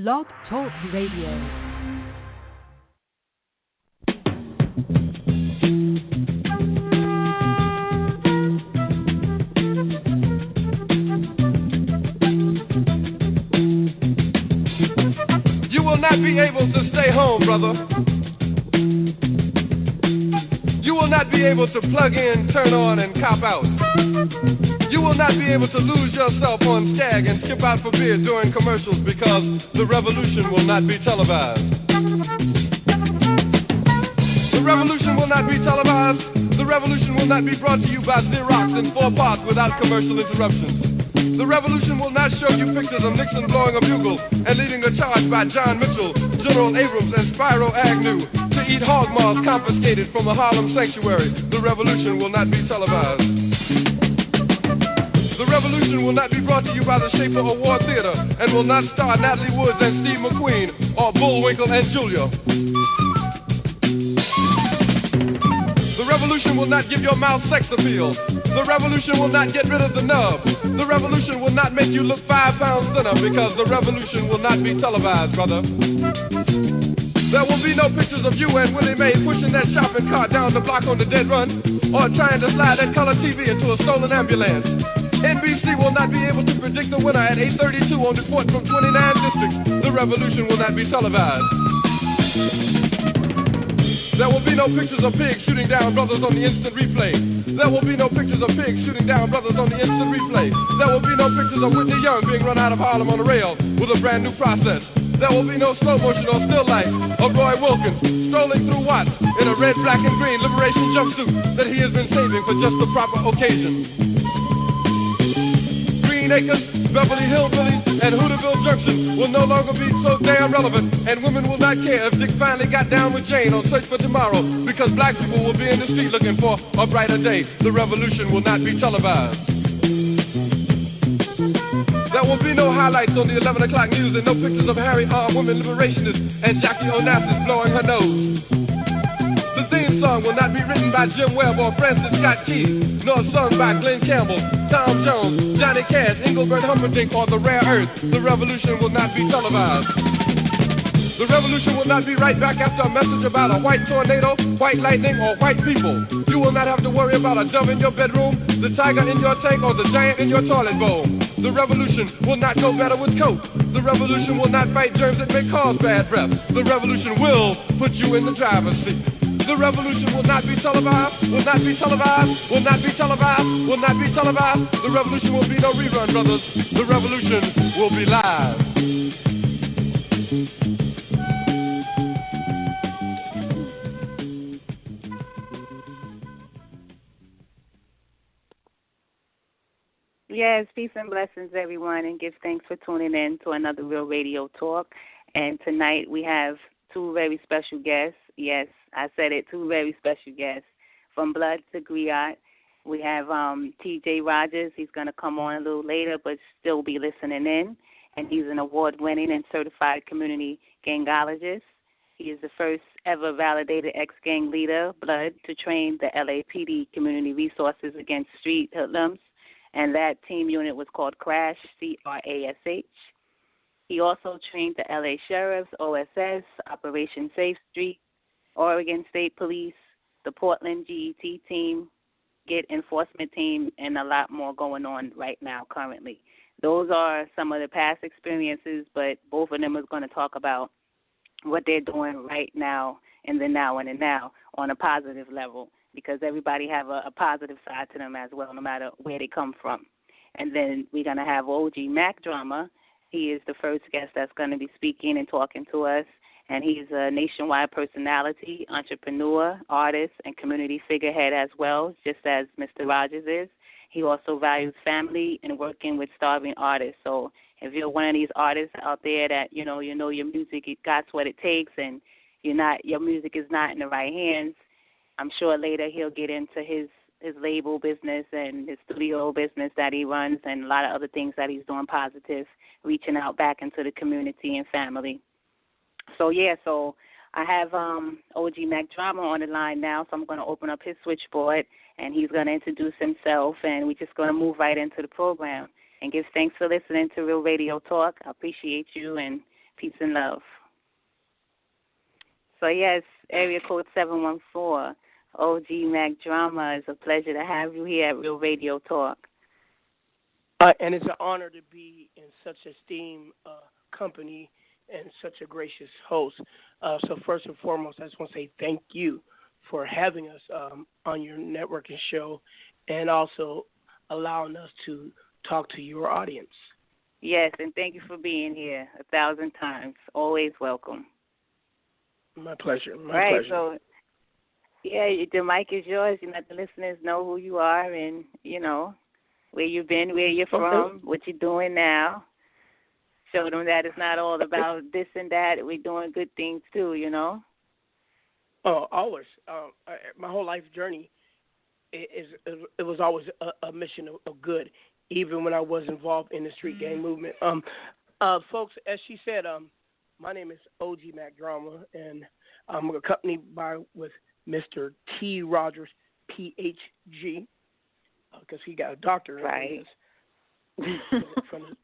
Blog Talk Radio. You will not be able to stay home, brother. You will not be able to plug in, turn on, and cop out. You will not be able to lose yourself on Skag and skip out for beer during commercials because the revolution will not be televised. The revolution will not be televised. The revolution will not be brought to you by Xerox in 4 parts without commercial interruptions. The revolution will not show you pictures of Nixon blowing a bugle and leading a charge by John Mitchell, General Abrams, and Spyro Agnew to eat hog maws confiscated from a Harlem sanctuary. The revolution will not be televised. The revolution will not be brought to you by the Schaefer Award Theater and will not star Natalie Woods and Steve McQueen or Bullwinkle and Julia. The revolution will not give your mouth sex appeal. The revolution will not get rid of the nub. The revolution will not make you look 5 pounds thinner because the revolution will not be televised, brother. There will be no pictures of you and Willie Mae pushing that shopping cart down the block on the dead run or trying to slide that color TV into a stolen ambulance. NBC will not be able to predict the winner at 8:32 on report from 29 districts. The revolution will not be televised. There will be no pictures of pigs shooting down brothers on the instant replay. There will be no pictures of pigs shooting down brothers on the instant replay. There will be no pictures of Whitney Young being run out of Harlem on a rail with a brand new process. There will be no slow motion or still life of Roy Wilkins strolling through Watts in a red, black, and green liberation jumpsuit that he has been saving for just the proper occasion. Green Acres, Beverly Hillbillies, and Hooterville Junction will no longer be so damn relevant, and women will not care if Dick finally got down with Jane on Search for Tomorrow, because black people will be in the street looking for a brighter day. The revolution will not be televised. There will be no highlights on the 11 o'clock news and no pictures of Harry armed women liberationists and Jackie Onassis blowing her nose. The theme song will not be written by Jim Webb or Francis Scott Key, nor sung by Glenn Campbell, Tom Jones, Johnny Cash, Engelbert Humperdinck, or The Rare Earth. The revolution will not be televised. The revolution will not be right back after a message about a white tornado, white lightning, or white people. You will not have to worry about a dove in your bedroom, the tiger in your tank, or the giant in your toilet bowl. The revolution will not go better with coke. The revolution will not fight germs that may cause bad breath. The revolution will put you in the driver's seat. The revolution will not be televised, will not be televised, will not be televised, will not be televised. The revolution will be no rerun, brothers. The revolution will be live. Yes, peace and blessings, everyone, and give thanks for tuning in to another Real Radio Talk. And tonight we have 2 very special guests. Yes, I said it, 2 very special guests. From Blood to Griot, we have T.Rodgers. He's going to come on a little later, but still be listening in. And he's an award-winning and certified community gangologist. He is the first ever validated ex-gang leader, Blood, to train the L.A.P.D. Community Resources Against Street Hoodlums. And that team unit was called C.R.A.S.H, C.R.A.S.H. He also trained the L.A. Sheriffs, O.S.S, Operation Safe Street, Oregon State Police, the Portland G.E.T team, G.E.T enforcement team, and a lot more going on right now currently. Those are some of the past experiences, but both of them is going to talk about what they're doing right now in the now and the now on a positive level, because everybody have a positive side to them as well, no matter where they come from. And then we're going to have OG MACK DRAMA. He is the first guest that's going to be speaking and talking to us, and he's a nationwide personality, entrepreneur, artist, and community figurehead as well, just as Mr. Rogers is. He also values family and working with starving artists. So if you're one of these artists out there that, you know your music, it got what it takes, and your music is not in the right hands, I'm sure later he'll get into his label business and his studio business that he runs and a lot of other things that he's doing positive, reaching out back into the community and family. So I have OG MACK DRAMA on the line now, so I'm going to open up his switchboard, and he's going to introduce himself, and we're just going to move right into the program and give thanks for listening to Real Radio Talk. I appreciate you, and Peace and love. So, yes, area code 714, OG MACK DRAMA. It's a pleasure to have you here at Real Radio Talk. And it's an honor to be in such esteemed company and such a gracious host. So first and foremost, I just want to say thank you for having us on your networking show and also allowing us to talk to your audience. Yes, and thank you for being here 1,000 times. Always welcome. My pleasure. My pleasure. So, yeah, the mic is yours. You let the listeners know who you are and, where you've been, where you're from, what you're doing now. Show them that it's not all about this and that. We're doing good things, too, Oh, always. My whole life journey, it was always a mission of good, even when I was involved in the street gang movement. Folks, as she said, my name is OG MACK DRAMA, and I'm accompanied with Mr. T.Rodgers, Ph.G., because he got a doctorate right. from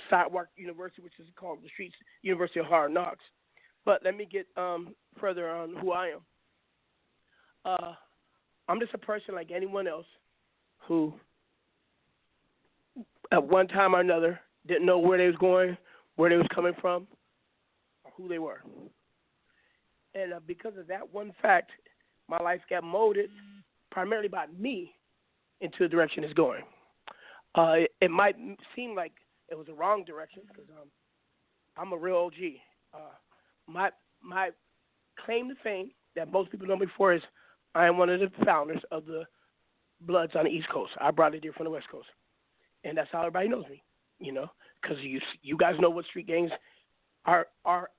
Sidewalk University, which is called the Streets University of Hard Knocks. But let me get further on who I am. I'm just a person like anyone else who, at one time or another, didn't know where they was going, where they was coming from, or who they were. And because of that one fact, my life got molded primarily by me into the direction it's going. It might seem like it was a wrong direction because I'm a real OG. My claim to fame that most people know me for is I am one of the founders of the Bloods on the East Coast. I brought it here from the West Coast, and that's how everybody knows me. Because you guys know what street gangs are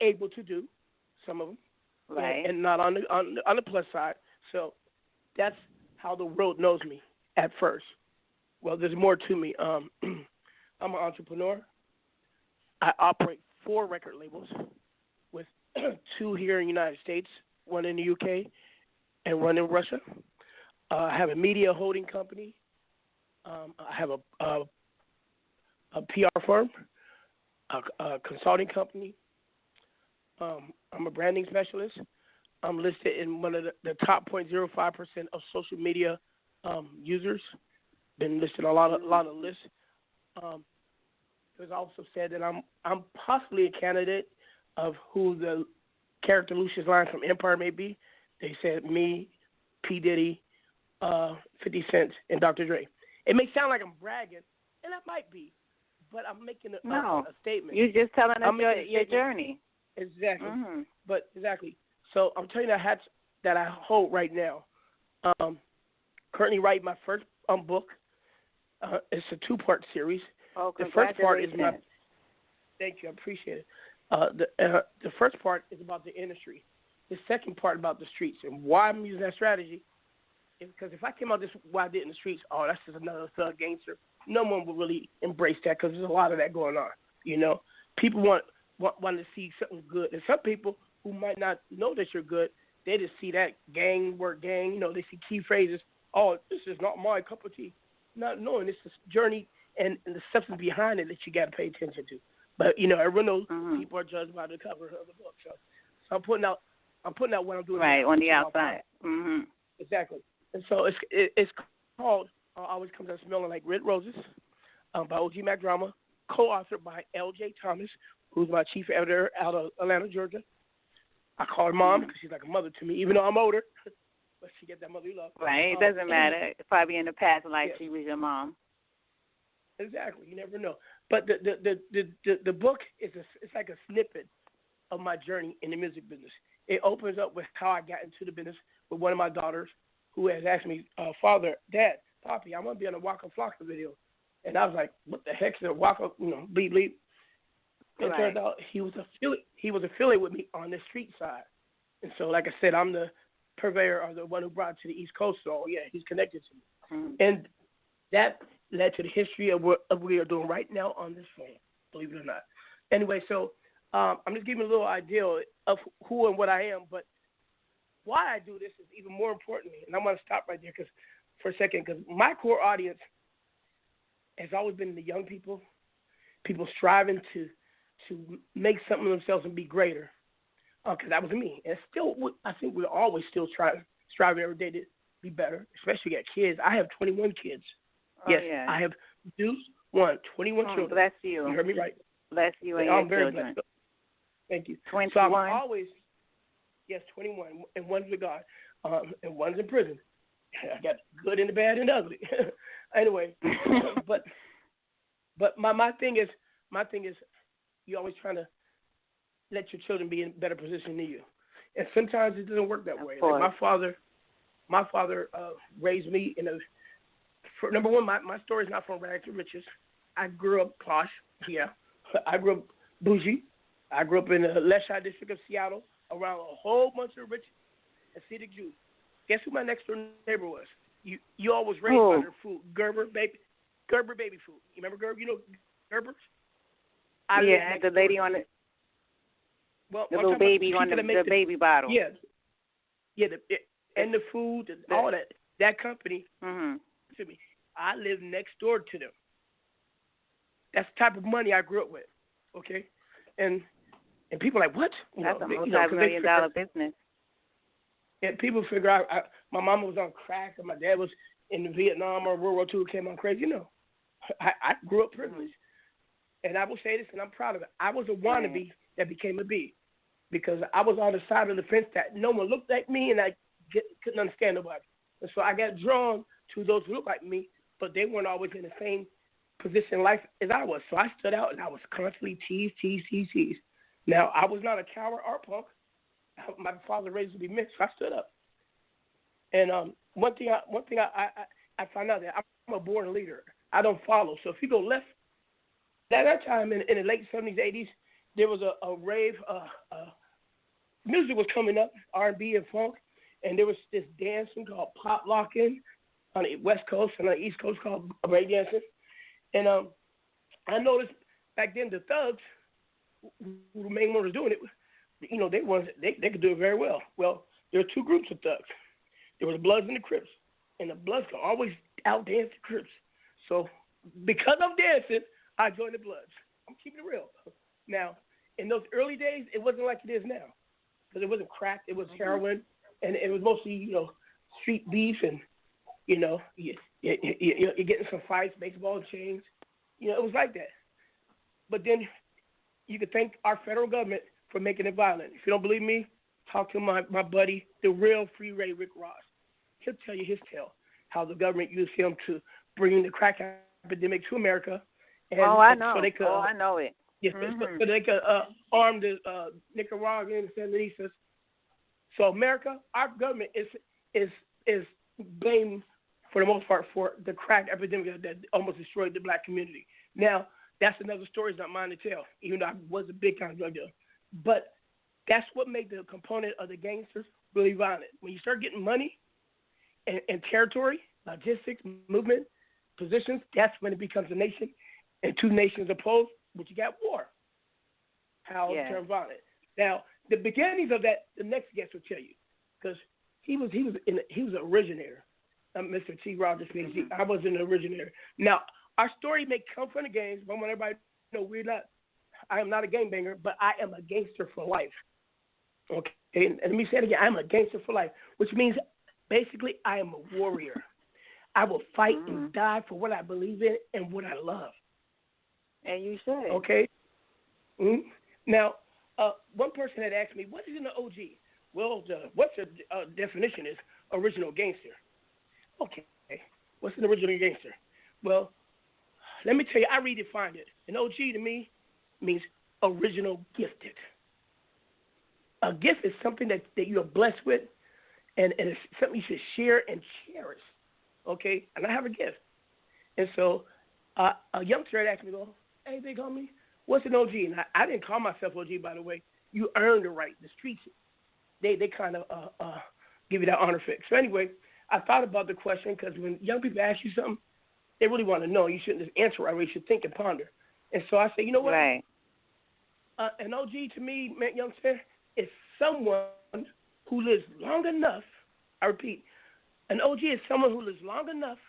able to do. Some of them, right, and not on the plus side. So that's how the world knows me at first. Well, there's more to me. I'm an entrepreneur. I operate 4 record labels with 2 here in the United States, 1 in the UK, and 1 in Russia. I have a media holding company. I have a PR firm, a consulting company. I'm a branding specialist. I'm listed in one of the top 0.05% of social media users. Been listed on a lot of lists. It was also said that I'm possibly a candidate of who the character Lucius Lyon from Empire may be. They said me, P. Diddy, 50 Cent, and Dr. Dre. It may sound like I'm bragging, and that might be, but I'm making a statement. You're just telling us your journey. Exactly. Mm-hmm. But exactly. So I'm telling you the hats that I hold right now. Currently writing my first book. It's a 2-part series. Oh, the first part is Thank you, I appreciate it. The first part is about the industry. The second part about the streets, and why I'm using that strategy is because if I came out this why I did in the streets, that's just another thug gangster. No one will really embrace that because there's a lot of that going on. People want to see something good, and some people who might not know that you're good, they just see that gang work, gang. They see key phrases. Oh, this is not my cup of tea. Not knowing it's this journey and the substance behind it that you got to pay attention to. But everyone knows people are judged by the cover of the book. So I'm putting out what I'm doing. Right on the outside. Mm-hmm. Exactly. And so it's called Always Comes Out Smelling Like Red Roses by OG MACK DRAMA, co-authored by L.J. Thomas, who's my chief editor out of Atlanta, Georgia. I call her mom because she's like a mother to me, even though I'm older. But she gets that motherly love. Right. It doesn't matter. Probably in the past life she was your mom. Exactly. You never know. But the book is it's like a snippet of my journey in the music business. It opens up with how I got into the business with one of my daughters who has asked me, Father, Dad, Poppy, I want to be on a Waka Flocka video. And I was like, what the heck is a Waka, bleep, bleep. It turned out he was affiliated with me on the street side. And so, like I said, I'm the purveyor or the one who brought it to the East Coast. So, yeah, he's connected to me. Mm-hmm. And that led to the history of what we are doing right now on this phone, believe it or not. Anyway, so I'm just giving a little idea of who and what I am. But why I do this is even more importantly, and I'm going to stop right there for a second, because my core audience has always been the young people striving to to make something of themselves and be greater. Because that was me. And still, I think we're always still striving every day to be better, especially at kids. I have 21 kids. Oh, yes, yeah. I have 21 children. Bless you. You heard me right. Bless you and I'm your very children. blessed. Thank you. 21? So I'm always, yes, 21, and one's with God, and one's in prison. I got good and the bad and ugly. Anyway, but my thing is you're always trying to let your children be in a better position than you, and sometimes it doesn't work that way. Like my father raised me in a. For, number one, my story is not from rags to riches. I grew up posh. Yeah, I grew up bougie. I grew up in the L.A.P.D district of Seattle, around a whole bunch of rich Hasidic Jews. Guess who my next door neighbor was? You all was raised by their food. Gerber baby food. You remember Gerber? You know Gerber's? Yeah, the lady on the little baby on the baby bottle. Yeah, and the food, all that. That company. Mm-hmm. To me, I live next door to them. That's the type of money I grew up with. Okay, and people are like, what? That's a multi-million-dollar business. And people figure out my mama was on crack and my dad was in Vietnam or World War II, came on crazy. I grew up privileged. And I will say this, and I'm proud of it. I was a wannabe that became a bee because I was on the side of the fence that no one looked like me and I couldn't understand nobody. And so I got drawn to those who looked like me, but they weren't always in the same position in life as I was. So I stood out and I was constantly teased. Now, I was not a coward or a punk. My father raised me to be mixed, so I stood up. And one thing I found out that I'm a born leader. I don't follow. So if you go left, at that time in the late 70s, 80s, there was a rave. Music was coming up, R&B and funk, and there was this dancing called pop locking on the West Coast and on the East Coast called break dancing. And I noticed back then the thugs, who the main ones doing it, they could do it very well. Well, there were two groups of thugs. There were the Bloods and the Crips, and the Bloods could always outdance the Crips. So because of dancing, I joined the Bloods. I'm keeping it real. Now, in those early days, it wasn't like it is now, because it wasn't crack, it was heroin, and it was mostly street beef, and you're getting some fights, baseball and chains. It was like that. But then you could thank our federal government for making it violent. If you don't believe me, talk to my buddy, the real Free Ray Rick Ross. He'll tell you his tale, how the government used him to bring the crack epidemic to America. And I know. So they could, I know it. Yes, so they could arm the Nicaraguans and Sandinistas. So America, our government is blamed for the most part for the crack epidemic that almost destroyed the black community. Now, that's another story. It's not mine to tell, even though I was a big time drug dealer. But that's what made the component of the gangsters really violent. When you start getting money and territory, logistics, movement, positions, that's when it becomes a nation. And two nations opposed, but you got war. How it turned violent. Now, the beginnings of that, the next guest will tell you, because he was an originator. Mr. T.Rodgers, PhD. I was an originator. Now, our story may come from the gangs, but I want everybody to know I am not a gangbanger, but I am a gangster for life. Okay, and let me say it again. I'm a gangster for life, which means basically I am a warrior. I will fight and die for what I believe in and what I love. And you should. Okay. Mm-hmm. Now, one person had asked me, what is an OG? Well, what's the definition is original gangster. Okay. What's an original gangster? Well, let me tell you, I redefined it. An OG to me means original gifted. A gift is something that you are blessed with, and it's something you should share and cherish. Okay? And I have a gift. And so a youngster had asked me, well, hey, big homie, what's an OG? And I didn't call myself OG, by the way. You earned the right. The streets, they kind of give you that honor fix. So anyway, I thought about the question because when young people ask you something, they really want to know. You shouldn't just answer right away. You should think and ponder. And so I say, you know what? Right. An OG to me, man, youngster, is someone who lives long enough. I repeat, an OG is someone who lives long enough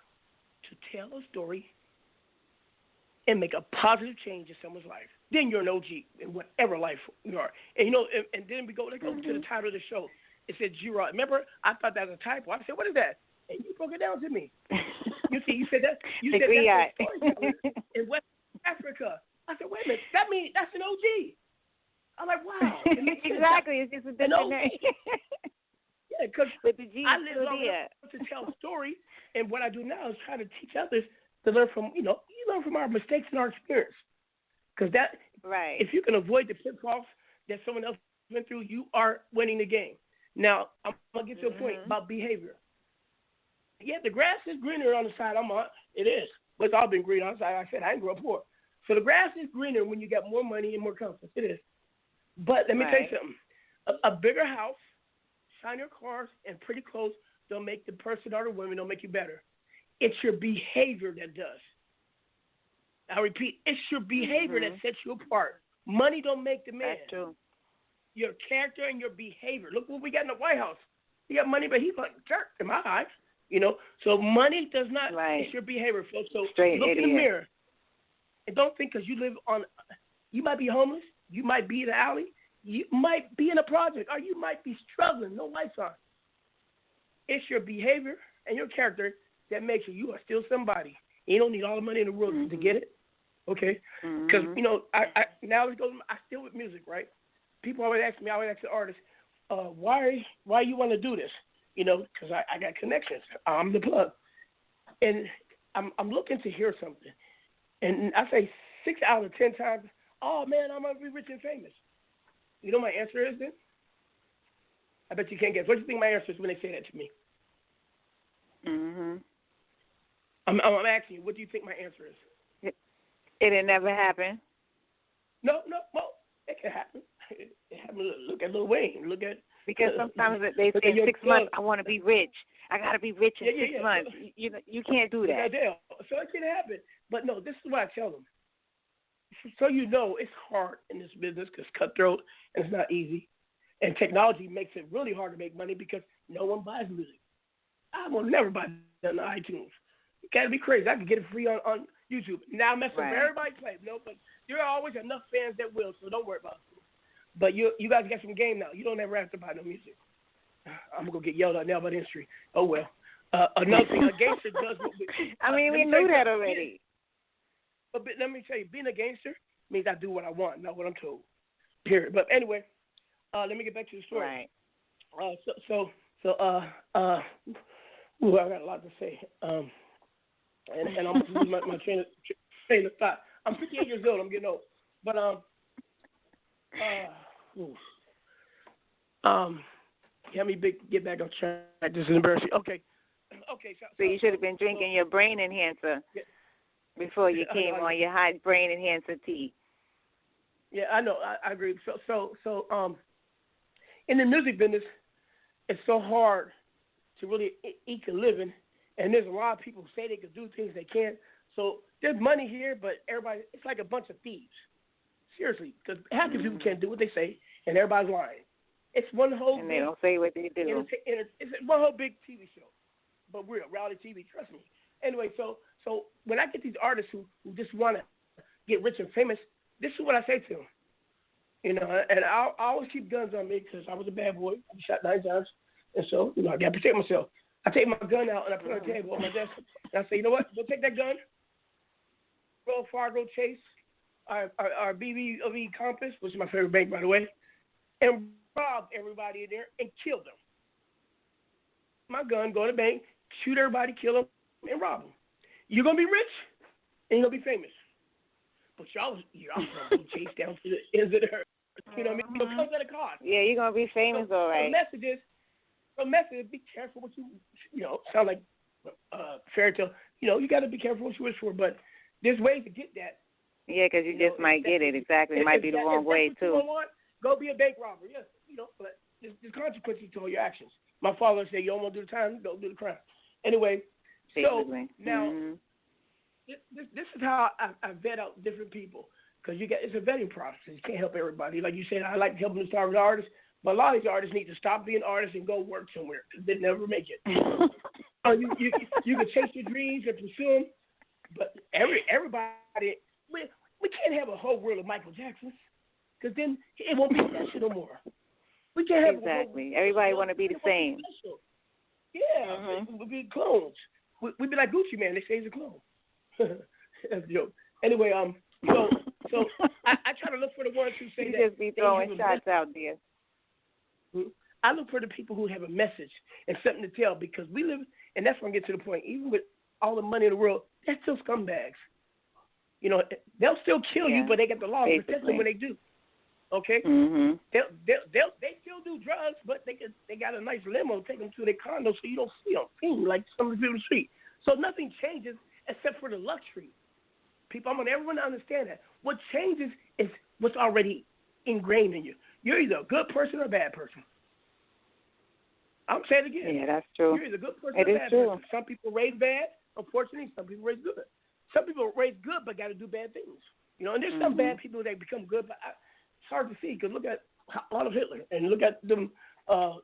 to tell a story and make a positive change in someone's life. then you're an OG in whatever life you are. And and then let's go to the title of the show. It said G.E.T. Remember, I thought that was a typo. I said, what is that? And you broke it down to me. You said that. You said that's in West Africa. I said, wait a minute, that means that's an OG. I'm like, wow. Exactly, it's just a different name. Yeah, because I live long enough to tell stories, and what I do now is try to teach others to learn from, you learn from our mistakes and our experience. Because if you can avoid the pitfalls that someone else went through, you are winning the game. Now, I'm going to get to a point about behavior. Yeah, the grass is greener on the side I'm on. It is. But it's all been green on the side. Like I said, I didn't grow up poor. So the grass is greener when you got more money and more confidence. It is. But let me tell you something. A bigger house, shinier cars, and pretty clothes don't make the person or the women, don't make you better. It's your behavior that does. I repeat, it's your behavior that sets you apart. Money don't make the man. That's true. Your character and your behavior. Look what we got in the White House. He got money, but he's like jerk in my eyes. So money does not. Right. It's your behavior, folks. So straight look idiot. in the mirror and don't think because you live on. You might be homeless. You might be in the alley. You might be in a project, or you might be struggling. No lights on. It's your behavior and your character that makes you are still somebody. You don't need all the money in the world to get it. Okay? Because I now it goes. I still with music, right? People always ask me. I always ask the artists, why you want to do this? Because I got connections. I'm the plug, and I'm looking to hear something, and I say 6 out of 10 times, oh man, I'm gonna be rich and famous. You know what my answer is then? I bet you can't guess. What do you think my answer is when they say that to me? I'm asking you. What do you think my answer is? It'll never happen. No. Well, it can happen. It happened. Look at Lil Wayne. Look at. Because sometimes they say in 6 months, I want to be rich. I got to be rich in 6 months. You can't do that. So it can happen. But no, this is what I tell them. So it's hard in this business because cutthroat and it's not easy. And technology makes it really hard to make money because no one buys music. I will never buy it on iTunes. You got to be crazy. I can get it free on YouTube. Now I'm messing with everybody's play. No, but there are always enough fans that will, so don't worry about it. But you guys got some game now. You don't ever have to buy no music. I'm going to get yelled at now by the industry. Oh, well. Another thing, a gangster does what we knew that already. But let me tell you, being a gangster means I do what I want, not what I'm told. Period. But anyway, let me get back to the story. Right. I got a lot to say. And I'm losing my train of thought. I'm 58 years old. I'm getting old. But let me get back on track. This is embarrassing. Okay. So you should have been drinking your brain enhancer before you came on your hot brain enhancer tea. Yeah, I know. I agree. So in the music business, it's so hard to really eke a living, and there's a lot of people who say they can do things they can't. So there's money here, but it's like a bunch of thieves. Seriously, because half the people can't do what they say, and everybody's lying. It's one whole. And they don't say what they do. It's one whole big TV show, but real reality TV. Trust me. Anyway, so when I get these artists who just want to get rich and famous, this is what I say to them. And I always keep guns on me because I was a bad boy. I was shot 9 times, and so I got to protect myself. I take my gun out and I put it on the table on my desk, and I say, you know what? Go take that gun. Wells Fargo Chase. Our BBOV Compass, which is my favorite bank, by the way, and rob everybody in there and kill them. My gun, go to the bank, shoot everybody, kill them, and rob them. You're going to be rich, and you're going to be famous. But y'all going to chase down to the ends of the earth. You know what I mean? It comes at a cost. Yeah, you're going to be famous, all right. The message is be careful what you sound like fairy tale. You got to be careful what you wish for, but there's ways to get that. Yeah, because you just might get it. Exactly. It might be the wrong way, too. Go be a bank robber. Yes, but there's consequences to all your actions. My father said, you don't want to do the time, don't do the crime. Anyway, so now this is how I vet out different people because it's a vetting process. You can't help everybody. Like you said, I like helping the starving artists, but a lot of these artists need to stop being artists and go work somewhere because they never make it. You can chase your dreams and pursue them, but everybody. We can't have a whole world of Michael Jacksons, because then it won't be special no more. We can't have exactly. Everybody want to be the same. Yeah, we'll be clones. We'd be like Gucci Man. They say he's a clone. That's a joke. Anyway, so I try to look for the ones who say you that. You just be throwing shots out there. I look for the people who have a message and something to tell, because we live, and that's when I get to the point, even with all the money in the world, they're still scumbags. You know, they'll still kill you, but they get the law to protect them when they do. Okay? Mm-hmm. They still do drugs, but they got a nice limo take them to their condo so you don't see them like some of the people in the street. So nothing changes except for the luxury. People, I want everyone to understand that. What changes is what's already ingrained in you. You're either a good person or a bad person. I'm saying it again. Yeah, that's true. You're either a good person or a bad person. Some people raise bad, unfortunately. Some people raise good. Some people raise good but got to do bad things. You know, and there's some bad people that become good, but it's hard to see, because look at Adolf Hitler and look at them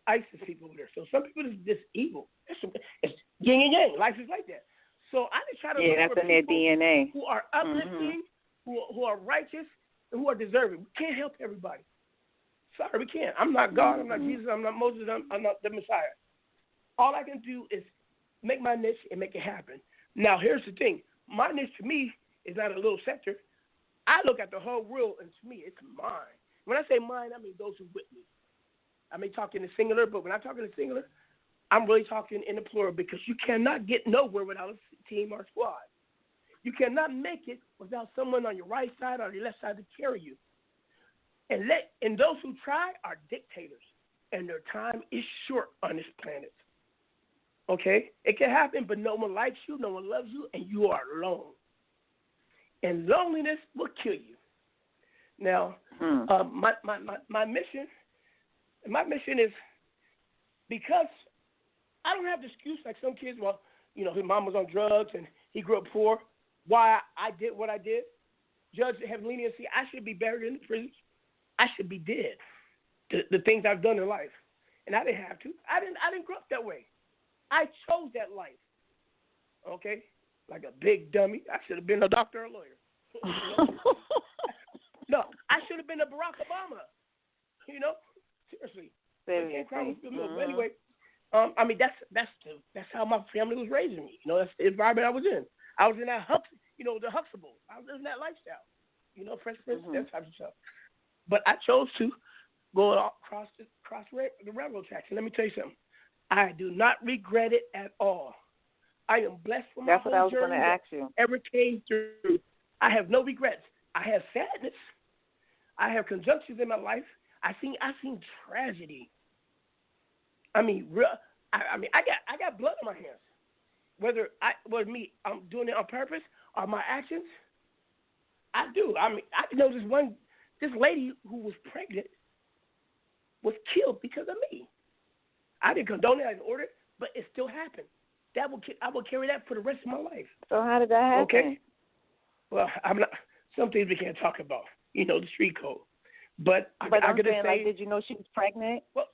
ISIS people over there. So some people is just evil. It's yin and yang. Life is like that. So I just try to look for their people DNA. who are uplifting, who are righteous, and who are deserving. We can't help everybody. Sorry, we can't. I'm not God. I'm not Jesus. I'm not Moses. I'm not the Messiah. All I can do is make my niche and make it happen. Now, here's the thing. My niche to me is not a little sector. I look at the whole world, and to me, it's mine. When I say mine, I mean those who with me. I may talk in the singular, but when I talk in the singular, I'm really talking in the plural, because you cannot get nowhere without a team or squad. You cannot make it without someone on your right side or your left side to carry you. And those who try are dictators, and their time is short on this planet. Okay? It can happen, but no one likes you, no one loves you, and you are alone. And loneliness will kill you. Now, my mission is, because I don't have the excuse like some kids, well, you know, his mom was on drugs and he grew up poor, why I did what I did. Judge have leniency. I should be buried in the prisons. I should be dead. The things I've done in life. And I didn't have to. I didn't grow up that way. I chose that life. Okay? Like a big dummy. I should have been a doctor or a lawyer. No, I should have been a Barack Obama. You know? Seriously. Anyway, I mean, that's how my family was raising me. You know, that's the environment I was in. I was in that the Huxtable. I was living that lifestyle. You know, Fresh Prince, that type of stuff. But I chose to go across the railroad tracks. And let me tell you something. I do not regret it at all. I am blessed for my whole journey that ever came through. I have no regrets. I have sadness. I have conjunctions in my life. I've seen tragedy. I mean, I got blood on my hands. Whether I'm doing it on purpose or my actions, I do. I mean, I know this lady who was pregnant was killed because of me. I didn't condone it, I didn't order it, but it still happened. I will carry that for the rest of my life. So how did that happen? Okay. Well, I'm not. Some things we can't talk about. You know, the street code. But I'm saying, say, like, did you know she was pregnant? Well,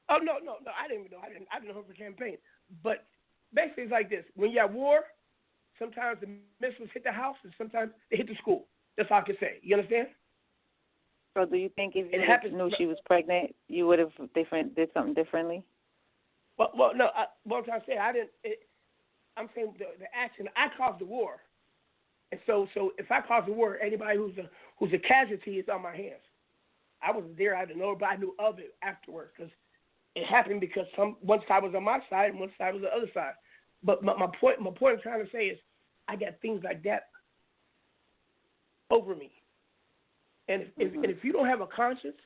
oh no, I didn't even know. I didn't know her for campaign. But basically, it's like this: when you're at war, sometimes the missiles hit the house, and sometimes they hit the school. That's all I can say. You understand? So, do you think if you knew she was pregnant, you would have did something differently? Well, no. What I'm trying to say, I'm saying the action. I caused the war, and so if I caused the war, anybody who's a casualty is on my hands. I wasn't there. I didn't know, but I knew of it afterwards because it happened because one side was on my side and one side was the other side. But my point I'm trying to say is, I got things like that over me, and if you don't have a conscience,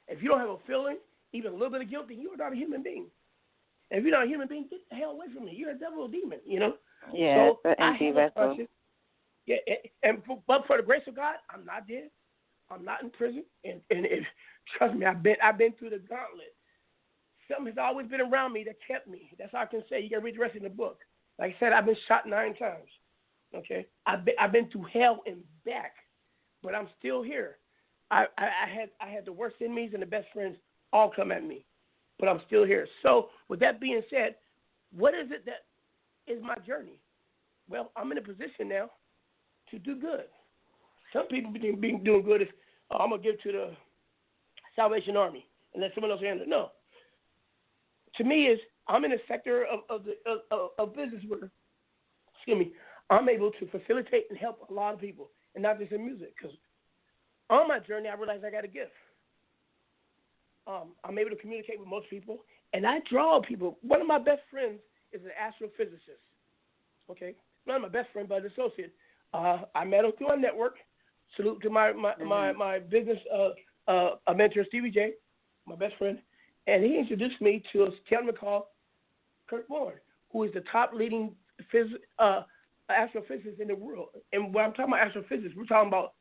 if you don't have a feeling, even a little bit of guilt, then you are not a human being. And if you're not a human being, get the hell away from me. You're a devil or demon, you know? Yeah, so I have a conscience. Yeah, but for the grace of God, I'm not dead. I'm not in prison. And trust me, I've been through the gauntlet. Something has always been around me that kept me. That's all I can say. You can read the rest of the book. Like I said, I've been shot 9 times. Okay? I've been through hell and back, but I'm still here. I had the worst enemies and the best friends all come at me, but I'm still here. So with that being said, what is it that is my journey? Well, I'm in a position now to do good. some people be doing good is, I'm going to give to the Salvation Army and let someone else handle it. No. To me, I'm in a sector of business where, I'm able to facilitate and help a lot of people, and not just in music. Because on my journey, I realized I got a gift. I'm able to communicate with most people, and I draw people. One of my best friends is an astrophysicist. Okay, not my best friend, but an associate. I met him through a network. Salute to my business mentor, Stevie J, my best friend, and he introduced me to a gentleman called Kurt Bourne, who is the top leading astrophysicist in the world. And when I'm talking about astrophysics, we're talking about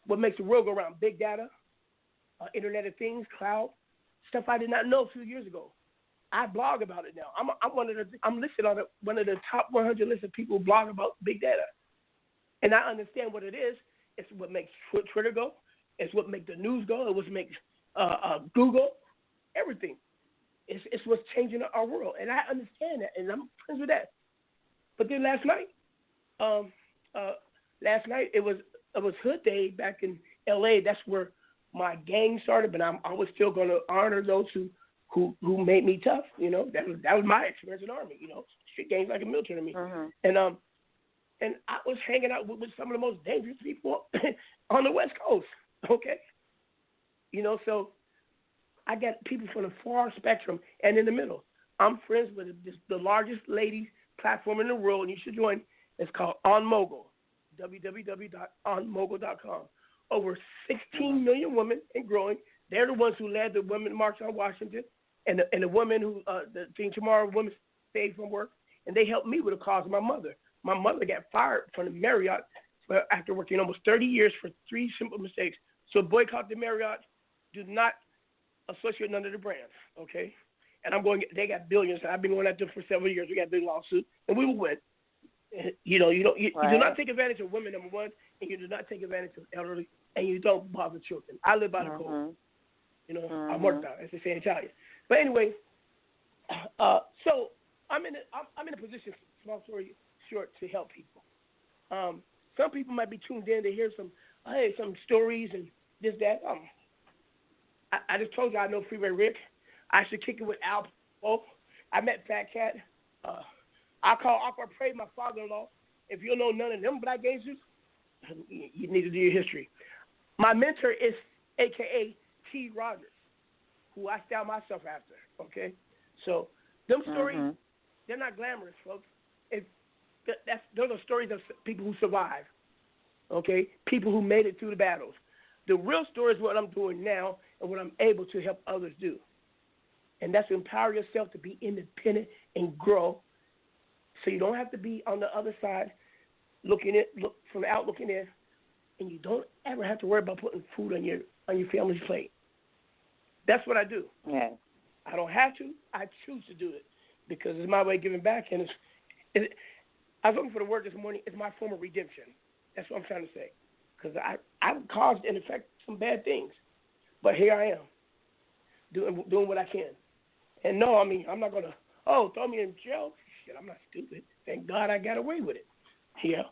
what makes the world go around: big data, Internet of Things, cloud, stuff I did not know a few years ago. I blog about it now. I'm listed on one of the top 100 lists of people who blog about big data, and I understand what it is. It's what makes Twitter go. It's what makes the news go. It's what makes Google, everything. It's what's changing our world, and I understand that, and I'm friends with that. But then last night it was Hood Day back in L.A. That's where my gang started, but I was still going to honor those who made me tough. You know, that was my experience in the Army. You know, street gangs like a military to me. Uh-huh. And I was hanging out with some of the most dangerous people on the West Coast. Okay, you know, so I got people from the far spectrum and in the middle. I'm friends with the largest ladies platform in the world, and you should join. It's called On Mogul, www.onmogul.com. Over 16 million women and growing. They're the ones who led the Women March on Washington, and the women who the thing tomorrow, women stayed from work, and they helped me with the cause of my mother. My mother got fired from the Marriott after working almost 30 years for 3 simple mistakes. So boycott the Marriott. Do not associate none of the brands, okay? And they got billions. I've been going at them for several years. We got a big lawsuit, and we will win. You know, you do not take advantage of women, number one, and you do not take advantage of elderly, and you don't bother children. I live by the code. You know, I'm worked out, as they say in Italian. But anyway, so I'm in a position, small story short, to help people. Some people might be tuned in to hear some stories and this, that. I just told you I know Freeway Rick. I should kick it with Al. I met Fat Cat. I call Aqua Prey my father-in-law. If you don't know none of them black gangsters, you need to do your history. My mentor is a.k.a. T.Rodgers, who I style myself after, okay? So them stories, they're not glamorous, folks. Those are stories of people who survive, okay? People who made it through the battles. The real story is what I'm doing now and what I'm able to help others do. And that's to empower yourself to be independent and grow, so you don't have to be on the other side look from out looking in, and you don't ever have to worry about putting food on your family's plate. That's what I do. Yeah. I don't have to. I choose to do it because it's my way of giving back. And I was looking for the word this morning. It's my form of redemption. That's what I'm trying to say. Because I've caused and affected some bad things. But here I am doing what I can. And no, I mean, I'm not going to, throw me in jail. Shit, I'm not stupid. Thank God I got away with it. Yeah.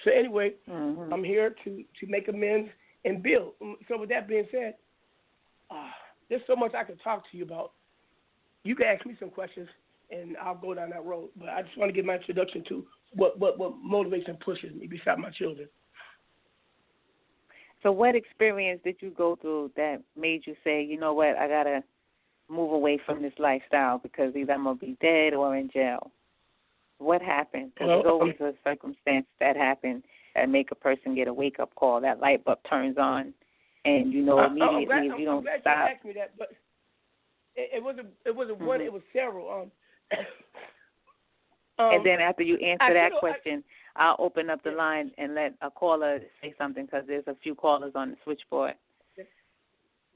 So anyway, I'm here to make amends and build. So with that being said, there's so much I could talk to you about. You can ask me some questions, and I'll go down that road. But I just want to give my introduction to what motivates and pushes me besides my children. So what experience did you go through that made you say, you know what, I got to move away from this lifestyle because either I'm going to be dead or in jail? What happened? Because there's always a circumstance that happens that make a person get a wake-up call. That light bulb turns on, and you know immediately if you don't stop. You asked me that, but it wasn't one. It was several. And then after you answer that question, I'll open up the line and let a caller say something because there's a few callers on the switchboard.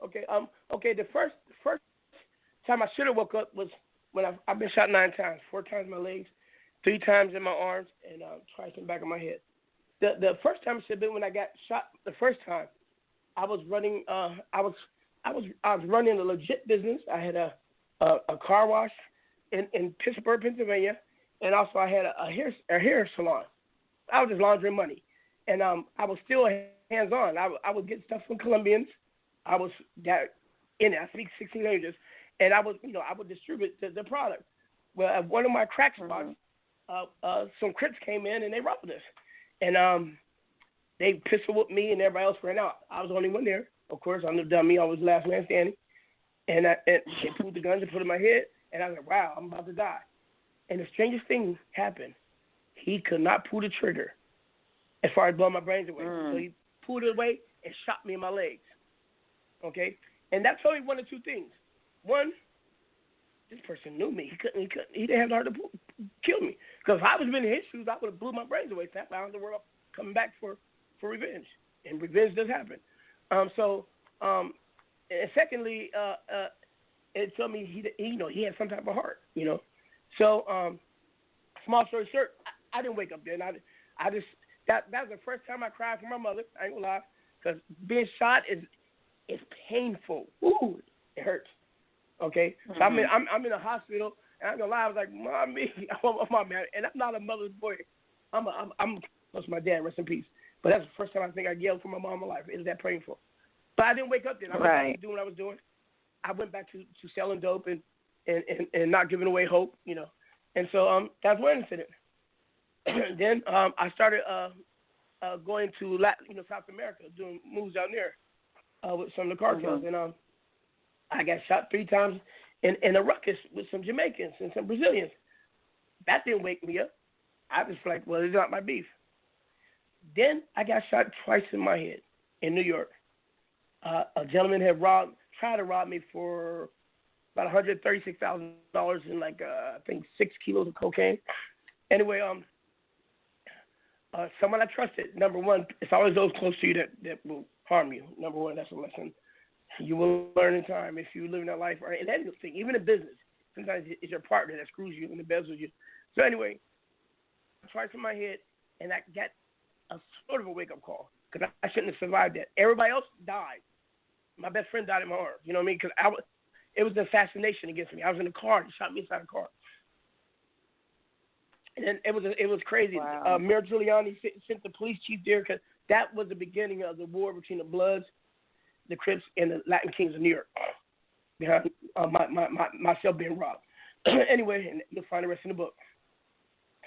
Okay. The first time I should have woke up was when I've been shot 9 times, 4 times in my legs, 3 times in my arms, and twice in the back of my head. The first time should have been when I got shot. The first time I was running. I was running a legit business. I had a car wash in Pittsburgh, Pennsylvania, and also I had a hair salon. I was just laundering money, and I was still hands-on. I would get stuff from Colombians. I was that in it. I speak 16 languages, and I would distribute the product. Well, at one of my crack spots, some Crips came in and they robbed us, and they pistol whipped me and everybody else ran out. I was the only one there. Of course, I'm the dummy. I was the last man standing, and they pulled the guns and put it in my head, and I was like, wow, I'm about to die. And the strangest thing happened. He could not pull the trigger as far as blowing my brains away. So he pulled it away and shot me in my legs. Okay? And that told me one of two things. One, this person knew me. He didn't have the heart to kill me. Because if I was in his shoes, I would have blew my brains away. So I was the world coming back for revenge. And revenge does happen. And secondly, it told me he had some type of heart, So, small story short, I didn't wake up then. I just that was the first time I cried for my mother. I ain't gonna lie, because being shot is painful. Ooh, it hurts. Okay, so I'm in a hospital, and I ain't gonna lie. I was like, Mommy, and I'm not a mother's boy. I'm close to my dad. Rest in peace. But that's the first time I think I yelled for my mom in my life. It was that painful. But I didn't wake up then. I went back to doing what I was doing. I went back to selling dope and not giving away hope, And so that's one incident. Then I started going to South America, doing moves down there with some of the cartels, and I got shot 3 times in a ruckus with some Jamaicans and some Brazilians. That didn't wake me up. I was like, well, it's not my beef. Then I got shot twice in my head in New York. A gentleman had tried to rob me for about $136,000 and I think 6 kilos of cocaine. Anyway, someone I trusted. Number one, it's always those close to you that will harm you. Number one, that's a lesson you will learn in time if you live in that life or in anything, even in business. Sometimes it's your partner that screws you and embezzles you. So anyway, twice in my head, and I got a sort of a wake-up call because I shouldn't have survived that. Everybody else died. My best friend died in my arms. You know what I mean? Because it was an assassination against me. I was in a car. He shot me inside a car. And then it was crazy. Wow. Mayor Giuliani sent the police chief there because that was the beginning of the war between the Bloods, the Crips, and the Latin Kings of New York. Behind myself being robbed. Anyway, and you'll find the rest in the book.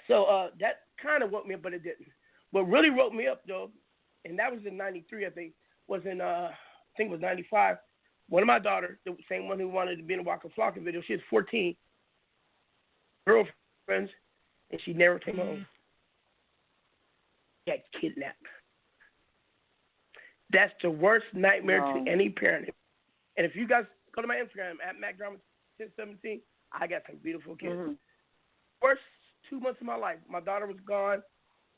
So that kind of woke me up, but it didn't. What really woke me up, though, and that was in 93, I think, was in, I think it was 95. One of my daughters, the same one who wanted to be in a Waka Flocka video, she was 14, girlfriends, and she never came home. Got kidnapped. That's the worst nightmare to any parent. And if you guys go to my Instagram, at MACK DRAMA 1017, I got some beautiful kids. Worst 2 months of my life, my daughter was gone,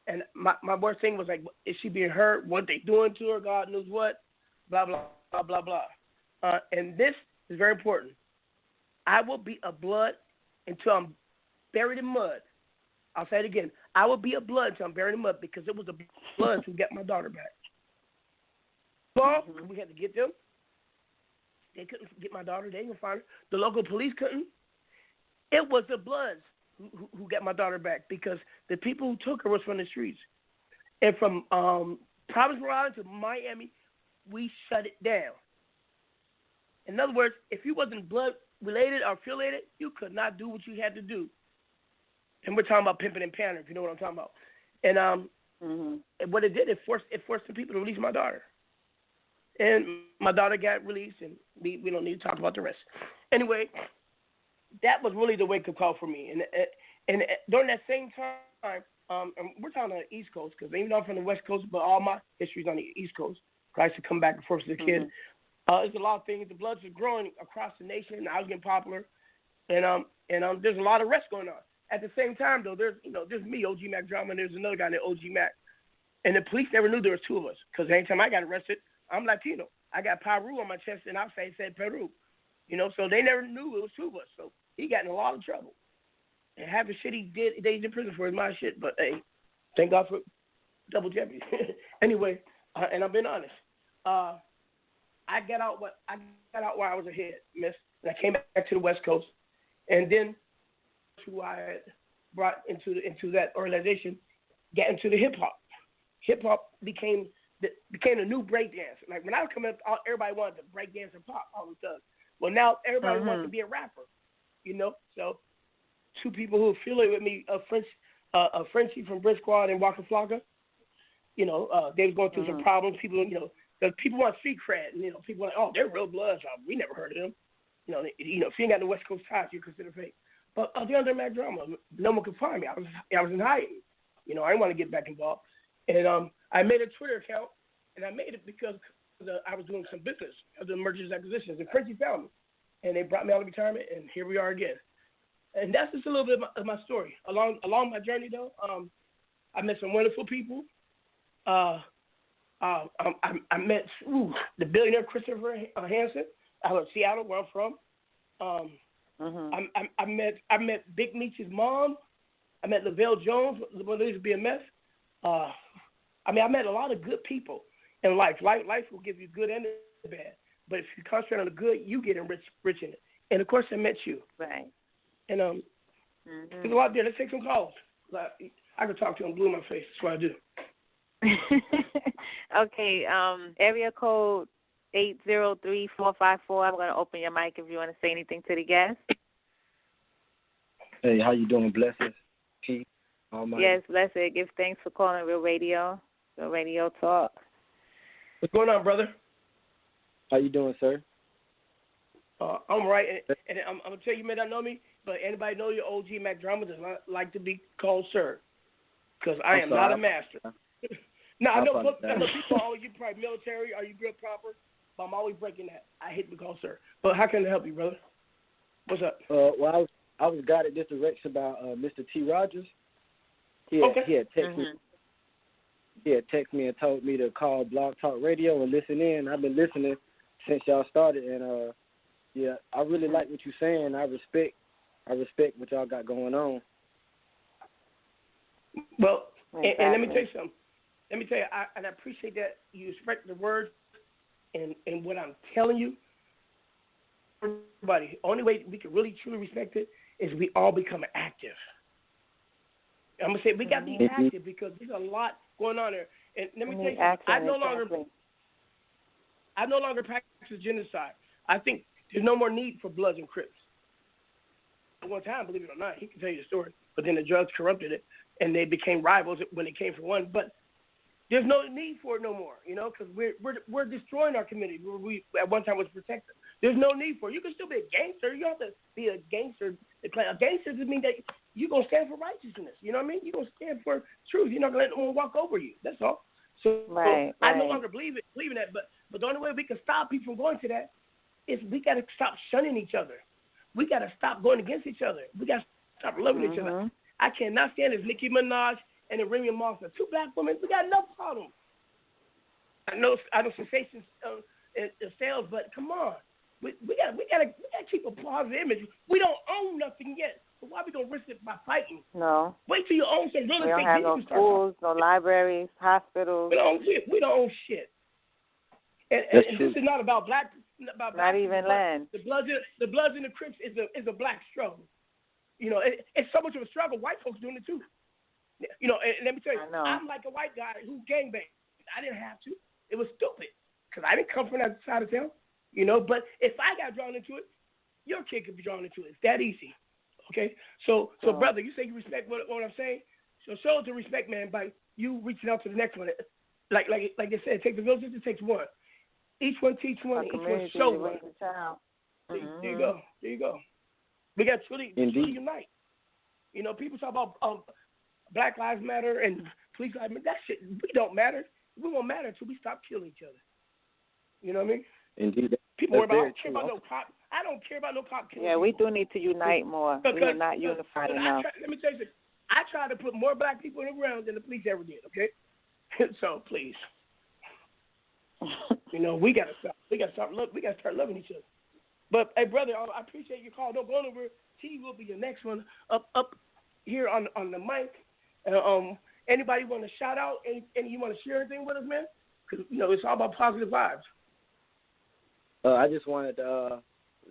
and my worst thing was like, is she being hurt? What they doing to her? God knows what. Blah, blah, blah, blah, blah. And this is very important. I will be a blood until I'm buried in mud. I'll say it again. I will be a blood until I'm buried in mud because it was the Bloods who got my daughter back. Well, we had to get them. They couldn't get my daughter. They didn't find her. The local police couldn't. It was the Bloods who got my daughter back because the people who took her was from the streets. And from Providence, Rhode Island to Miami, we shut it down. In other words, if you wasn't blood related or affiliated, you could not do what you had to do. And we're talking about pimping and pandering, if you know what I'm talking about. And what it did, it forced the people to release my daughter. And my daughter got released, and we don't need to talk about the rest. Anyway, that was really the wake-up call for me. And during that same time, and we're talking on the East Coast, because even though I'm from the West Coast, but all my history is on the East Coast. I used to come back and forth as a kid. There's a lot of things. The Bloods are growing across the nation, and I was getting popular. And there's a lot of arrests going on. At the same time, though, there's me, OG Mack Drama, and there's another guy named OG Mack. And the police never knew there was two of us, because anytime I got arrested, I'm Latino. I got Peru on my chest, and outside it said Peru. So they never knew it was two of us. So he got in a lot of trouble. And half the shit he did, he's in prison for is my shit. But, hey, thank God for double jeopardy. Anyway, and I'm being honest. I got out while I was ahead, miss. And I came back to the West Coast. And then who I had brought into that organization got into the hip-hop. Hip-hop became became a new break dance. Like when I was coming up, everybody wanted to break dance and pop, all the stuff. Well, now everybody wants to be a rapper, you know. So two people who affiliate with me, a Frenchie from Brick Squad and Waka Flocka, you know, they was going through some problems. People, you know, the people want street cred, and you know, people are like, oh, they're real bloods. We never heard of them. You know, if you ain't got the West Coast ties, you consider fake. But they're under MACK Drama. No one could find me. I was in hiding. You know, I didn't want to get back involved. And I made a Twitter account, and I made it because I was doing some business of the mergers and acquisitions. And Frenchie found me, and they brought me out of retirement, and here we are again. And that's just a little bit of my story. Along my journey, though, I met some wonderful people. I met the billionaire Christopher Hansen out of Seattle, where I'm from. I met Big Meech's mom. I met Lavelle Jones, when they used to be BMF. I met a lot of good people in life. Life will give you good and bad. But if you concentrate on the good, you get rich in it. And, of course, I met you. Right. And there's a lot there. Let's take some calls. I can talk to them blue in my face. That's what I do. Okay. Area code 803-454. I'm going to open your mic if you want to say anything to the guest. Hey, how you doing? Blessings. Peace. Almighty. Yes, blessed. Give thanks for calling Real Radio Talk. What's going on, brother? How you doing, sir? I'm right, and I'm going to tell you, you may not know me, but anybody know your OG MACK Drama does not like to be called sir, because I am not a master. Now, I know people always, you probably military or you grew up proper, but I'm always breaking that. I hate to be called sir. But how can I help you, brother? What's up? Well, I was guided this direction by Mr. T.Rodgers. He had texted me. He had texted me and told me to call Blog Talk Radio and listen in. I've been listening since y'all started, and I really like what you're saying. I respect what y'all got going on. Well, and let me tell you something. Let me tell you, I appreciate that you respect the words and what I'm telling you. Everybody, the only way we can really truly respect it is we all become active. I'm going to say we got to be active because there's a lot going on there. And let me tell you something. I no longer practice genocide. I think there's no more need for Bloods and Crips. At one time, believe it or not, he can tell you the story, but then the drugs corrupted it, and they became rivals when they came for one. But there's no need for it no more, you know, because we're destroying our community where we at one time was protected. There's no need for it. You can still be a gangster. You don't have to be a gangster. A gangster just means that you're going to stand for righteousness. You know what I mean? You're going to stand for truth. You're not going to let no one walk over you. That's all. So I no longer believe in that. But the only way we can stop people from going to that is we got to stop shunning each other. We got to stop going against each other. We got to stop loving each other. I cannot stand this Nicki Minaj and the Remy Ma. Two black women, we got enough problems. I know sensations sales, but come on. We gotta keep a positive image. We don't own nothing yet. So why are we gonna risk it by fighting? No. Wait till you own some real estate. We don't have no schools, no libraries, hospitals. We don't own shit. And this is not about black. Not even land. The Bloods and the Crips is a black struggle. You know, it's so much of a struggle. White folks doing it too. You know, and let me tell you, I'm like a white guy who gangbanged. I didn't have to. It was stupid because I didn't come from that side of town. You know, but if I got drawn into it, your kid could be drawn into it. It's that easy. Okay? So brother, you say you respect what I'm saying? So show it to respect, man, by you reaching out to the next one. Like they said, it takes a village, it takes one. Each one teach one, each one show one. There you go. We got to truly unite. You know, people talk about Black Lives Matter and Police Lives Matter. That shit, we don't matter. We won't matter until we stop killing each other. You know what I mean? Indeed. People worry about, I don't care about no cop. I don't care about no cop killing. Yeah, we do need to unite more. We are not unified enough. Let me tell you something. I try to put more black people in the ground than the police ever did, okay? So, please. You know, we got to stop. We got to start loving each other. But, hey, brother, I appreciate your call. Don't go over. T will be your next one up here on the mic. Anybody want to shout out? Any you want to share anything with us, man? Because, you know, it's all about positive vibes. I just wanted to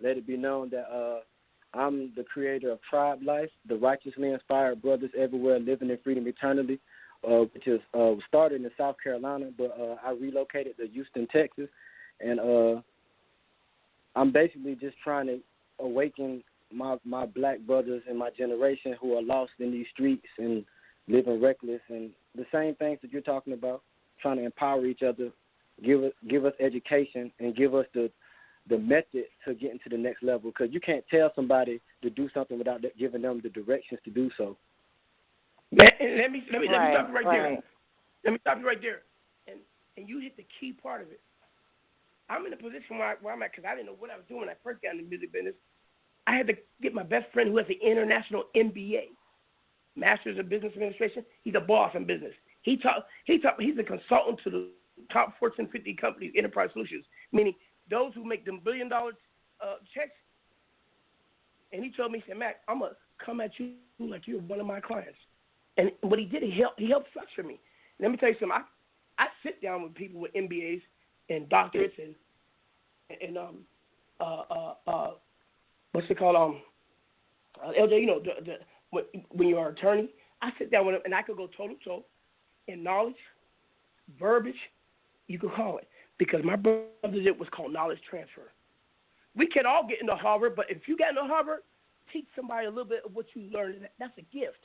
let it be known that I'm the creator of Tribe Life, the righteously inspired brothers everywhere living in freedom eternally. which is started in South Carolina, but I relocated to Houston, Texas, and I'm basically just trying to awaken my black brothers in my generation who are lost in these streets and living reckless, and the same things that you're talking about, trying to empower each other, give us education, and give us the method to getting to the next level, because you can't tell somebody to do something without giving them the directions to do so. Let me stop you right there. Let me stop you right there. And you hit the key part of it. I'm in a position where I'm at because I didn't know what I was doing when I first got in the music business. I had to get my best friend who has an international MBA, Master's of Business Administration. He's a boss in business. He's a consultant to the top Fortune 50 companies, enterprise solutions, meaning those who make them $1 billion checks. And he told me, he said, Mac, I'm going to come at you like you're one of my clients. And what he did, he helped structure me. Let me tell you something. I sit down with people with MBAs and doctorates and what's it called? LJ, you know, when you're an attorney, I sit down with them and I could go toe to toe in knowledge, verbiage, you could call it, because my brother did what's called knowledge transfer. We can all get into Harvard, but if you get into Harvard, teach somebody a little bit of what you learned. That's a gift.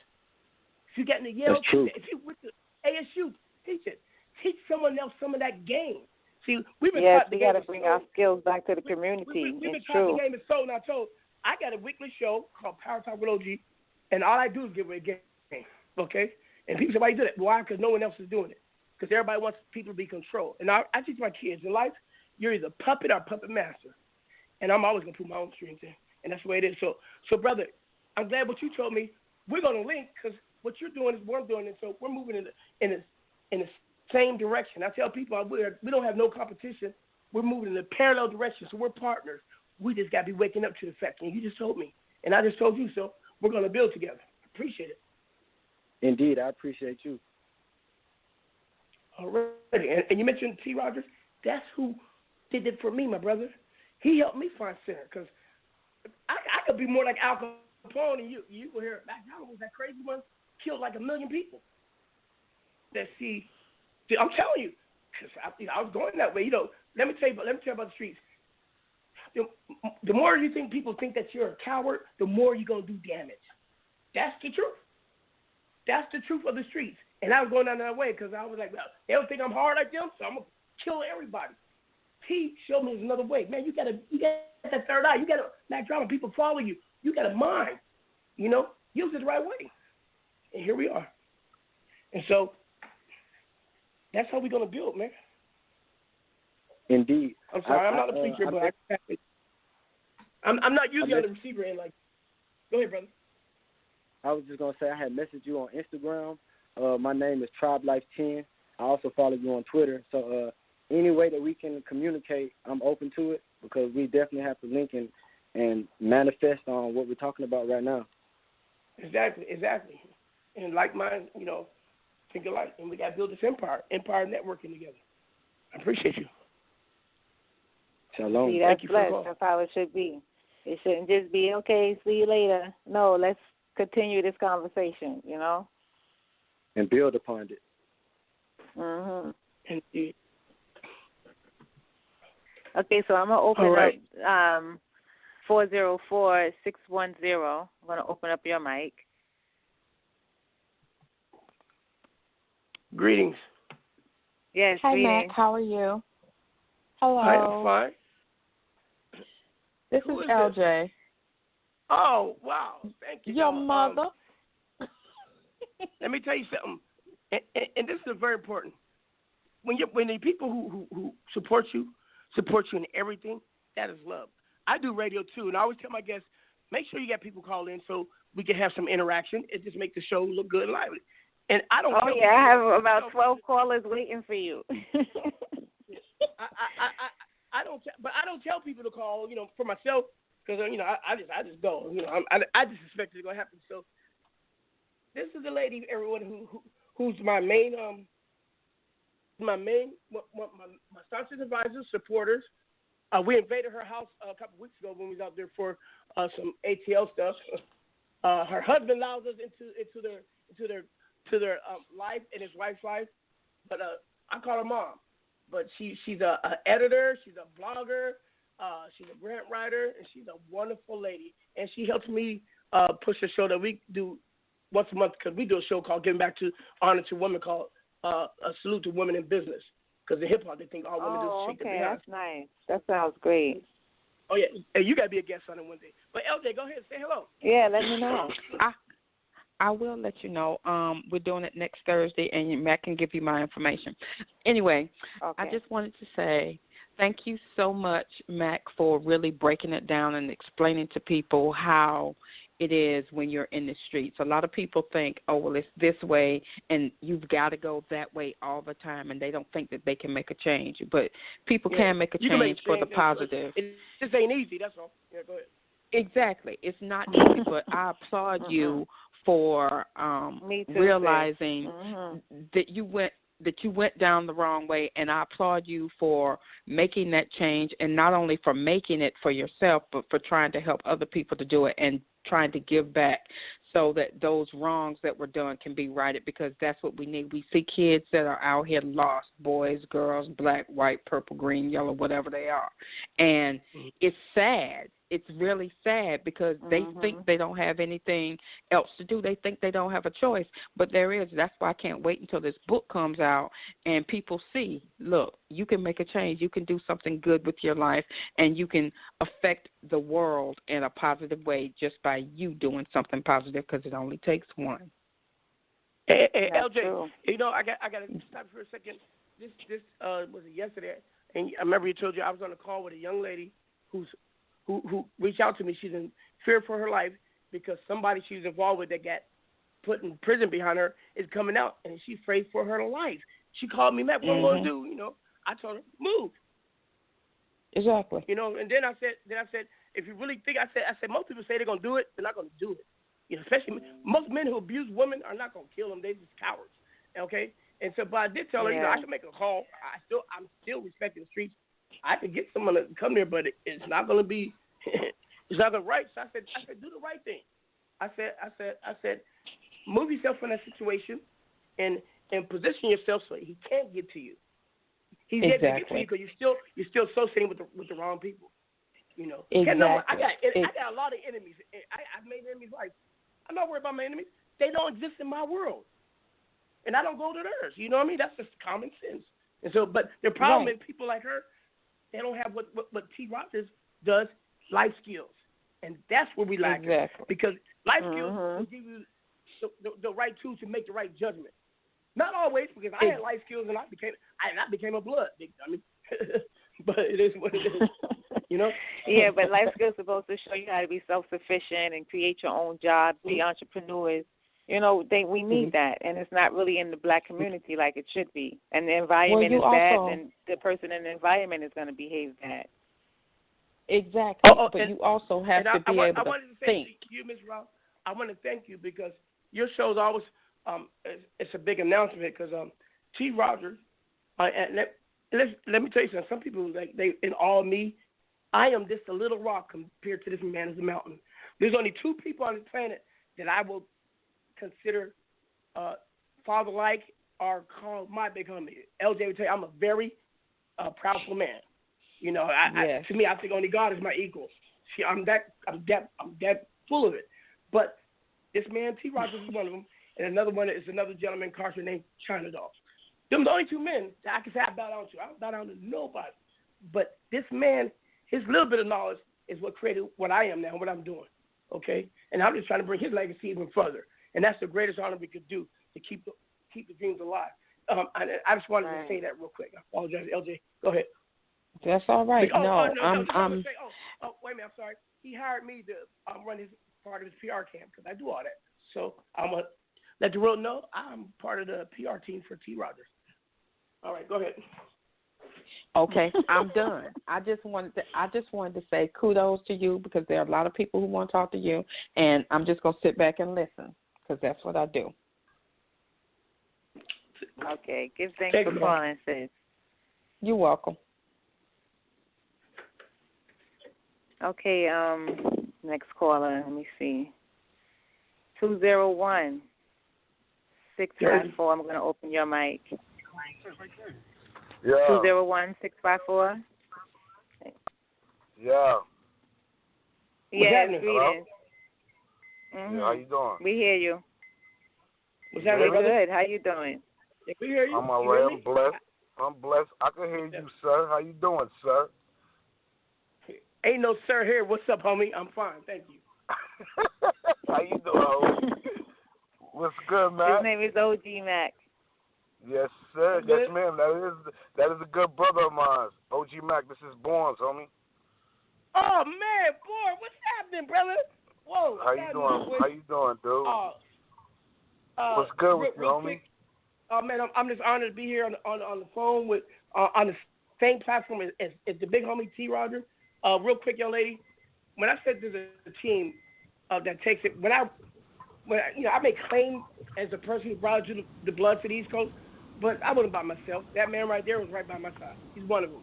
If you get into Yale, if you went to ASU, teach it. Teach someone else some of that game. See, we've been taught the game. Yes, we got to bring our skills back to the community. We've been taught the game is sold, not told. I got a weekly show called Power Talk with OG, and all I do is give away a game, okay? And people say, why you do that? Why? Because no one else is doing it. Because everybody wants people to be controlled. And I teach my kids, in life, you're either puppet or puppet master. And I'm always going to put my own strings in. And that's the way it is. So, brother, I'm glad what you told me. We're going to link because what you're doing is what I'm doing. And so we're moving in the same direction. I tell people we don't have no competition. We're moving in a parallel direction. So we're partners. We just got to be waking up to the fact. And you just told me. And I just told you so. We're going to build together. Appreciate it. Indeed, I appreciate you. All right. And you mentioned T.Rodgers. That's who did it for me, my brother. He helped me find center because I could be more like Al Capone and you. You were here. Mack Drama was that crazy one, killed like 1 million people. I'm telling you, because I was going that way. You know, let me tell you about the streets. The more you think people think that you're a coward, the more you're going to do damage. That's the truth. That's the truth of the streets. And I was going down that way because I was like, well, they don't think I'm hard like them, so I'm going to kill everybody. He showed me there's another way. Man, you got that third eye. You got a Mack Drama. People follow you. You got a mind. You know, use it the right way. And here we are. And so that's how we're going to build, man. Indeed. I'm sorry, I'm not a preacher, but I'm not usually on the receiver end like. Go ahead, brother. I was just going to say I had messaged you on Instagram. My name is TribeLife10. I also follow you on Twitter. So any way that we can communicate, I'm open to it because we definitely have to link and manifest on what we're talking about right now. Exactly. And like mine, you know, think alike. And we got to build this empire networking together. I appreciate you. Shalom. See, that's blessed. That's how it should be. It shouldn't just be, okay, see you later. No, let's continue this conversation, you know? And build upon it. Mm-hmm. Indeed. Okay, so I'm going to open up 404-610. I'm going to open up your mic. Greetings. Yes, Hi, greetings. Mac. How are you? Hello. Hi, I'm fine. This is LJ. This? Oh, wow. Thank you. Your mother. Let me tell you something, and this is very important. When the people who support you in everything, that is love. I do radio too, and I always tell my guests, make sure you got people call in so we can have some interaction. It just makes the show look good and lively. And I don't. Oh yeah, I have about 12 callers waiting for you. I don't tell people to call, you know, for myself because you know I just go, you know, I just suspect it's gonna happen. So this is the lady, everyone who's my main my sponsors, advisors, supporters. We invaded her house a couple weeks ago when we was out there for some ATL stuff. Her husband allows us into their to their life and his wife's life. But I call her mom. But she's a editor. She's a blogger. She's a grant writer, and she's a wonderful lady. And she helps me push a show that we do once a month, because we do a show called Giving Back to Honor to Women, called A Salute to Women in Business. Because in hip-hop, they think all women do is shake their behind. That's nice. That sounds great. Oh, yeah. Hey, you got to be a guest on it one day. But, LJ, go ahead and say hello. Yeah, let me know. I will let you know. We're doing it next Thursday, and Matt can give you my information. Anyway, okay. I just wanted to say thank you so much, Mac, for really breaking it down and explaining to people how it is when you're in the streets. A lot of people think, oh, well, it's this way, and you've got to go that way all the time, and they don't think that they can make a change. But people can make a change for the positive. It just ain't easy, that's all. Yeah, go ahead. Exactly. It's not easy, but I applaud you for realizing that you went down the wrong way, and I applaud you for making that change, and not only for making it for yourself, but for trying to help other people to do it and trying to give back so that those wrongs that were done can be righted, because that's what we need. We see kids that are out here lost, boys, girls, black, white, purple, green, yellow, whatever they are. And it's sad. It's really sad because they think they don't have anything else to do. They think they don't have a choice, but there is. That's why I can't wait until this book comes out and people see, look, you can make a change. You can do something good with your life, and you can affect the world in a positive way just by you doing something positive, because it only takes one. Hey, LJ, true. You know, I got to stop for a second. This was it yesterday, and I remember you told you I was on a call with a young lady who reached out to me. She's in fear for her life because somebody she was involved with that got put in prison behind her is coming out, and she's afraid for her life. She called me, Matt, what am I going to do? You know, I told her, move. Exactly. You know, and then I said, if you really think, I said, most people say they're going to do it, they're not going to do it. You know, especially most men who abuse women are not going to kill them. They're just cowards. Okay? And so, but I did tell her, you know, I should make a call. I'm still respecting the streets. I could get someone to come here, but it's not going to be, it's not going to right. So I said, do the right thing. I said, move yourself from that situation and position yourself so he can't get to you. He's yet to get to you because you're still associating with the wrong people. You know. Exactly. I got a lot of enemies. I've made enemies like, I'm not worried about my enemies. They don't exist in my world, and I don't go to theirs. You know what I mean? That's just common sense. And so, but the problem is people like her, they don't have what T.Rodgers does, life skills. And that's where we lack it. Because life skills will give you the right tools to make the right judgment. Not always, because I had life skills and I became a blood. I mean, but it is what it is. You know? Yeah, but life skills are supposed to show you how to be self-sufficient and create your own job, be entrepreneurs. You know, we need that, and it's not really in the black community like it should be. And the environment is bad, and the person in the environment is going to behave bad. Exactly, but you also have to be able to think. I wanted to say to you, Ms. Ross, I want to thank you because your show is always it's a big announcement because T.Rodgers, and let me tell you something. Some people, like, they in awe of me. I am just a little rock compared to this man as a mountain. There's only two people on the planet that I will consider father-like or call my big homie. LJ would tell you I'm a very proudful man. You know, to me, I think only God is my equal. See, I'm that full of it. But this man, T.Rodgers, is one of them, and another one is another gentleman, Carter, named China Dog. Them the only two men that I can say I bow down to. I don't bow down to nobody. But this man, his little bit of knowledge is what created what I am now, what I'm doing. Okay? And I'm just trying to bring his legacy even further. And that's the greatest honor we could do, to keep the dreams alive. I just wanted to say that real quick. I apologize, LJ. Go ahead. That's all right. I'm wait a minute. I'm sorry. He hired me to run his part of his PR camp because I do all that. So I'm gonna let the world know I'm part of the PR team for T.Rodgers. All right, go ahead. Okay, I'm done. I just wanted to say kudos to you because there are a lot of people who want to talk to you, and I'm just gonna sit back and listen because that's what I do. Okay, give thanks for calling, sis. You're welcome. Okay, next caller, let me see. 201. 654. I'm going to open your mic. Yeah. 201-654. Yeah. Yeah, greetings. Mm-hmm. Yeah, how you doing? We hear you. What's happening, brother? Good. How you doing? Yeah, we hear you. I'm all right. I'm blessed. I'm blessed. I can hear you, sir. How you doing, sir? Ain't no sir here. What's up, homie? I'm fine. Thank you. How you doing, homie? What's good, man? His name is OG Mac. Yes, sir. Yes, ma'am. That is a good brother of mine. OG Mac, this is Barnes, homie. Oh, man, boy, what's happening, brother? Whoa. How you doing? How you doing, dude? What's good with you, homie? Quick, man, I'm just honored to be here on the phone with on the same platform as the big homie T.Rodgers. Real quick, young lady, when I said there's a team that takes it, when I make claim as a person who brought you the blood to the East Coast, but I wasn't by myself. That man right there was right by my side. He's one of them.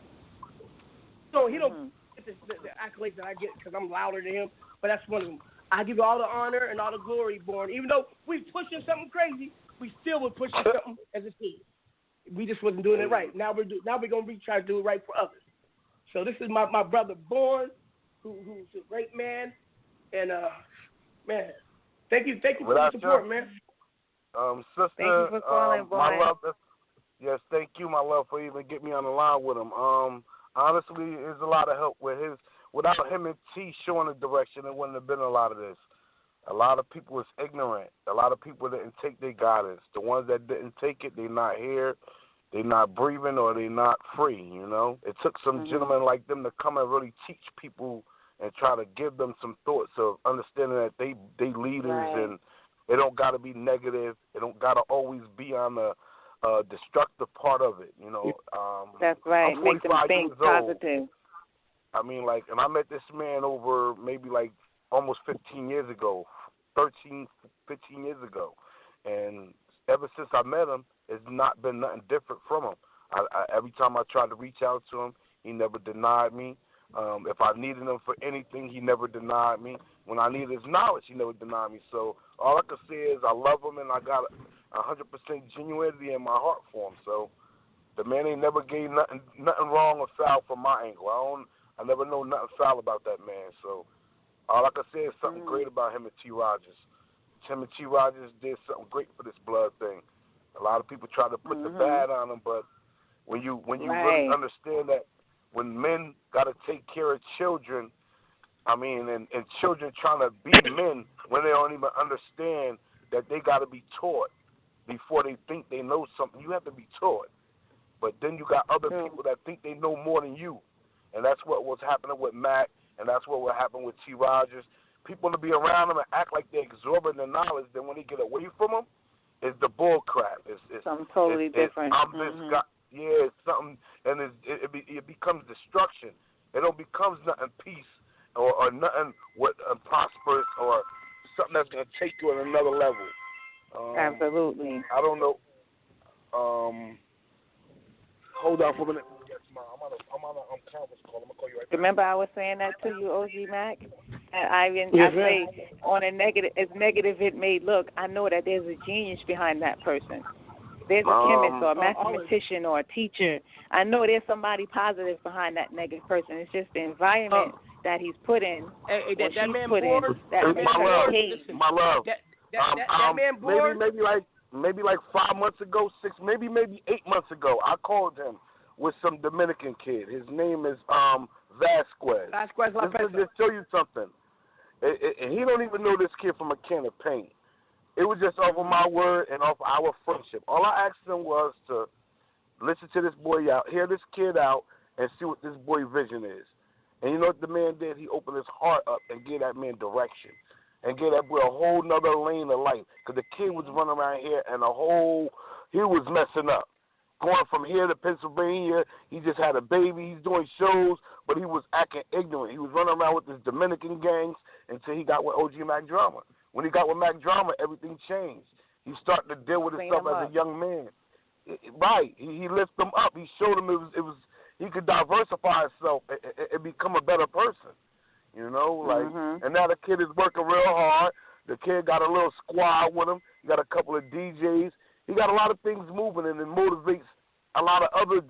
So he don't get the accolades that I get because I'm louder than him, but that's one of them. I give you all the honor and all the glory, Born. Even though we pushing something crazy, we still were pushing something as a team. We just wasn't doing it right. Now we're gonna be trying to do it right for others. So this is my brother Born, who's a great man, and man, thank you for the support, man. Sister, thank you for calling, my love. Yes, thank you, my love, for even getting me on the line with him. Honestly, there's a lot of help with his. Without him and T showing the direction, there wouldn't have been a lot of this. A lot of people was ignorant. A lot of people didn't take their guidance. The ones that didn't take it, they're not here, they're not breathing, or they're not free, you know. It took some gentlemen like them to come and really teach people and try to give them some thoughts of understanding that they leaders and it don't got to be negative. It don't got to always be on the destructive part of it, you know. That's right. Make them think positive. I mean, like, and I met this man over maybe like almost 15 years ago, 15 years ago. And ever since I met him, it's not been nothing different from him. Every time I tried to reach out to him, he never denied me. If I needed him for anything, he never denied me. When I needed his knowledge, he never denied me. So all I can say is I love him, and I got 100% genuinity in my heart for him. So the man ain't never gave nothing wrong or foul from my angle. I never know nothing foul about that man. So all I can say is something great about him and T.Rodgers. Him and T.Rodgers did something great for this blood thing. A lot of people try to put the bad on him, but when you really understand that when men got to take care of children, I mean, and children trying to be men when they don't even understand that they got to be taught before they think they know something. You have to be taught. But then you got other people that think they know more than you. And that's what was happening with Mac, and that's what will happen with T.Rodgers. People to be around them and act like they're absorbing the knowledge, then when they get away from them, it's the bull crap. It's something totally different. This guy. Yeah, it's something, and it becomes destruction. It don't becomes nothing peace or nothing prosperous or something that's going to take you at another level. Absolutely. I don't know. Hold on for a minute. I'm on a conference call. I'm going to call you right back. Remember I was saying that to you, OG Mac? I say on a negative, as negative it may look, I know that there's a genius behind that person. There's a chemist or a mathematician or a teacher. I know there's somebody positive behind that negative person. It's just the environment that he's put in. That man put Born. My love. That man Born. Maybe like 5 months ago, maybe 8 months ago, I called him with some Dominican kid. His name is Vasquez. Just show you something. And he don't even know this kid from a can of paint. It was just off of my word and off our friendship. All I asked him was to listen to this boy out, hear this kid out, and see what this boy's vision is. And you know what the man did? He opened his heart up and gave that man direction. And gave that boy a whole nother lane of life. Because the kid was running around here and he was messing up. Going from here to Pennsylvania, he just had a baby. He's doing shows, but he was acting ignorant. He was running around with his Dominican gangs until he got with OG Mack Drama. When he got with Mack Drama, everything changed. He started to deal with himself as a young man. Right. He lifted him up. He showed him it was he could diversify himself and become a better person. You know, and now the kid is working real hard. The kid got a little squad with him. He got a couple of DJs. He got a lot of things moving, and it motivates a lot of other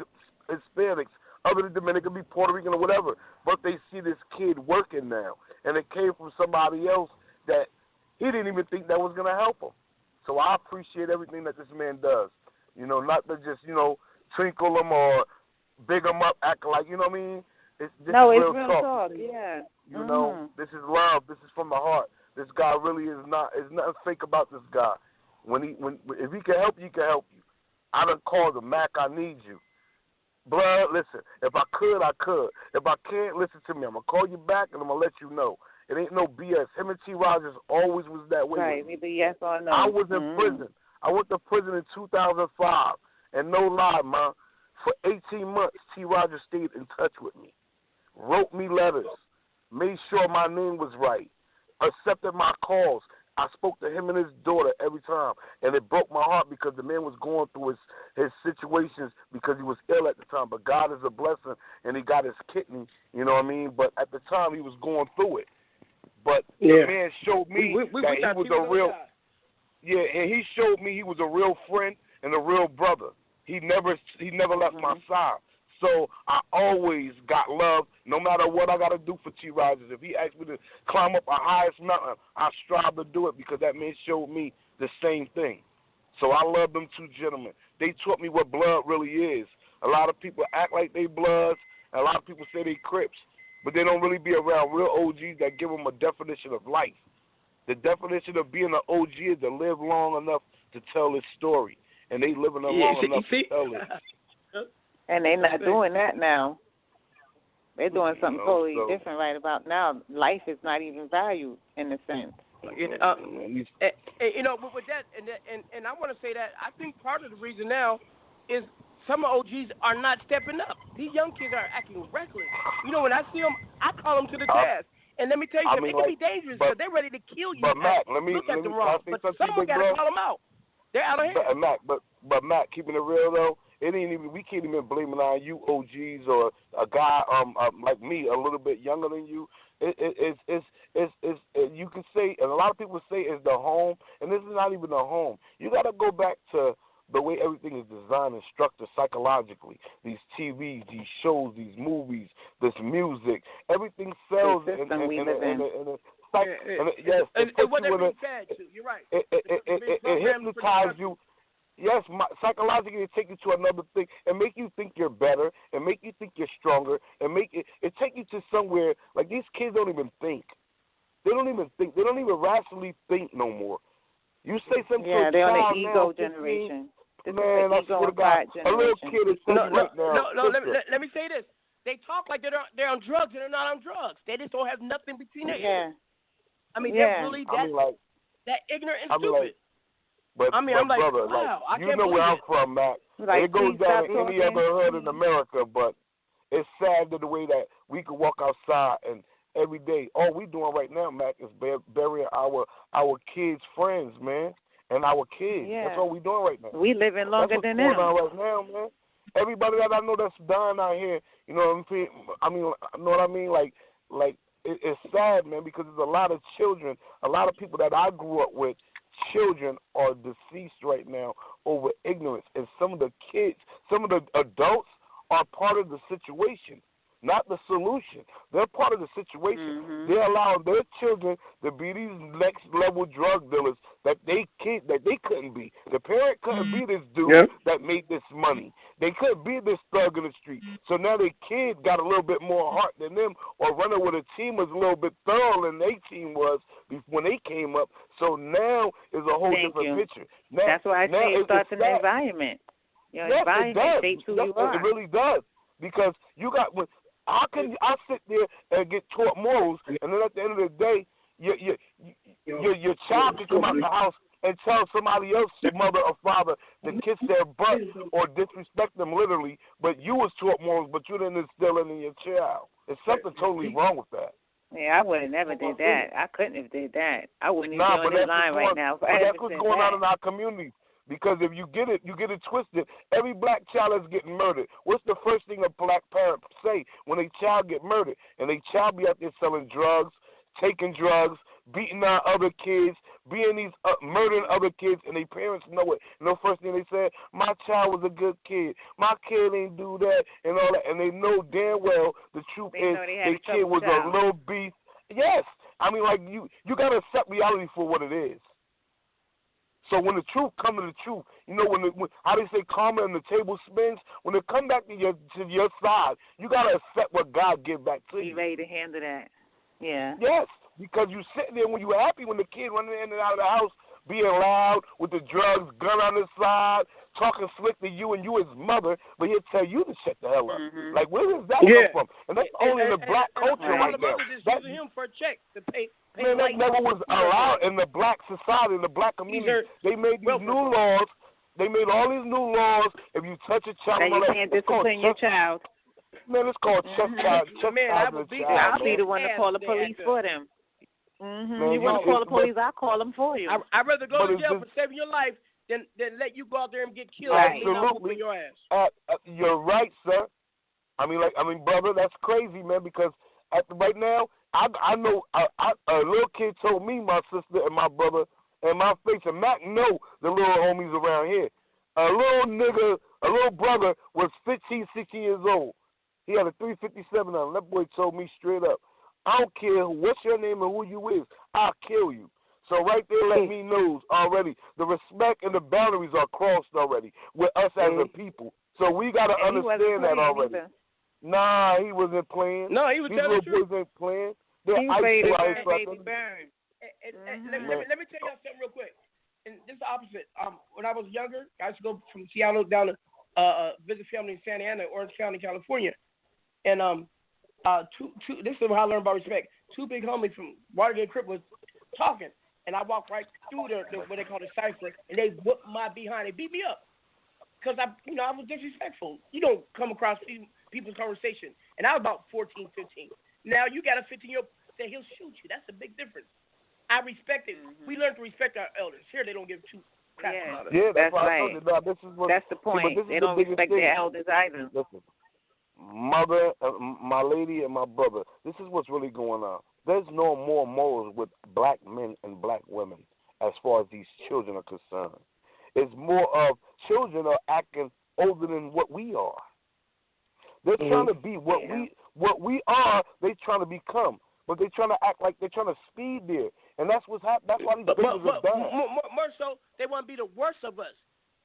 Hispanics, other than Dominican, be Puerto Rican or whatever. But they see this kid working now, and it came from somebody else that he didn't even think that was going to help him. So I appreciate everything that this man does. You know, not to just, twinkle him or big him up, act like, you know what I mean? It's real talk. Yeah. You know, this is love. This is from the heart. This guy really is not. There's nothing fake about this guy. If he can help you, he can help you. I done called him, Mac, I need you. Blood, listen, if I could, I could. If I can't, listen to me. I'm going to call you back, and I'm going to let you know. It ain't no BS. Him and T.Rodgers always was that way. Right, either yes or no. I was in prison. I went to prison in 2005. And no lie, man, for 18 months, T.Rodgers stayed in touch with me. Wrote me letters. Made sure my name was right. Accepted my calls. I spoke to him and his daughter every time, and it broke my heart because the man was going through his situations because he was ill at the time. But God is a blessing, and he got his kidney, you know what I mean? But at the time, he was going through it. But the man showed me that he was a real – and he showed me he was a real friend and a real brother. He never left my side. So I always got love, no matter what I got to do for T.Rodgers. If he asked me to climb up a highest mountain, I strive to do it because that man showed me the same thing. So I love them two gentlemen. They taught me what blood really is. A lot of people act like they bloods, and a lot of people say they Crips, but they don't really be around real OGs that give them a definition of life. The definition of being an OG is to live long enough to tell his story, and they living long enough to tell it. And they're not doing that now. They're doing something totally different right about now. Life is not even valued in a sense. But with that, and I want to say that I think part of the reason now is some OGs are not stepping up. These young kids are acting reckless. When I see them, I call them to the task. And let me tell you something, it can be dangerous because they're ready to kill you. But Mac, let me wrong. But someone got to call them out. They're out of hand. But Mac, keeping it real though, we can't even blame it on you OGs or a guy like me, a little bit younger than you. It's you can say, and a lot of people say it's the home, and this is not even the home. You got to go back to the way everything is designed and structured psychologically. These TVs, these shows, these movies, this music, everything sells. The system we live in. And what they're being fed to, you're right. It hypnotizes you. Yes, psychologically it take you to another thing and make you think you're better and make you think you're stronger and make it take you to somewhere like these kids don't even think. They don't even think. They don't even rationally think no more. You say something to a they're child on the ego now, generation. Man, I swear to God, a little kid is saying right now. No, let me say this. They talk like they're on drugs and they're not on drugs. They just don't have nothing between their ears. I mean, they're really that ignorant and stupid. But I'm like, brother, wow, you know where I'm from, Mac. It goes down in any other hood in America, but it's sad that the way that we can walk outside and every day, all we doing right now, Mac, is burying our kids' friends, man, and our kids. Yeah. That's all we doing right now. We living longer than them. That's what's going on right now, man. Everybody that I know that's dying out here, you know what I mean? Know what I mean? Like it's sad, man, because there's a lot of children, a lot of people that I grew up with. Children are deceased right now over ignorance, and some of the kids, some of the adults are part of the situation, not the solution. They're part of the situation. Mm-hmm. They're allowing their children to be these next level drug dealers that they couldn't be. The parent couldn't be this dude that made this money. They couldn't be this thug in the street. So now their kid got a little bit more heart than them, or running with a team was a little bit thorough than their team was when they came up. So now is a whole different picture. Now, that's why I say it starts in the environment. Your environment shapes who you are. It really does. Because you got how can I sit there and get taught morals, and then at the end of the day, your child can come out the house and tell somebody else's mother or father to kiss their butt or disrespect them literally, but you was taught morals, but you didn't instill it in your child. There's something totally wrong with that. Yeah, I would have never did that. I couldn't have did that. I wouldn't even be on this line right now. But that's what's going on in our community. Because if you get it twisted. Every black child is getting murdered. What's the first thing a black parent say when a child get murdered? And a child be out there selling drugs, taking drugs, beating our other kids, being these murdering other kids, and their parents know it. And the first thing they said, my child was a good kid. My kid ain't do that and all that. And they know damn well the truth is their kid was a little beast. Yes. I mean, like, you got to accept reality for what it is. So when the truth comes to the truth, you know, when how they say karma and the table spins, when it come back to your side, you got to accept what God give back to you. Be ready to handle that. Yeah. Yes, because you sitting there when you happy when the kid running in and out of the house, being loud with the drugs, gun on his side, talking slick to you and you his mother, but he'll tell you to shut the hell up. Mm-hmm. Like, where does that come from? And that's only in the black culture right now. That's using him for a check to pay. Man, that never was allowed in the black society, in the black community. They made these new laws. They made all these new laws. If you touch a child, you can't discipline your child. Man, it's called chastisement. I'll be the one to call the police for them. Mm-hmm. Man, you want to call the police? I'll call them for you. I'd rather go to jail for saving your life than let you go out there and get killed. Absolutely. Your ass. You're right, sir. I mean, brother, that's crazy, man. Because right now, I know a little kid told me, my sister and my brother, and my face, and Mac know the little homies around here. A little brother was 15, 16 years old. He had a 357 on him. That boy told me straight up, I don't care what's your name and who you is, I'll kill you. So right there let me know already the respect and the boundaries are crossed already with us as a people. So we got to understand that already. Either. Nah, he wasn't playing. No, he was telling the truth. These little boys ain't playing. He baby burn. Let me tell y'all something real quick. And this is the opposite. When I was younger, I used to go from Seattle down to visit family in Santa Ana, Orange County, California. And this is how I learned about respect. Two big homies from Watergate Crip was talking, and I walked right through what they call the cipher, and they whooped my behind. They beat me up because I was disrespectful. You don't come across people's conversation, and I was about 14, 15. Now you got a 15-year-old that he'll shoot you. That's a big difference. I respect it. Mm-hmm. We learn to respect our elders. Here they don't give two craps about it. Yeah, that's right. That's the point. They don't respect their elders either. Listen, mother, my lady, and my brother, this is what's really going on. There's no more morals with black men and black women as far as these children are concerned. It's more of children are acting older than what we are. They're trying to be what we are. They're trying to become, but they're trying to act like they're trying to speed there, and that's what's happening. That's why these babies are bad. More so, they want to be the worst of us.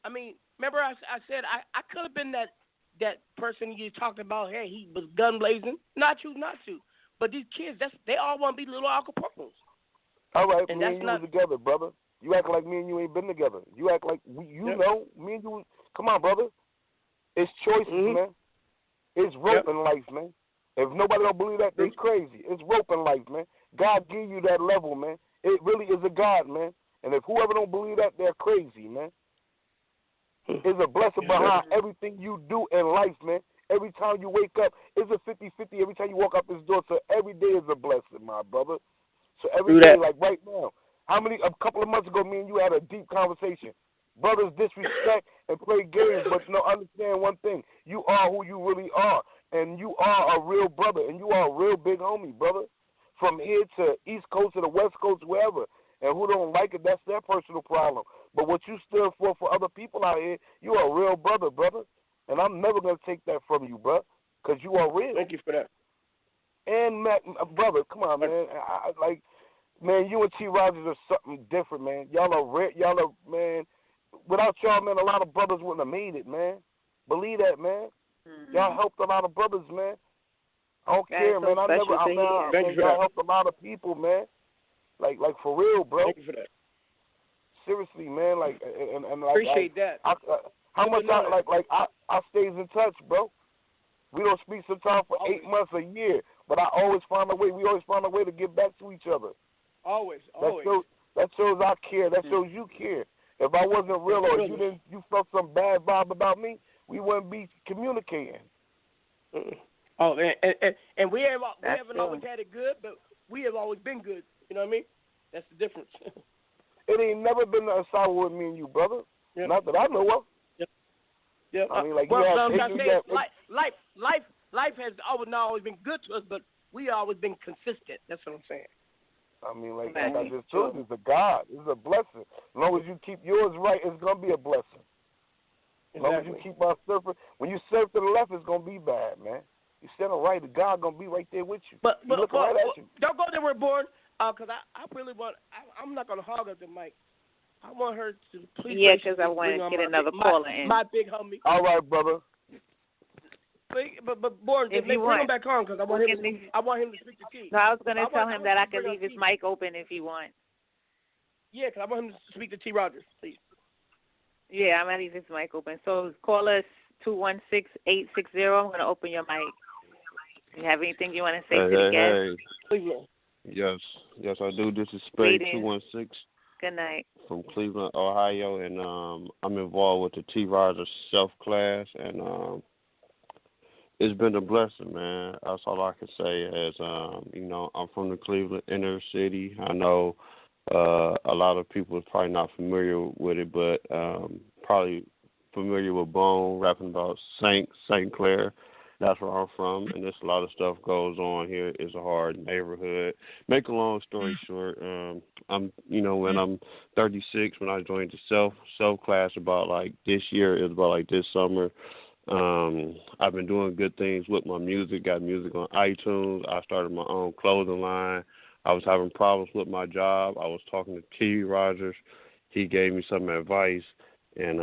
I mean, remember I said I could have been that person you talked about. Hey, he was gun blazing. Not you. But these kids, they all want to be little Al Capones. All right, and me and you were together, brother. You act like me and you ain't been together. You act like know me and you. Come on, brother. It's choices, man. It's rope in life, man. If nobody don't believe that, they crazy. It's rope in life, man. God give you that level, man. It really is a God, man. And if whoever don't believe that, they're crazy, man. It's a blessing behind everything you do in life, man. Every time you wake up, it's a 50-50. Every time you walk out this door, so every day is a blessing, my brother. So every day, like right now, a couple of months ago, me and you had a deep conversation. Brothers disrespect and play games, but understand one thing. You are who you really are, and you are a real brother, and you are a real big homie, brother. From here to East Coast to the West Coast, wherever. And who don't like it, that's their personal problem. But what you stood for other people out here, you are a real brother, brother. And I'm never going to take that from you, bro, because you are real. Thank you for that. And, Mac, brother, come on, man. Man, you and T.Rodgers are something different, man. Y'all are, man. Without y'all, man, a lot of brothers wouldn't have made it, man. Believe that, man. Mm-hmm. Y'all helped a lot of brothers, man. I don't care, man. Y'all helped a lot of people, man. Like for real, bro. Thank you for that. Seriously, man. Like, and appreciate that. How much I stays in touch, bro. We don't speak sometimes for 8 months, a year, but I always find a way. We always find a way to get back to each other. Always. That shows I care. That shows you care. If I wasn't real or you felt some bad vibe about me, we wouldn't be communicating. Oh, and we haven't always had it good, but we have always been good. You know what I mean? That's the difference. It ain't never been a sour with me and you, brother. Yep. Not that I know of. Yep. I mean, like, life has not always been good to us, but we always been consistent. That's what I'm saying. I mean, like I just told you, it's a God. It's a blessing. As long as you keep yours right, it's going to be a blessing. As long as you keep on surfing. When you surf to the left, it's going to be bad, man. You stand right, God going to be right there with you. But right at you. Don't go there, we're born, because I really want, I'm not going to hog up the mic. I want her to please. Yeah, because I want to get another caller in. My big homie. All right, brother. But Born, if you bring him back on because I want him to speak to T. No, I was going to tell him that I could leave his mic open if he wants. Yeah, because I want him to speak to T.Rodgers, please. Yeah, I'm going to leave his mic open. So call us 216-860. I'm going to open your mic. You have anything you want to say to the guest? Yes, I do. This is Spade 216. Good night. From Cleveland, Ohio, and I'm involved with the T.Rodgers Self class, and it's been a blessing, man. That's all I can say. As I'm from the Cleveland inner city. I know a lot of people are probably not familiar with it, but probably familiar with Bone, rapping about St. Clair. That's where I'm from, and there's a lot of stuff goes on here. It's a hard neighborhood. Make a long story short, when I'm 36, when I joined the self class about like this year, it was about like this summer. I've been doing good things with my music. Got music on iTunes. I started my own clothing line. I was having problems with my job. I was talking to T.Rodgers. He gave me some advice, and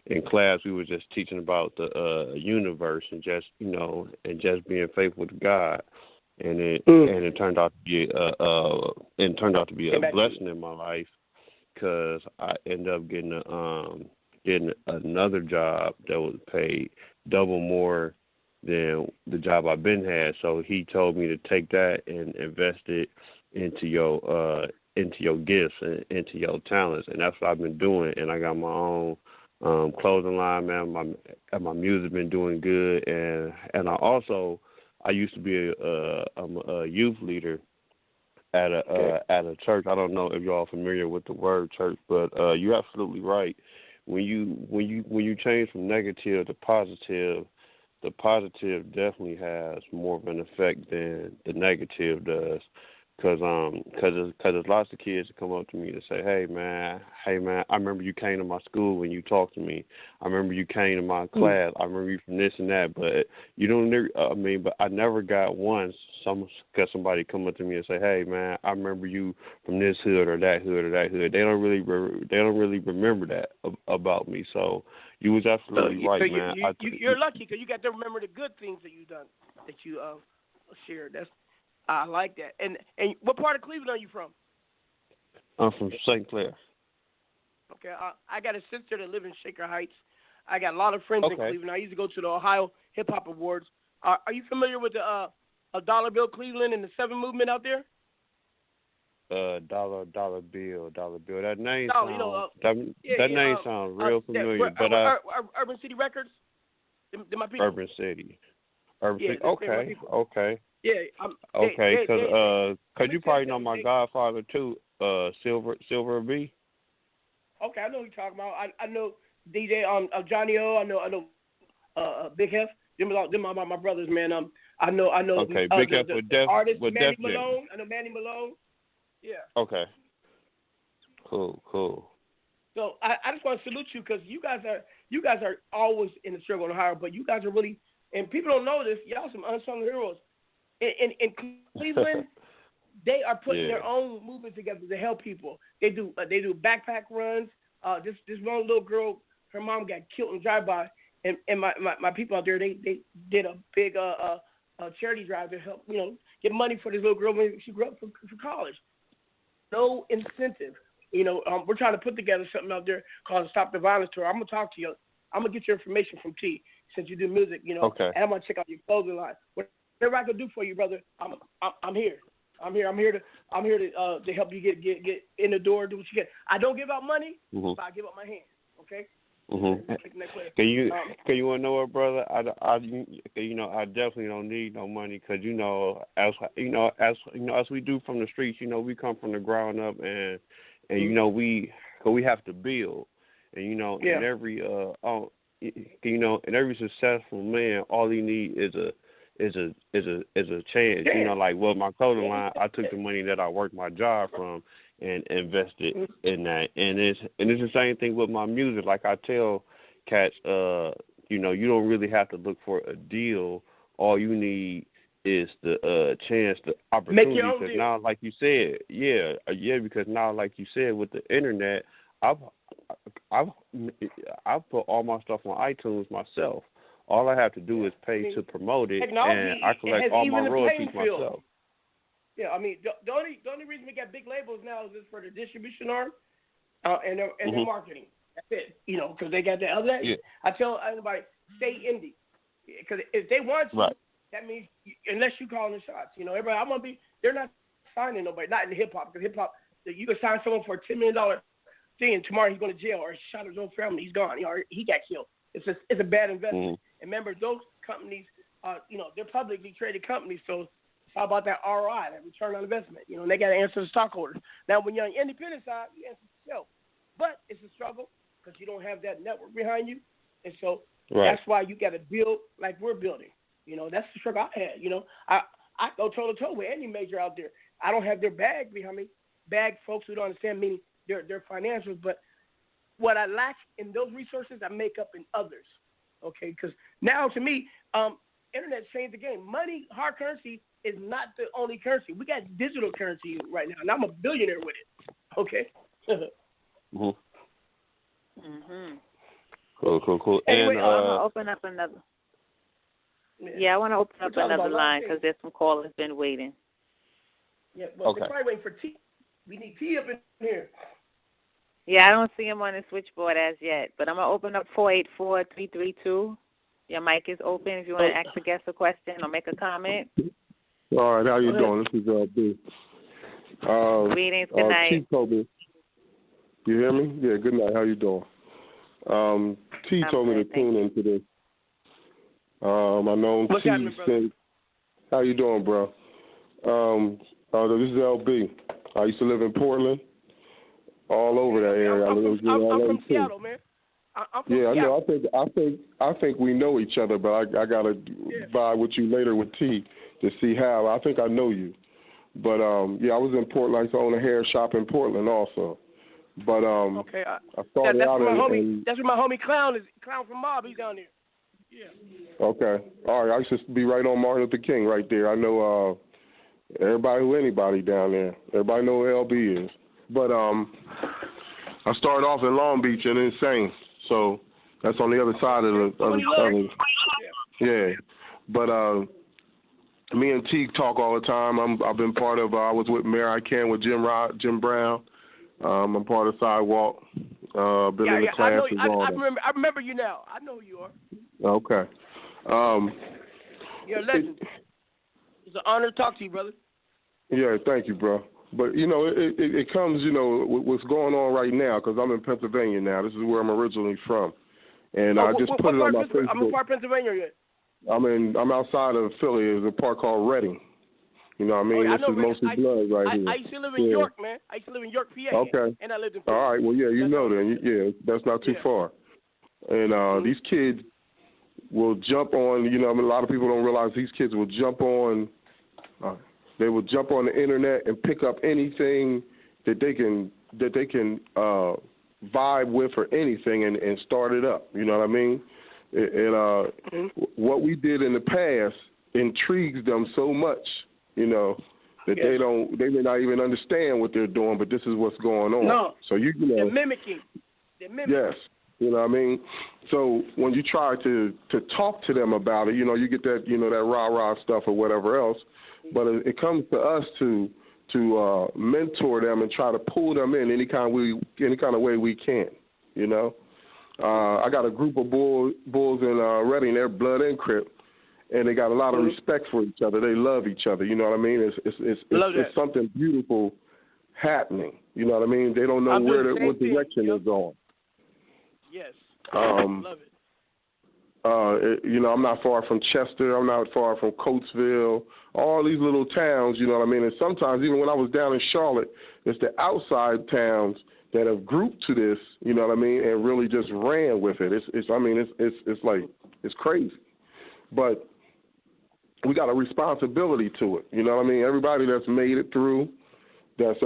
in class, we were just teaching about the universe and just being faithful to God, and it turned out to be a blessing in my life because I ended up getting another job that was paid double more than the job I've been had. So he told me to take that and invest it into your gifts and into your talents, and that's what I've been doing. And I got my own clothing line, man. My music been doing good, and I used to be a youth leader at a church. I don't know if y'all are familiar with the word church, but you're absolutely right. When you change from negative to positive, the positive definitely has more of an effect than the negative does. Cause there's lots of kids that come up to me to say, hey man, I remember you came to my school when you talked to me. I remember you came to my class. I remember you from this and that. But you don't. But I never got once somebody come up to me and say, hey man, I remember you from this hood or that hood or that hood. They don't really remember that about me. So you was absolutely right, man. You're lucky because you got to remember the good things that you done, that you shared. I like that. And what part of Cleveland are you from? I'm from St. Clair. Okay. I got a sister that lives in Shaker Heights. I got a lot of friends in Cleveland. I used to go to the Ohio Hip Hop Awards. Are you familiar with the Dollar Bill Cleveland and the 7 movement out there? Dollar Bill. That name sounds real familiar. But Urban City Records. They're my people. Urban City. Okay. Yeah. Because you probably know my godfather too, Silver B. Okay, I know who you're talking about. I know DJ Johnny O. I know Big Hef. Them are my brothers, man. I know. Okay, Big Hef with Def. Artist with Manny Def Malone. I know Manny Malone. Yeah. Okay. Cool. So I just want to salute you because you guys are always in the struggle in Ohio, but you guys are really, and people don't know this. Y'all some unsung heroes. In Cleveland, they are putting their own movement together to help people. They do backpack runs. This one little girl, her mom got killed in drive-by, and my people out there, they did a big charity drive to help get money for this little girl when she grew up for college. No incentive. We're trying to put together something out there called Stop the Violence Tour. I'm gonna talk to you. I'm gonna get your information from T since you do music. Okay. And I'm gonna check out your clothing line. Whatever I can do for you, brother, I'm here. I'm here to help you get in the door, do what you get. I don't give out money, but I give out my hands. Okay. Can you want to know what, brother? I definitely don't need no money because as we do from the streets, we come from the ground up and we have to build, and and every successful man, all he need is is a chance. You know, like my clothing line, I took the money that I worked my job from and invested in that. And it's the same thing with my music. Like I tell cats, you know, you don't really have to look for a deal. All you need is the chance, the opportunity. Make your own because deal. now, like you said, because now, like you said, with the internet, I've put all my stuff on iTunes myself. All I have to do is pay to promote it, and I collect all my royalties myself. Yeah, I mean, the only reason we got big labels now is just for the distribution arm and their marketing. That's it. You know, because they got the other. Yeah. I tell everybody, stay indie, because if they want you, that means unless you calling the shots. You know, everybody, I'm gonna be. They're not signing nobody, not in hip hop, because hip hop, you can sign someone for a $10 million thing, and tomorrow he's going to jail or he shot his own family. He's gone. Or he got killed. It's a bad investment. And remember, those companies, you know, they're publicly traded companies, so it's all about that ROI, that return on investment. You know, and they got to answer the stockholders. Now, when you're on the independent side, you answer yourself. But it's a struggle because you don't have that network behind you, and so that's why you got to build like we're building. You know, that's the struggle I had. You know, I go toe to toe with any major out there. I don't have their bag behind me. Bag folks who don't understand, meaning their financials, but what I lack in those resources, I make up in others. Okay, because now to me, internet changed the game. Money, hard currency, is not the only currency. We got digital currency right now, and I'm a billionaire with it. Okay. Cool. Anyway, and I want to open up another. Yeah, I want to open up another line because there's some callers been waiting. Yeah, but they're probably waiting for T. We need T up in here. Yeah, I don't see him on the switchboard as yet, but I'm going to open up 484-332. Your mic is open if you want to ask a guest a question or make a comment. All right, how you doing? This is B. Greetings, good night. T told me. You hear me? Yeah, good night. How you doing? T told me to tune into this. I know T said, how you doing, bro? This is L.B. I used to live in Portland. All over that area. I'm from Seattle, man. I'm from Seattle. I know. I think we know each other, but I gotta vibe with you later with T to see how. I think I know you, but I was in Portland. I used to own a hair shop in Portland also. But I started out that's where my homie Clown is. Clown from Mob. He's down there. Yeah. Okay. All right. I used to be right on Martin Luther King, right there. I know anybody down there. Everybody know who LB is. But I started off in Long Beach and Insane, so that's on the other side of the yeah. But me and T talk all the time. I've been part of. I was with Mayor I Can with Jim Brown. I'm part of Sidewalk. Been in the class. I remember you now. I know who you are. Okay. You're a legend. It's an honor to talk to you, brother. Yeah, thank you, bro. But, you know, it comes, you know, with what's going on right now, because I'm in Pennsylvania now. This is where I'm originally from. And I just put it on my Facebook. I'm in part Pennsylvania yet. I'm outside of Philly. There's a park called Reading. You know what I mean? This is mostly blood right here. I used to live in York, man. I used to live in York, PA. Okay. And I lived in Philly. All right. Well, yeah, you know then. Yeah, that's not too far. And these kids will jump on, you know, I mean, a lot of people don't realize these kids will jump on they will jump on the internet and pick up anything that they can vibe with or anything and start it up. You know what I mean? What we did in the past intrigues them so much, you know, that they may not even understand what they're doing, but this is what's going on. No. So you know, they're mimicking. Yes. You know what I mean? So when you try to talk to them about it, you know, you get that, you know, that rah-rah stuff or whatever else. But it comes to us to mentor them and try to pull them in any kind of way we can, you know. I got a group of bulls in Reading. They're blood and Crip, and they got a lot of respect for each other. They love each other. You know what I mean? It's something beautiful happening. You know what I mean? They don't know what direction they're going. Yes. Love it. You know, I'm not far from Chester. I'm not far from Coatesville. All these little towns, you know what I mean? And sometimes, even when I was down in Charlotte, it's the outside towns that have grouped to this, you know what I mean, and really just ran with it. It's like, it's crazy. But we got a responsibility to it. You know what I mean? Everybody that's made it through, that's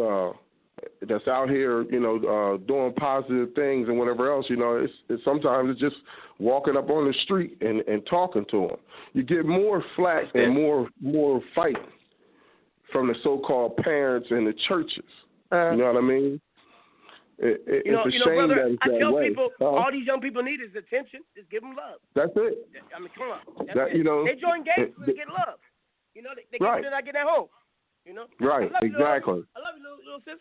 out here, doing positive things and whatever else, it's sometimes it's just walking up on the street and talking to them. You get more flack and more fight from the so-called parents and the churches. You know what I mean? It's a shame brother, that it's I tell way. people, all these young people need is attention. Just give them love. That's it. I mean, come on. They join gangs to get love. They get it not get at home. Right, exactly. I love you, little sis.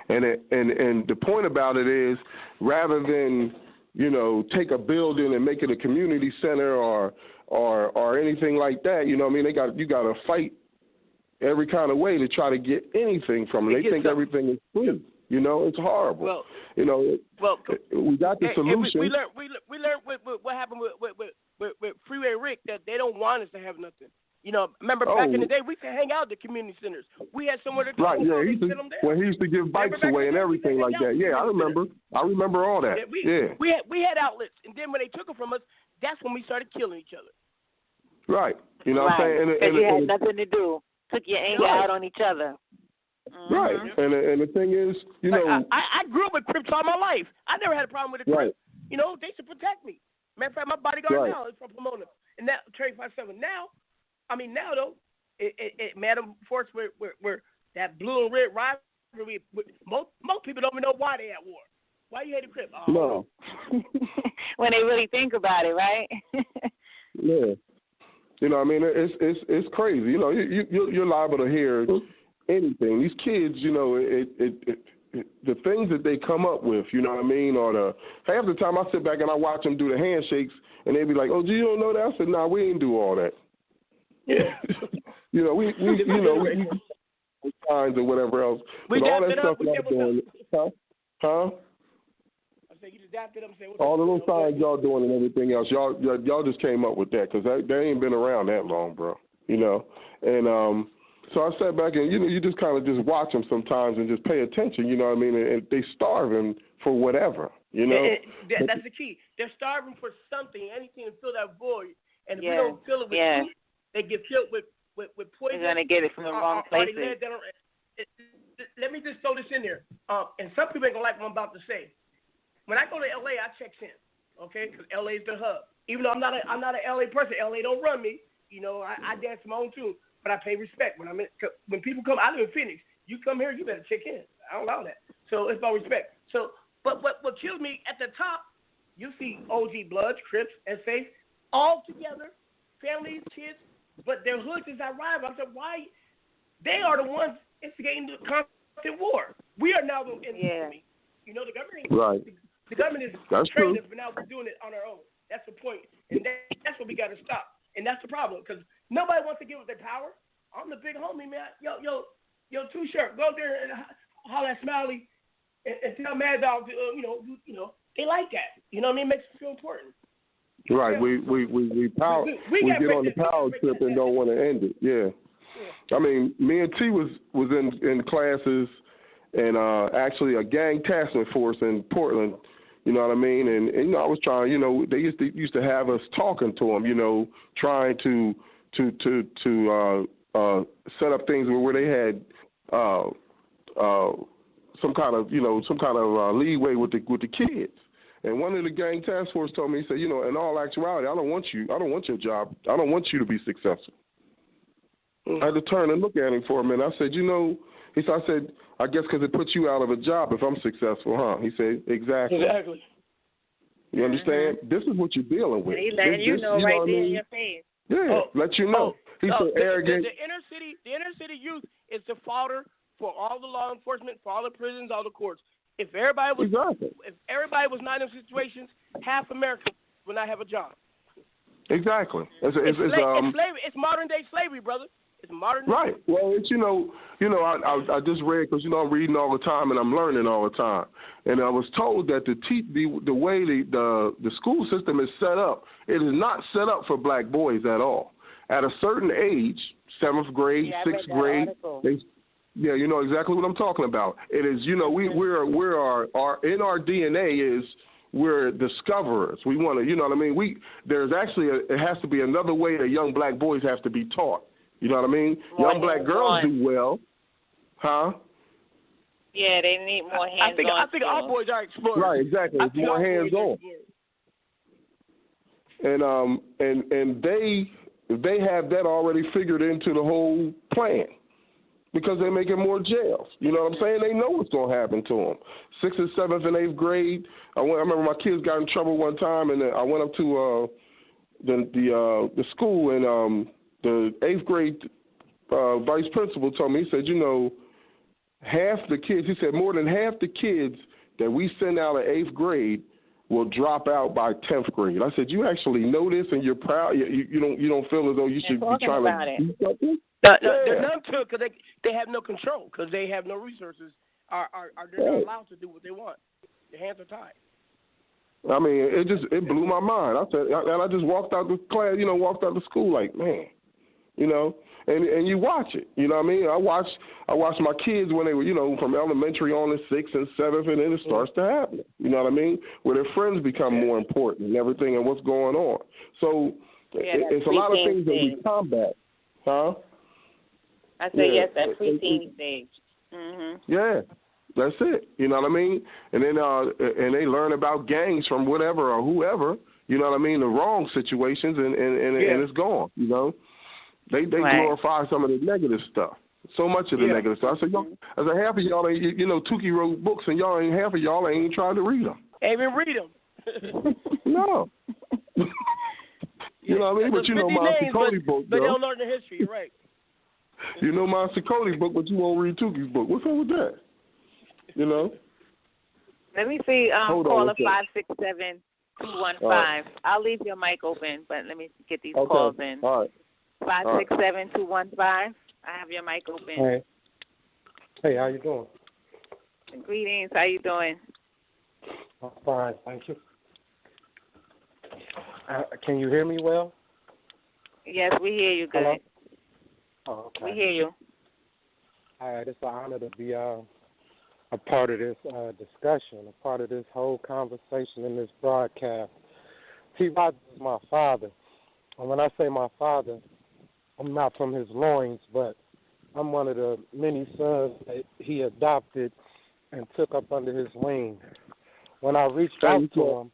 And the point about it is, rather than take a building and make it a community center or anything like that, you got to fight every kind of way to try to get anything from them. They think everything is free. It's horrible. We got the solution. We learned what happened with Freeway Rick, that they don't want us to have nothing. Remember back in the day, we used to hang out at the community centers. We had somewhere to go. Right, yeah. He used to give bikes away and everything like that. Yeah, I remember. I remember all that. We had outlets, and then when they took it from us, that's when we started killing each other. Right. You know what I'm saying? Because you had nothing to do. Took your anger out on each other. Mm-hmm. Right. And the thing is, I grew up with Crips all my life. I never had a problem with a Crip. Right. They should protect me. Matter of fact, my bodyguard now is from Pomona. And that Trade 57. Now though, Madam Force, where that blue and red rivalry, most people don't even know why they at war. Why you hate a Crip? Oh, no. When they really think about it, right? Yeah. It's crazy. You're liable to hear anything. These kids, the things that they come up with, or half the time I sit back and I watch them do the handshakes, and they be like, "Oh, you don't know that?" I said, "Nah, we ain't do all that." Yeah. we signs or whatever else. But all that stuff y'all doing, huh? I said you just dapped it up and said, all the little signs y'all doing and everything else, y'all just came up with that because they ain't been around that long, bro. And so I sat back and you just kind of just watch them sometimes and just pay attention. You know what I mean? And they starving for whatever. That's the key. They're starving for something, anything to fill that void. And if we don't fill it with food, they get filled with poison. They're gonna get it from the wrong places. Let me just throw this in there. And some people ain't gonna like what I'm about to say. When I go to L.A., I check in, okay? Because L.A. is the hub. Even though I'm not an L.A. person, L.A. don't run me. I dance my own tune, but I pay respect when people come. I live in Phoenix. You come here, you better check in. I don't allow that. So it's about respect. So, but what kills me at the top, you see OG Bloods, Crips, S.A. all together, families, kids. But their hoods is our rival. I said, why? They are the ones instigating the constant war. We are now the enemy. The government. Right. The government is training us, but now we're doing it on our own. That's the point, and that's what we got to stop. And that's the problem because nobody wants to give up their power. I'm the big homie, man. Yo, Too Short, go there and holler at Smiley and tell Mad Dog, they like that. You know what I mean? It makes us feel important. Right, we get on the power trip and don't want to end it. Yeah. I mean, me and T was in classes and actually a gang task force in Portland. You know what I mean? And I was trying. They used to have us talking to them. Trying to set up things where they had some kind of leeway with the kids. And one of the gang task force told me, he said, in all actuality, I don't want your job. I don't want you to be successful. I had to turn and look at him for a minute. I said, I said, I guess because it puts you out of a job if I'm successful, huh? He said, exactly. Exactly. You understand? This is what you're dealing with. He's letting you know right there in your face. Yeah, let you know. He's so arrogant. The inner city youth is the fodder for all the law enforcement, for all the prisons, all the courts. If everybody was not in situations, half America would not have a job. Exactly. It's slavery. It's modern day slavery, brother. It's modern day. Right. Well, it's I just read because I'm reading all the time and I'm learning all the time, and I was told that the way the school system is set up, it is not set up for black boys at all. At a certain age, 7th grade, 6th grade, you know exactly what I'm talking about. It is, we're in our DNA is we're discoverers. We want to, you know what I mean? There's actually it has to be another way that young black boys have to be taught. You know what I mean? Young black girls do well, huh? Yeah, they need more hands-on. I think our boys are explorers. Right, exactly. It's more hands-on. And they have that already figured into the whole plan because they're making more jails. You know what I'm saying? They know what's going to happen to them. 6th and 7th and 8th grade. I remember my kids got in trouble one time, and I went up to the school, and the 8th grade vice principal told me, he said, you know, half the kids, he said more than half the kids that we send out of 8th grade will drop out by 10th grade. I said, you actually know this and you're proud? You don't feel as though you should be trying to do something? They're none to it because they have no control because they have no resources. They're not allowed to do what they want. Their hands are tied. I mean, it blew my mind. I said, and I just walked out the class, walked out the school like, man, and you watch it. You know what I mean? I watched my kids when they were, from elementary on to 6th and 7th, and then it starts to happen. You know what I mean? Where their friends become more important and everything and what's going on. So it's a lot of things that we combat. Huh? I say yes, that preteen stage. Yeah, that's it. You know what I mean? And then and they learn about gangs from whatever or whoever. You know what I mean? The wrong situations, and it's gone. You know, they glorify some of the negative stuff. So much of the negative stuff. I said, half of y'all ain't, Tukey wrote books, and half of y'all ain't even trying to read them. Ain't even read them. No. You know what I mean? But my Ciccone book, but they don't learn the history. You're right. You know my Ciccone book, but you won't read Tukey's book. What's up with that? Let me see. Caller 567-215. I'll leave your mic open, but let me get these calls in. All right. 567-215. I have your mic open. Hey, how you doing? Greetings. How you doing? I'm fine, thank you. Can you hear me well? Yes, we hear you good. Hello? Oh, okay. We hear you. All right, it's an honor to be a part of this discussion, a part of this whole conversation in this broadcast. T.Rodgers is my father. And when I say my father, I'm not from his loins, but I'm one of the many sons that he adopted and took up under his wing. When I reached out to him,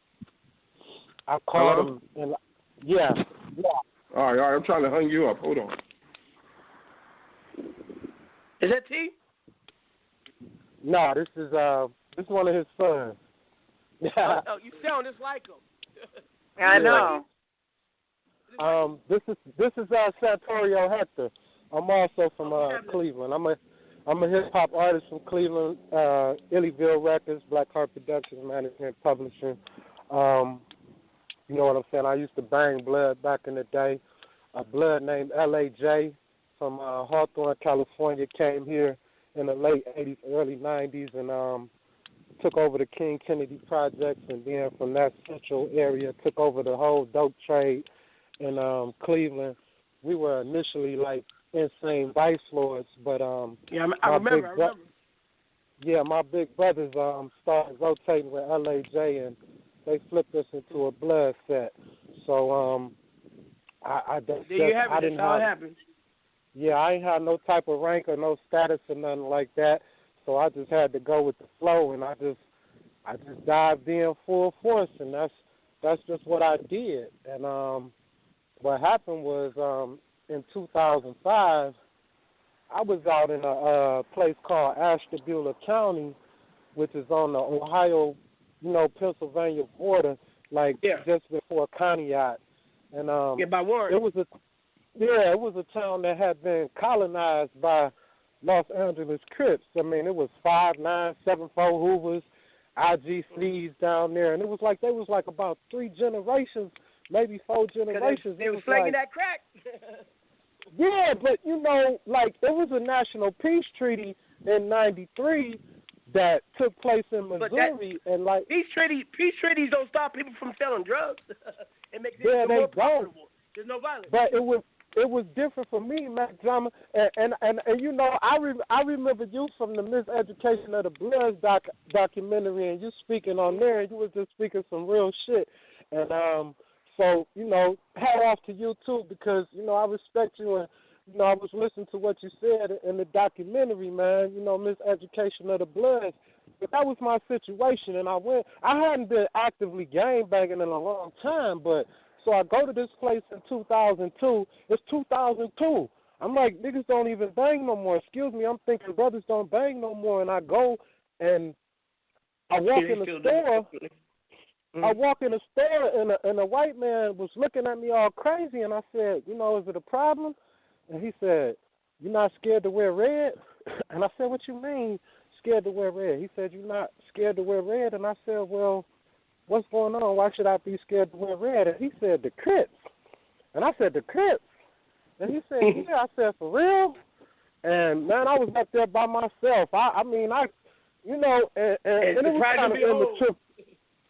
I called him. And, yeah. All right, I'm trying to hang you up. Hold on. Is that T? No, this is one of his sons. Oh, you sound just like him. I know. This is Santorio Hector. I'm also from Cleveland. I'm a hip hop artist from Cleveland, Illyville Records, Black Heart Productions, Management, Publishing. You know what I'm saying? I used to bang Blood back in the day. A Blood named L.A.J. from Hawthorne, California, came here in the late 80s, early 90s, and took over the King Kennedy projects, and then from that central area took over the whole dope trade in Cleveland. We were initially like insane vice lords, but I remember. Yeah, my big brothers started rotating with L.A.J. and they flipped us into a Blood set. So I there you have it. That's how it happened. Yeah, I ain't had no type of rank or no status or nothing like that. So I just had to go with the flow, and I just dived in full force, and that's just what I did. And what happened was in 2005, I was out in a place called Ashtabula County, which is on the Ohio, Pennsylvania border, just before Conneaut. And by Warren. It was a town that had been colonized by Los Angeles Crips. I mean, it was 5'9", 7'4" Hoovers, IG sleeves down there, and it was like about 3 generations, maybe 4 generations. They was slinging that crack. Yeah, but it was a national peace treaty in '93 that took place in Missouri, and peace treaties don't stop people from selling drugs. It makes it more don't. profitable. There's no violence. But it was it was different for me, Mac Drama, and you know, I remember you from the Miseducation of the Bloods documentary, and you speaking on there, and you was just speaking some real shit, and so you know, hat off to you too, because you know I respect you, and you know I was listening to what you said in the documentary, man. You know, Miseducation of the Bloods. But that was my situation, and I hadn't been actively gangbanging in a long time, but so I go to this place in 2002. It's 2002. I'm like, niggas don't even bang no more. Excuse me, I'm thinking brothers don't bang no more, and I go and I walk in the store. I walk in the store, and a white man was looking at me all crazy, and I said, you know, is it a problem? And he said, you're not scared to wear red? And I said, what you mean? Scared to wear red? He said, you're not scared to wear red? And I said, well, what's going on? Why should I be scared to wear red? And he said, the Crips. And I said, the Crips? And he said, yeah. I said, for real? And, man, I was up there by myself. I mean, you know, and it was kind of immature.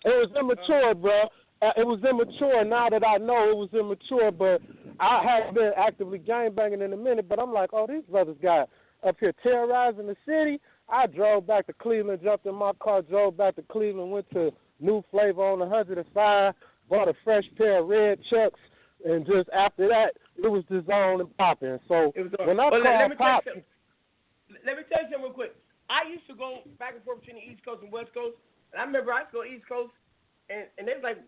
It was immature, bro. It was immature. Now that I know it was immature, but I hadn't been actively gangbanging in a minute. But I'm like, oh, these brothers got up here terrorizing the city. I drove back to Cleveland, jumped in my car, drove back to Cleveland, went to New Flavor on 105, bought a fresh pair of red Chucks, and just after that, it was just on and popping. So when I called Pop... Let me tell you something real quick. I used to go back and forth between the East Coast and West Coast, and I remember I used to go East Coast, and they was like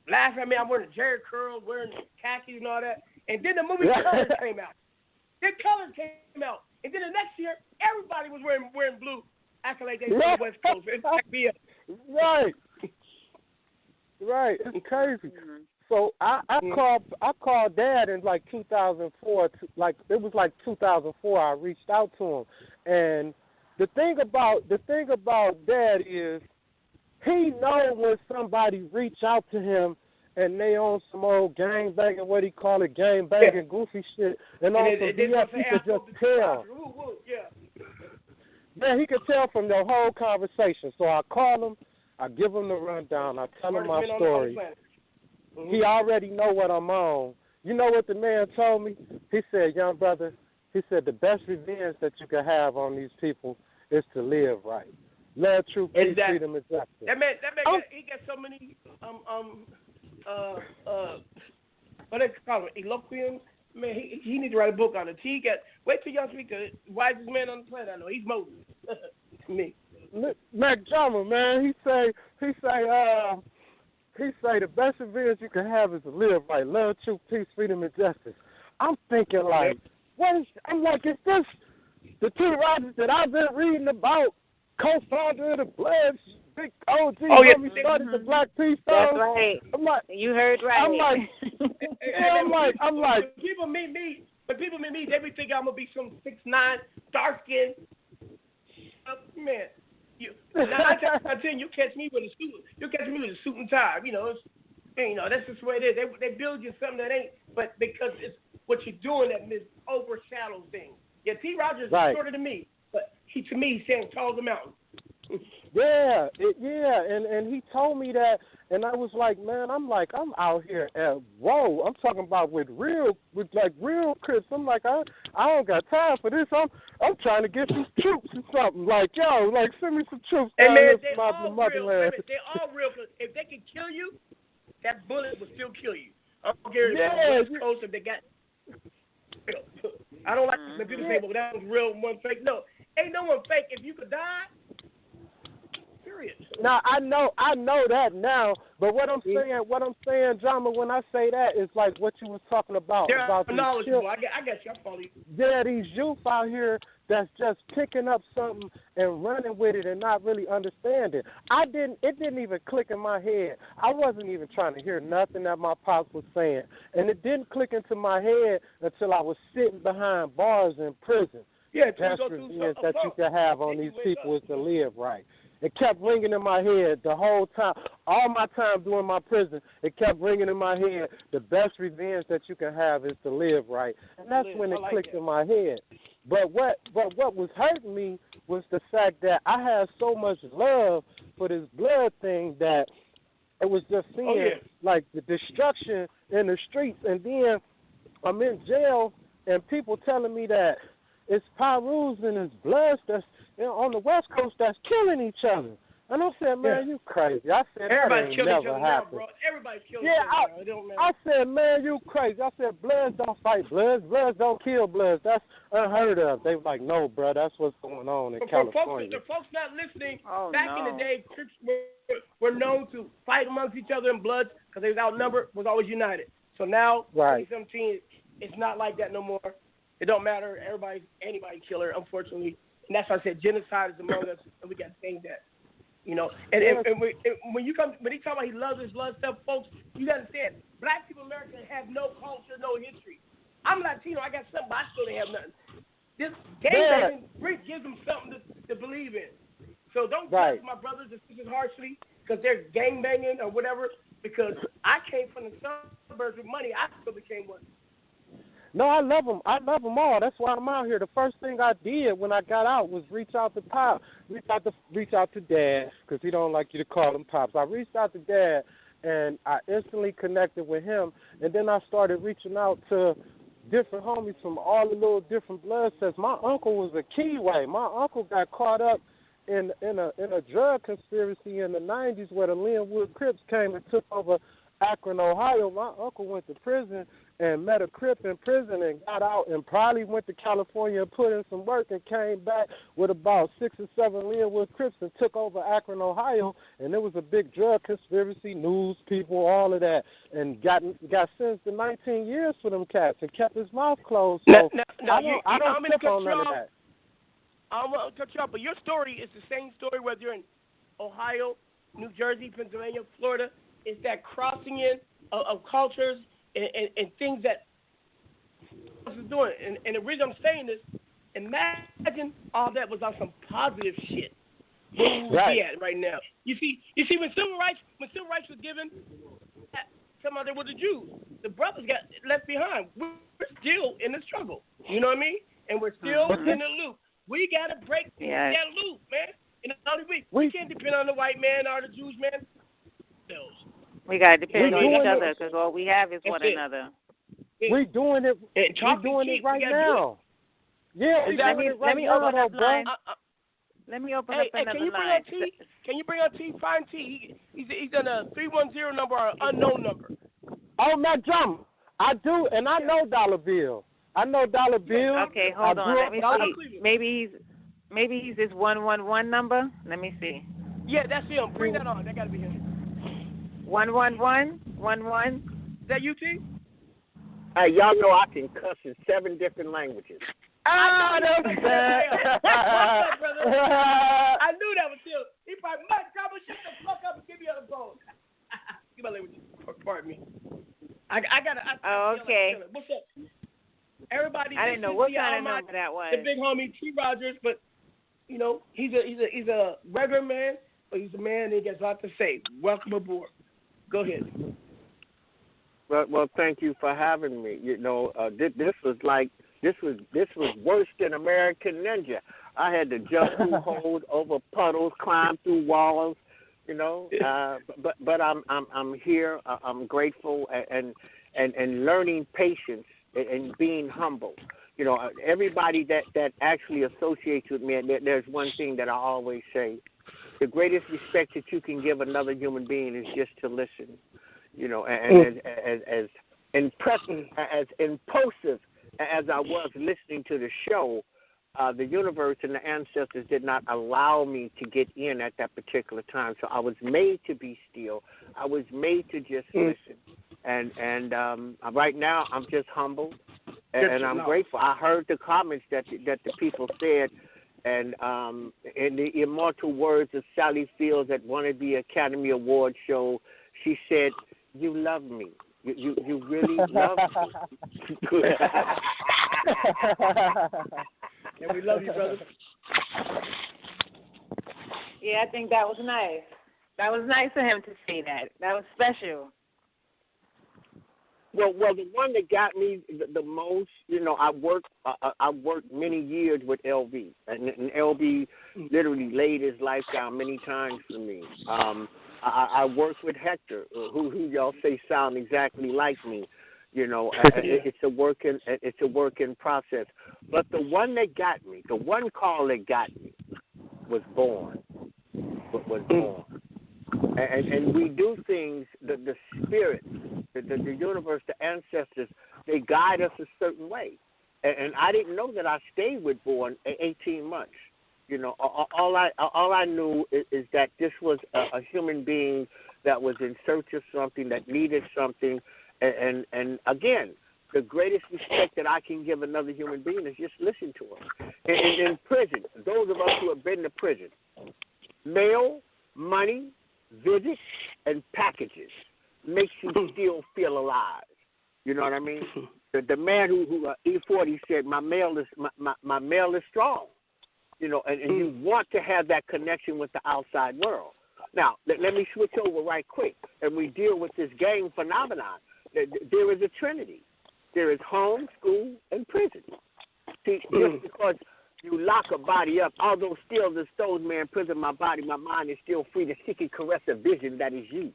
laughing at me. I'm wearing a Jerry curl, wearing khakis and all that. And then the movie Colors came out. Then Colors came out. And then the next year, everybody was wearing blue, acting like they were the West Coast. It cracked me up. Right. Right. It's crazy. So I called Dad in like 2004. Like it was like 2004. I reached out to him, and the thing about Dad is he knows when somebody reach out to him and they on some old gangbanging, what he call it, gangbanging, goofy shit, and on some BS, he could just tell. Yeah, he could tell from their whole conversation. So I call him, I give him the rundown, I tell him my story. He already know what I'm on. You know what the man told me? He said, young brother, he said, the best revenge that you can have on these people is to live right. Love, truth, peace, freedom, and justice. That man, he got so many, what they call it, eloquium. Man, he needs to write a book on it. Wait till y'all speak to the wisest man on the planet. I know he's Moses. Me. Mac Drama, man. He say the best revenge you can have is to live right. Love, truth, peace, freedom, and justice. I'm thinking like, is this the T.Rodgers that I've been reading about? Co-founder of the Bloods, big OG, we started the Black Peace Zone. That's right. I'm like, you heard right. I'm like. When people meet me, they be thinking I'm gonna be some 6'9", dark skin. Man, I tell you catch me with a suit. You catch me with a suit and tie. You know, that's just the way it is. They build you something that ain't, but because it's what you're doing that overshadows things. Yeah, T.Rodgers is shorter than me. But to me, he's saying tall as a mountain. And he told me that, and I was like, man, I'm out here at I'm talking about with real Crips. I'm like, I don't got time for this. I'm trying to get some troops or something. Like, send me some troops. Hey man, they all real. They all real. If they can kill you, that bullet will still kill you. I don't care if it's close if they got. I don't like when people say, well, that was real, one fake. No, ain't no one fake. If you could die, period. Now I know that now, but what I'm saying, Drama, when I say that is like what you was talking about. About knowledgeable. I guess you. I follow you. Yeah, these youth out here that's just picking up something and running with it and not really understanding. It didn't even click in my head. I wasn't even trying to hear nothing that my pops was saying, and it didn't click into my head until I was sitting behind bars in prison. Yeah, that's revenge that you can have on these people is to live right. It kept ringing in my head the whole time. All my time doing my prison, it kept ringing in my head. The best revenge that you can have is to live right. And that's when it clicked in my head. But what was hurting me was the fact that I had so much love for this blood thing that it was just seeing like the destruction in the streets. And then I'm in jail, and people telling me that it's Pyrus and it's Bloods that's on the West Coast that's killing each other. And I said, man, you crazy. I said, everybody's that ain't killing never each other happened. now, bro. Everybody's killing each other now. It don't matter. I said, man, you crazy. I said, Bloods don't fight Bloods. Bloods don't kill Bloods. That's unheard of. They were like, no, bro, that's what's going on in California. For folks not listening, back in the day, Crips were known to fight amongst each other in Bloods because they was outnumbered, was always united. So now, 2017, it's not like that no more. It don't matter. Everybody's anybody killer, unfortunately. And that's why I said genocide is among us, and we got to change that. You know, and when he talk about he loves his blood stuff, folks, you got to understand, black people in America have no culture, no history. I'm Latino, I got something, but I still don't have nothing. This gangbanging gives them something to believe in. So don't judge my brothers and sisters harshly because they're gangbanging or whatever, because I came from the suburbs with money. I still became one. No, I love them. I love them all. That's why I'm out here. The first thing I did when I got out was reach out to Pop, reach out to Dad, because he don't like you to call him Pops. I reached out to Dad, and I instantly connected with him. And then I started reaching out to different homies from all the little different blood sets. My uncle was a Kiwi. My uncle got caught up in a drug conspiracy in the 90s where the Linwood Crips came and took over Akron, Ohio. My uncle went to prison and met a Crip in prison and got out and probably went to California and put in some work and came back with about 6 or 7 Linwood Crips and took over Akron, Ohio. And there was a big drug conspiracy, news people, all of that, and got sentenced to 19 years for them cats and kept his mouth closed. So I don't trip on none of that. I'm going to cut you off, but your story is the same story whether you're in Ohio, New Jersey, Pennsylvania, Florida. It's that crossing in of cultures and things that is doing. And the reason I'm saying this, imagine all that was on some positive shit. Where we would be at right now. You see, when civil rights was given, some other with the Jews, the brothers got left behind. We're still in the struggle. You know what I mean? And we're still in the loop. We got to break that loop, man. And we can't depend on the white man or the Jews, man. We got to depend on each other because all we have is one another. We're doing it. We're doing it right now. Yeah, let me open up line. Let me open up another line. Can you bring on T? Find T. He's on a 310 number or unknown number. Oh, Mac Drama. I do, and I know Dollar Bill. I know Dollar Bill. Okay, hold on. Let me see. Maybe he's this 111 number. Let me see. Yeah, that's him. Bring that on. That got to be him. 111. Is that you, T? Hey, y'all know I can cuss in 7 different languages. I knew that was him. He probably Mac Drama, shut the fuck up and give me the phone. Give my language. Pardon me. I gotta. Okay. What's up? Everybody. I didn't know what kind of number that was. The big homie T.Rodgers, but you know he's a regular man, but he's a man that gets a lot to say. Welcome aboard. Go ahead. Well, thank you for having me. You know, this was worse than American Ninja. I had to jump through holes, over puddles, climb through walls. You know, but I'm here. I'm grateful and learning patience and being humble. You know, everybody that actually associates with me, there's one thing that I always say: the greatest respect that you can give another human being is just to listen. You know, and as impressive, as impulsive as I was listening to the show, the universe and the ancestors did not allow me to get in at that particular time. So I was made to be still. I was made to just listen. And right now I'm just humbled and I'm grateful. I heard the comments that the people said, and in the immortal words of Sally Fields at one of the Academy Award show, she said, "You love me. You really love me." And we love you, brother. Yeah, I think that was nice. That was nice of him to say that. That was special. Well, the one that got me the most, you know, I worked many years with L.B. and L.B. literally laid his life down many times for me. I worked with Hector, who y'all say sound exactly like me. It's a work in process. But the one that got me, the one call that got me, was born. And we do things. The spirit, the universe, the ancestors, they guide us a certain way. And I didn't know that I stayed with Born 18 months. All I knew is that this was a human being that was in search of something, that needed something. And again, the greatest respect that I can give another human being is just listen to him. In prison, those of us who have been to prison, mail, money, visits, and packages makes you still feel alive. You know what I mean? The man who E40 said, my mail is strong. And you want to have that connection with the outside world. Now, let me switch over right quick, and we deal with this gang phenomenon. There is a trinity. There is home, school, and prison. See, just because you lock a body up, although still the stones may imprison my body, my mind is still free to seek and caress a vision that is you.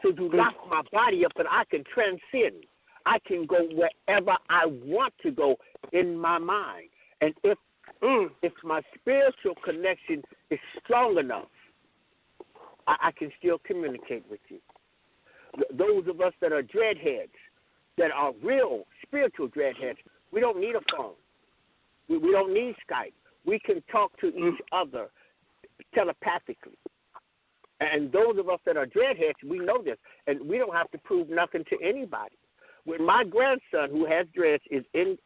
So you lock my body up, and I can transcend. I can go wherever I want to go in my mind. And if my spiritual connection is strong enough, I can still communicate with you. Those of us that are dreadheads, that are real spiritual dreadheads, we don't need a phone. We don't need Skype. We can talk to each other telepathically. And those of us that are dreadheads, we know this, and we don't have to prove nothing to anybody. When my grandson, who has dreads, is in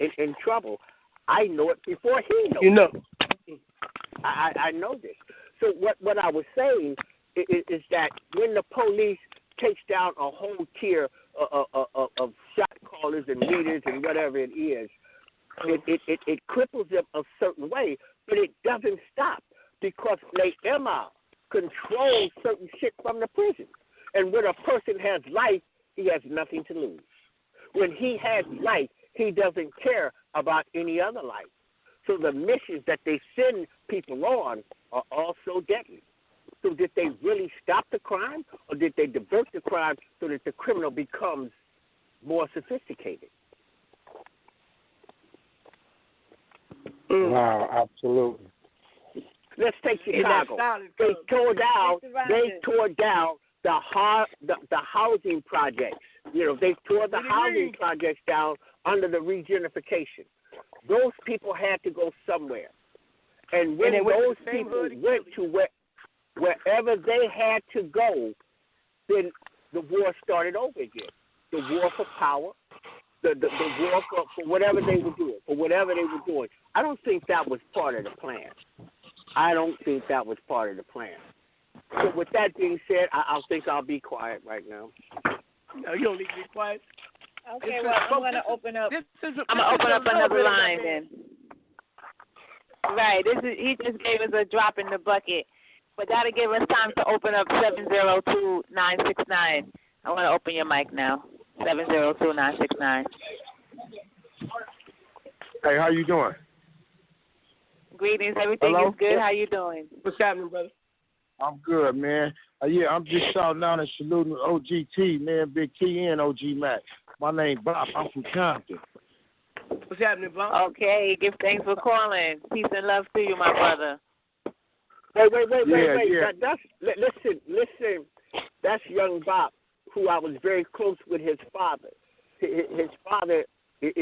trouble, I know it before he knows it. I know this. So what I was saying is that when the police takes down a whole tier of shot callers and leaders and whatever it is, it cripples them a certain way, but it doesn't stop because Emma controls certain shit from the prison. And when a person has life, he has nothing to lose. When he has life, he doesn't care about any other life. So the missions that they send people on are also deadly. So did they really stop the crime, or did they divert the crime so that the criminal becomes more sophisticated? Wow, absolutely. Let's take Chicago. They tore down the housing projects. They tore the housing projects down under the regentrification. Those people had to go somewhere. And when those people went to wherever they had to go, then the war started over again. The war for power, the war for whatever they were doing. I don't think that was part of the plan. So with that being said, I think I'll be quiet right now. No, you don't need to be quiet. Okay, well, I'm going to open up. I'm going to open up another line then. Right. He just gave us a drop in the bucket. But that'll give us time to open up 702-969. I want to open your mic now. 702-969. Hey, how you doing? Greetings. Everything is good. How you doing? What's happening, brother? I'm good, man. I'm just shouting out and saluting OGT, man, Big T and OG Mac. My name Bob. I'm from Compton. What's happening, Bob? Okay. Give thanks for calling. Peace and love to you, my brother. Wait. Yeah. Listen. That's young Bob, who I was very close with his father. His father is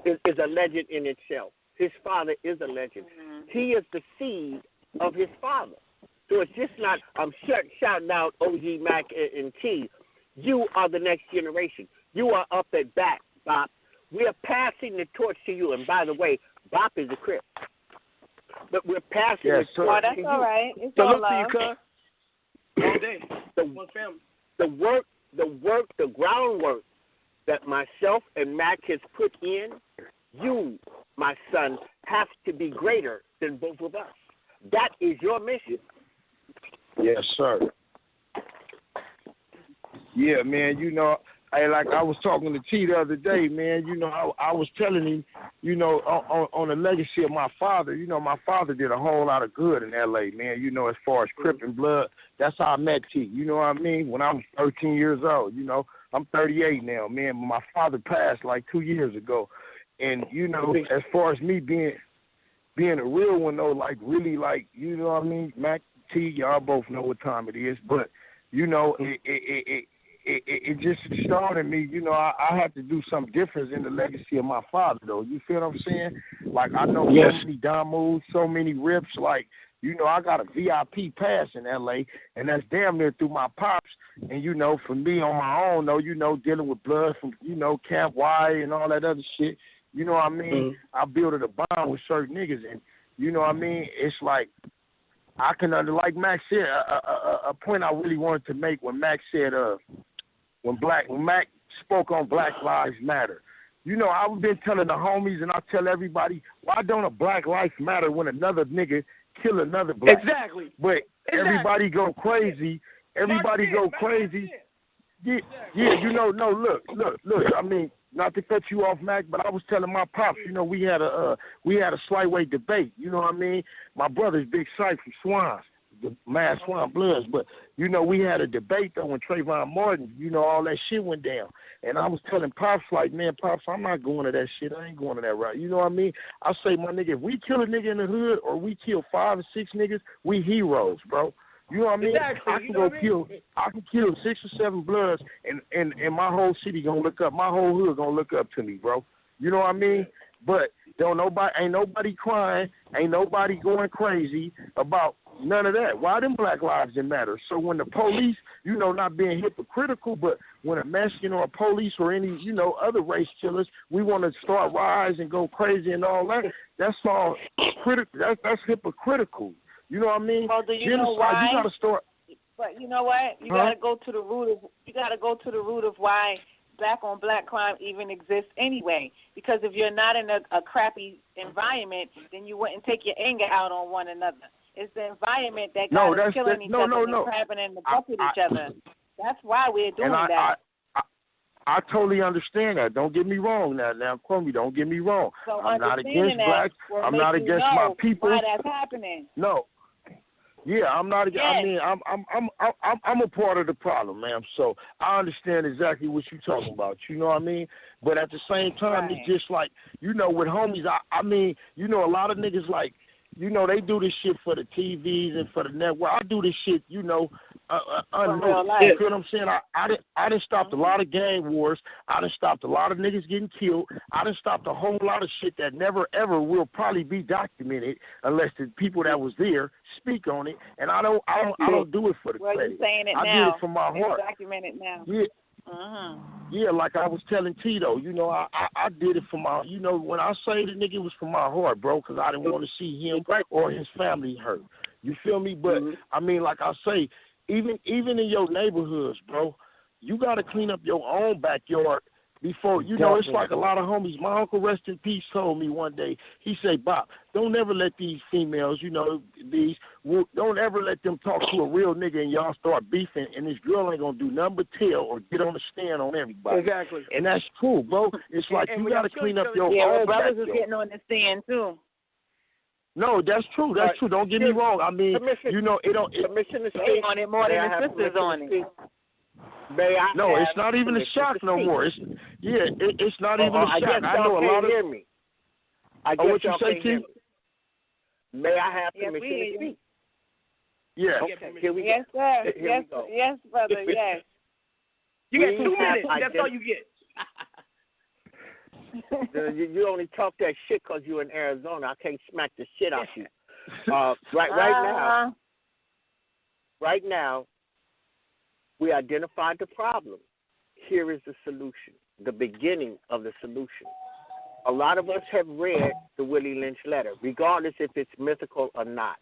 a legend in itself. His father is a legend. Mm-hmm. He is the seed of his father. So it's just not, I'm shouting out OG Mac and T. You are the next generation. You are up at bat, Bob. We are passing the torch to you. And by the way, Bob is a Crip. But we're passing the torch to you. That's all right. It's all love. All day. One family. The groundwork that myself and Mac has put in, you, my son, have to be greater than both of us. That is your mission. Yes, sir. Yeah, man, like I was talking to T the other day, man, I was telling him, on the legacy of my father, my father did a whole lot of good in L.A., man, as far as Crip and Blood. That's how I met T, you know what I mean? When I was 13 years old, I'm 38 now, man. My father passed like 2 years ago, and you know, as far as me being a real one though, like really, like you know what I mean, Mac T, y'all both know what time it is, but you know, it just started me. You know, I have to do something different in the legacy of my father, though. You feel what I'm saying? Like I know so many down moves, so many rips. Like you know, I got a VIP pass in L.A. and that's damn near through my pops. And you know, for me on my own, though, you know, dealing with blood from Camp Y and all that other shit. You know what I mean? I built a bond with certain niggas, and you know what I mean. It's like I can like Mac said, a point I really wanted to make when Mac said when Mac spoke on Black Lives Matter. You know, I've been telling the homies and I tell everybody, why don't a black life matter when another nigga kill another black? Exactly. But everybody go crazy. Everybody go crazy. Yeah, you know, no, look. I mean, not to cut you off, Mac, but I was telling my pops, you know, we had a slightweight debate. You know what I mean? My brother's Big Sight from Swans, the Mad Swan Bloods. But, you know, we had a debate, though, when Trayvon Martin, you know, all that shit went down. And I was telling Pops, like, man, Pops, I'm not going to that shit. I ain't going to that route. You know what I mean? I say, my nigga, if we kill a nigga in the hood or we kill 5 or 6 niggas, we heroes, bro. You know what I mean? Exactly. I can kill 6 or 7 Bloods, and my whole city gonna look up. My whole hood gonna look up to me, bro. You know what I mean? But ain't nobody crying, ain't nobody going crazy about none of that. Why them Black Lives didn't matter? So when the police, you know, not being hypocritical, but when a Mexican or a police or any, you know, other race killers, we want to start rise and go crazy and all that. That's all critical. That's hypocritical. You know what I mean? Well, do you know why? You gotta start. But you know what? You gotta go to the root of why black on black crime even exists anyway. Because if you're not in a crappy environment, then you wouldn't take your anger out on one another. It's the environment that got us killing each other and crabbing in the buck with each other. That's why we're doing that. I totally understand that. Don't get me wrong now, Kwame, don't get me wrong. So I'm not against blacks. I'm not against my people. Why that's happening. No. Yeah, I'm not. Yes. I mean, I'm a part of the problem, ma'am. So I understand exactly what you're talking about. You know what I mean? But at the same time, It's just like, you know, with homies. I mean, you know, a lot of niggas like, you know, they do this shit for the TVs and for the network. I do this shit, you know, unknown. You feel what I'm saying? I done stopped a lot of gang wars. I done stopped a lot of niggas getting killed. I done stopped a whole lot of shit that never ever will probably be documented unless the people that was there speak on it. And I don't do it for the credit. You're saying it I now. do it from my heart. It's documented now. Yeah. Yeah, like I was telling Tito, you know, I did it for my, you know, when I say the nigga, it was from my heart, bro, because I didn't want to see him or his family hurt. You feel me? But, I mean, like I say, even in your neighborhoods, bro, you got to clean up your own backyard before, you know, it's like a lot of homies. My uncle, rest in peace, told me one day, he said, Bob, don't ever let these females, you know, don't ever let them talk to a real nigga and y'all start beefing and this girl ain't going to do nothing but tell or get on the stand on everybody. Exactly. And that's cool, bro. It's like you got to clean up your brothers own backyard. is getting on the stand, too. No, that's true. That's true. Don't get me wrong. I mean, you know, it don't. Permission to speak on it more than the sisters on it. No, it's not even a shock no more. It's not even a shock. I know a lot of. Hear me. I guess what you say, Keith? May I have permission to speak? Yeah. Okay, here we go. Yes, sir. Yes, brother. Yes. You get 2 minutes. That's all you get. You only talk that shit because you're in Arizona. I can't smack the shit out you. Right now, we identified the problem. Here is the solution, the beginning of the solution. A lot of us have read the Willie Lynch letter, regardless if it's mythical or not.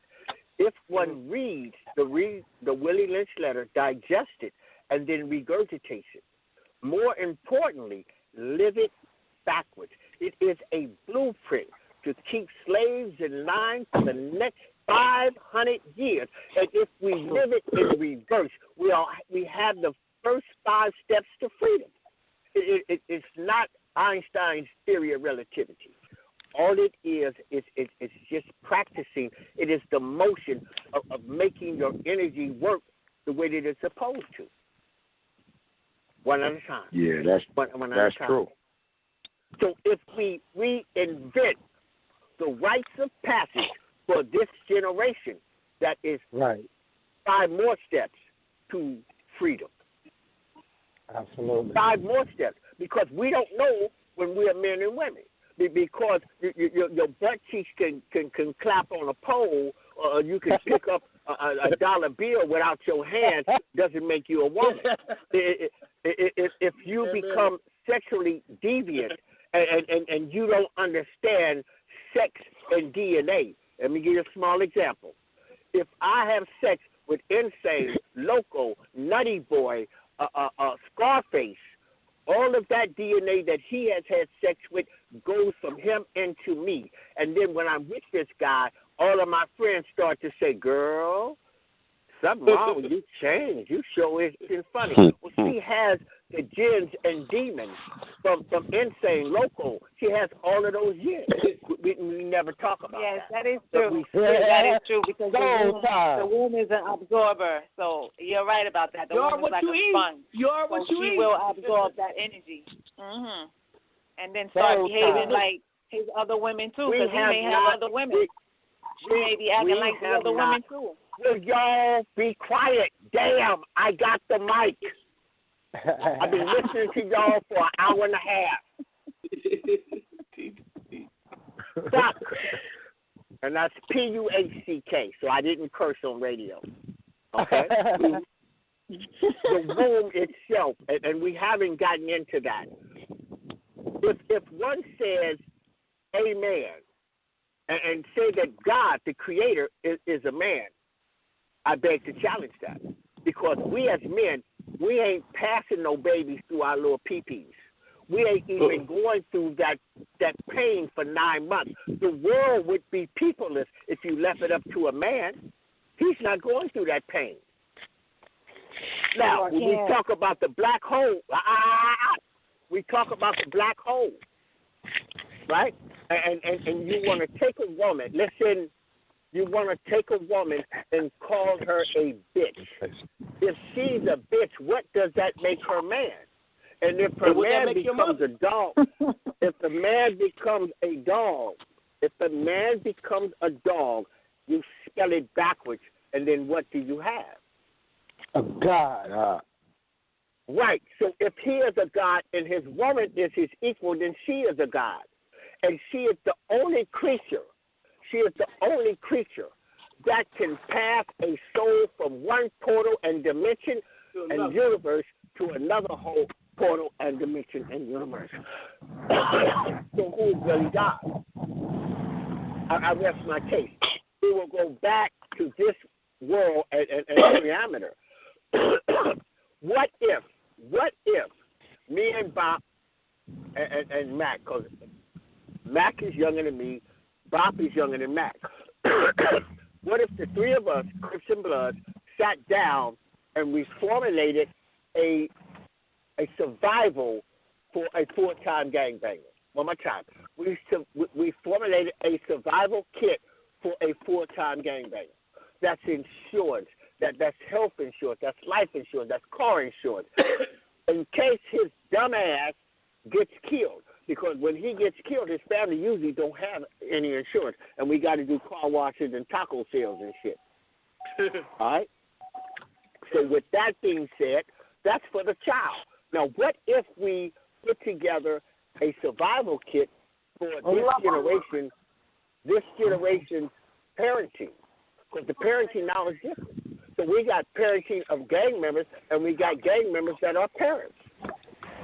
If one reads the Willie Lynch letter, digests it, and then regurgitates it, more importantly, live it backwards. It is a blueprint to keep slaves in line for the next 500 years. And if we live it in reverse, we have the first 5 steps to freedom. It's not Einstein's theory of relativity. All it is just practicing. It is the motion of making your energy work the way that it's supposed to. one at a time. Yeah, that's true. So if we reinvent the rites of passage for this generation, that is 5 more steps to freedom. Absolutely. 5 more steps, because we don't know when we are men and women. Because your butt cheeks can clap on a pole, or you can pick up a dollar bill without your hand, doesn't make you a woman. If you become sexually deviant and you don't understand sex and DNA, let me give you a small example. If I have sex with Insane, Loco, Nutty Boy, Scarface, all of that DNA that he has had sex with goes from him into me. And then when I'm with this guy, all of my friends start to say, girl, something wrong with you, changed. You sure isn't funny. Well, she has the jinns and demons from Insane, Local. She has all of those years. We never talk about that. Yes, that is true. That is true, because the womb is an absorber. So you're right about that. The womb is like a sponge. She will absorb that energy. Mm-hmm. And then start behaving like his other women, too, because he may have other women. She may be acting like the other women, too. Will y'all be quiet? Damn, I got the mic. I've been listening to y'all for an hour and a half. Fuck. And that's P-U-H-C-K, so I didn't curse on radio. Okay? The womb itself, and we haven't gotten into that. If one says amen and say that God, the creator, is a man, I beg to challenge that. Because we as men, we ain't passing no babies through our little pee-pees. We ain't even going through that pain for 9 months. The world would be peopleless if you left it up to a man. He's not going through that pain. Now, when we talk about the black hole, we talk about the black hole, right? And you want to take a woman, listen, you want to take a woman and call her a bitch. If she's a bitch, what does that make her man? And if her man becomes a dog, if the man becomes a dog, you spell it backwards, and then what do you have? A god. Right. So if he is a god and his woman is his equal, then she is a god. And she is the only creature that can pass a soul from one portal and dimension and universe to another whole portal and dimension and universe. So who is really God? I rest my case. We will go back to this world and parameter. What if me and Bob and Mac, because Mac is younger than me, Bob is younger than Mac. What if the three of us, Crips and Bloods, sat down and we formulated a survival for a full-time gangbanger? One more time. We formulated a survival kit for a full-time gangbanger. That's insurance. That's health insurance. That's life insurance. That's car insurance. In case his dumb ass gets killed. Because when he gets killed, his family usually don't have any insurance. And we got to do car washes and taco sales and shit. All right? So with that being said, that's for the child. Now, what if we put together a survival kit for this generation's parenting? Because the parenting now is different. So we got parenting of gang members, and we got gang members that are parents.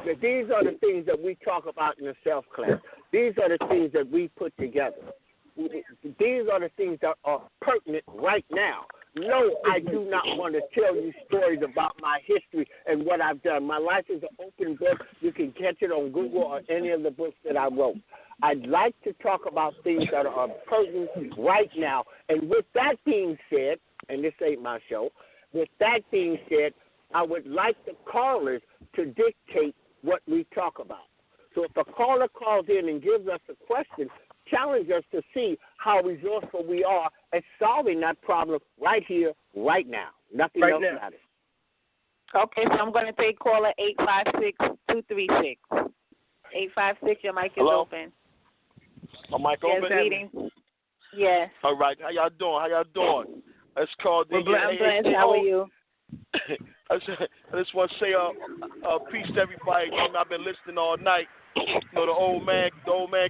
Now, these are the things that we talk about in the self-class. These are the things that we put together. These are the things that are pertinent right now. No, I do not want to tell you stories about my history and what I've done. My life is an open book. You can catch it on Google or any of the books that I wrote. I'd like to talk about things that are pertinent right now. And with that being said, and this ain't my show, with that being said, I would like the callers to dictate what we talk about. So if a caller calls in and gives us a question, challenge us to see how resourceful we are at solving that problem right here, right now. Nothing else matters. Okay, so I'm going to take caller 856-236. 856, your mic is open. My mic open? Greetings. Yes. All right, how y'all doing? It's called the... I'm blessed. How are you? I just want to say peace to everybody. I've been listening all night. The old man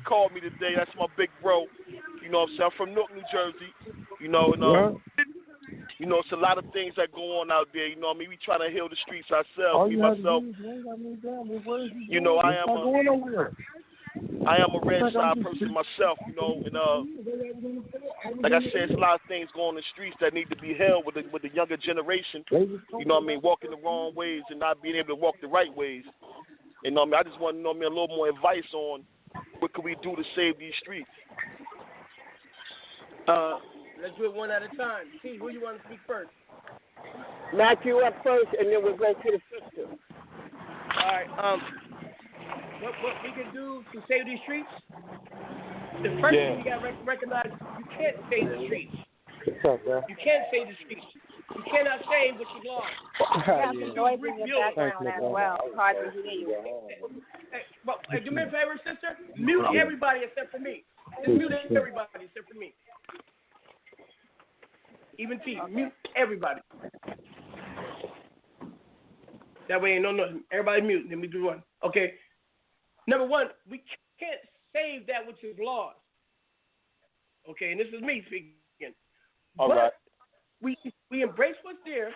called me today. That's my big bro. You know what I'm saying? I'm from Newark, New Jersey. It's a lot of things that go on out there. You know what I mean? We try to heal the streets ourselves. Myself. I am a red side person myself, and like I said, there's a lot of things going on in the streets that need to be held with the younger generation. You know what I mean? Walking the wrong ways and not being able to walk the right ways. And I just want to a little more advice on what can we do to save these streets. Let's do it one at a time. T, who you want to speak first? Mac, you up first, and then we'll go to the sister. All right. What we can do to save these streets? The first thing you got to recognize, you can't save the streets. You can't save the streets. You cannot save what you lost. You have some noise in your background as well. It's hard to hear you. Hey, do me a favor, sister. Mute everybody except for me. Just mute everybody except for me. Even T, mute everybody. That way ain't no noise. Everybody mute. Then we do one. Okay. Number one, we can't save that which is lost. Okay, and this is me speaking. All right. We embrace what's there,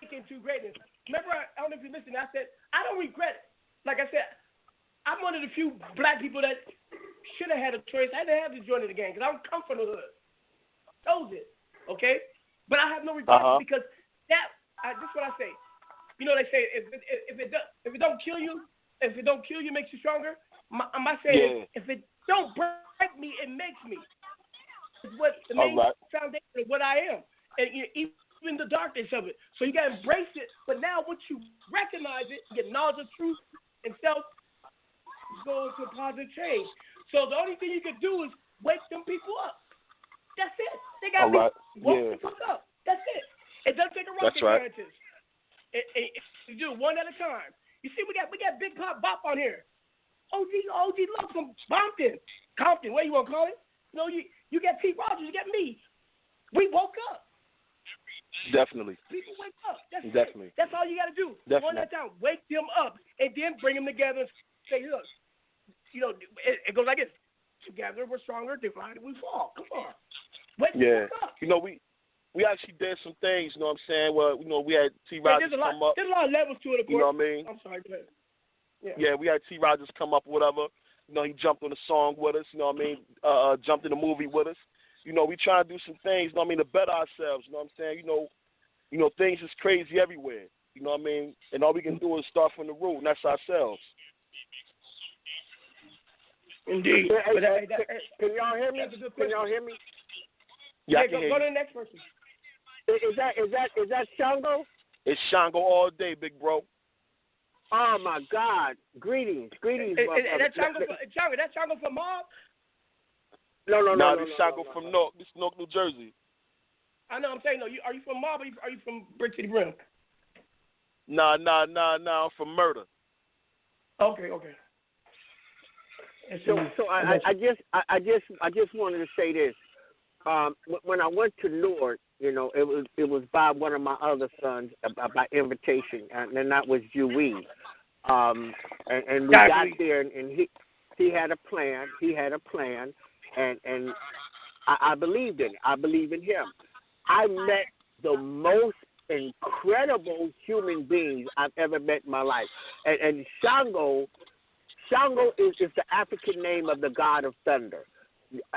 taking to greatness. Remember, I don't know if you listened, I said, I don't regret it. Like I said, I'm one of the few black people that should have had a choice. I didn't have to join the gang because I don't come from the hood. Chose it, okay? But I have no regrets because this is what I say. You know, they say if it don't kill you, makes you stronger. My saying is, if it don't break me, it makes me. It's what the main foundation of what I am, and even the darkness of it. So you gotta embrace it. But now, once you recognize it, get knowledge of truth and self, go into a positive change. So the only thing you can do is wake them people up. That's it. They gotta woke the fuck up. That's it. It doesn't take a rocket scientist. You do it one at a time. You see, we got Big Pop Bop on here. OG Love from Compton, what you want to call it? You got T.Rodgers, you got me. We woke up. Definitely. People wake up. That's Definitely. It. That's all you got to do. Definitely. One at a time. Wake them up, and then bring them together and say, look, it goes like this. Together we're stronger, divided we fall. Come on. Wake them up. We actually did some things, you know what I'm saying? Well, we had T.Rodgers come up. There's a lot of levels to it, of course. You know what I mean? I'm sorry, go ahead. Yeah, we had T.Rodgers come up, whatever. He jumped on the song with us, you know what I mean? Jumped in the movie with us. We try to do some things, you know what I mean, to better ourselves, you know what I'm saying? Things is crazy everywhere, you know what I mean? And all we can do is start from the root, and that's ourselves. Indeed. Can y'all hear me? Can y'all hear me? Yeah, go to the next person. Is that Shango? It's Shango all day, big bro. Oh my God! Greetings. That's Shango from Mob? No. This Shango from Newark. This Newark, New Jersey. I know. I'm saying no. Are you from Mob? Or are you from Brick City Brim? Nah. I'm from Murder. Okay. So I just wanted to say this. When I went to Newark, it was by one of my other sons by invitation, and that was G.E.T. And we got there, and he had a plan. And I believed in it. I believe in him. I met the most incredible human beings I've ever met in my life. And Shango is the African name of the god of thunder.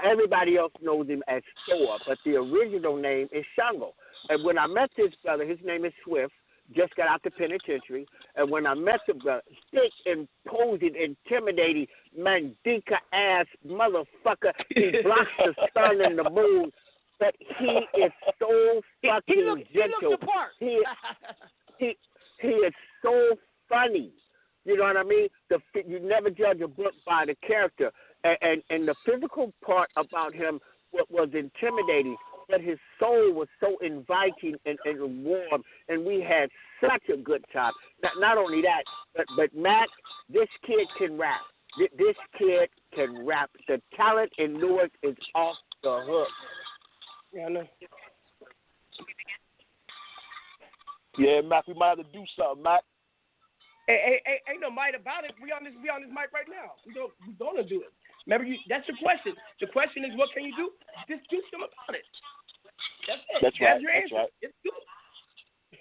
Everybody else knows him as Thor, but the original name is Shango. And when I met this brother, his name is Swift, just got out the penitentiary. And when I met the brother, thick, imposing, intimidating, mandinka-ass motherfucker, he blocks the sun and the moon, but he is so fucking gentle. He looks the part. He is so funny. You know what I mean? You never judge a book by the character. And the physical part about him was intimidating. but his soul was so inviting and warm, and we had such a good time. Not only that, but Matt, this kid can rap. This kid can rap. The talent in Newark is off the hook. Yeah, I know. Yeah, Mac, we might have to do something, Mac. Hey, ain't no might about it. We on this mic right now. We gonna do it. Remember, that's the question. The question is, what can you do? Just do something about it. That's it. That's right. Your answer. Right. Just do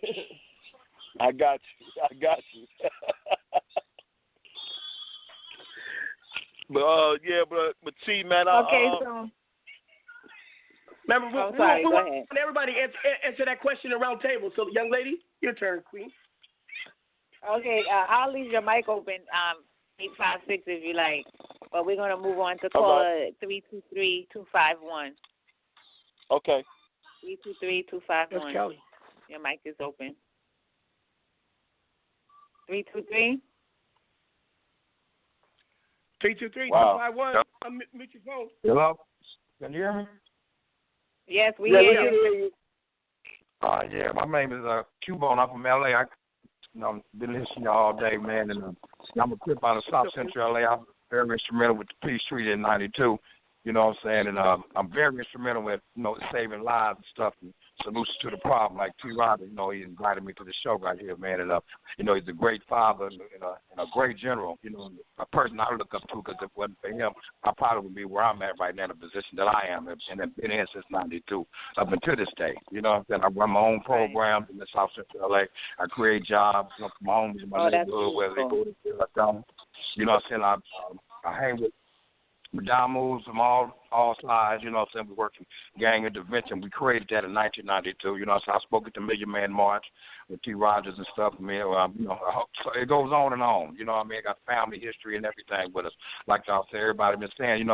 it. I got you. But T, man. Okay, so. Remember, we want everybody answer that question around table. So, young lady, your turn, Queen. Okay, I'll leave your mic open, 856 if you like, but we're gonna move on to caller 323-251. Okay. 323-251. That's Kelly. Your mic is open. 323. 323-251. Unmute your phone. Hello? Can you hear me? Yes, we hear you. Yeah, my name is Cubone. I'm from L.A. I've been listening to you all day, man, and I'm a crip out of South Central L.A. I'm very instrumental with the Peace Treaty in '92. You know what I'm saying? And I'm very instrumental with, saving lives and stuff and solutions to the problem. Like T.Rodgers, he invited me to the show right here, man. And, he's a great father and a great general, a person I look up to, because if it wasn't for him, I probably wouldn't be where I'm at right now in the position that I am and have been in since '92 up until this day. You know what I'm saying? I run my own programs in the South Central L.A. I create jobs for my homies in my neighborhood, whether they go to jail or don't. You know what I'm saying? I hang with down moves from all sides, we working gang intervention. We created that in 1992, so I spoke at the Million Man March with T.Rodgers and stuff. So it goes on and on, I got family history and everything with us. Like y'all say, everybody been saying,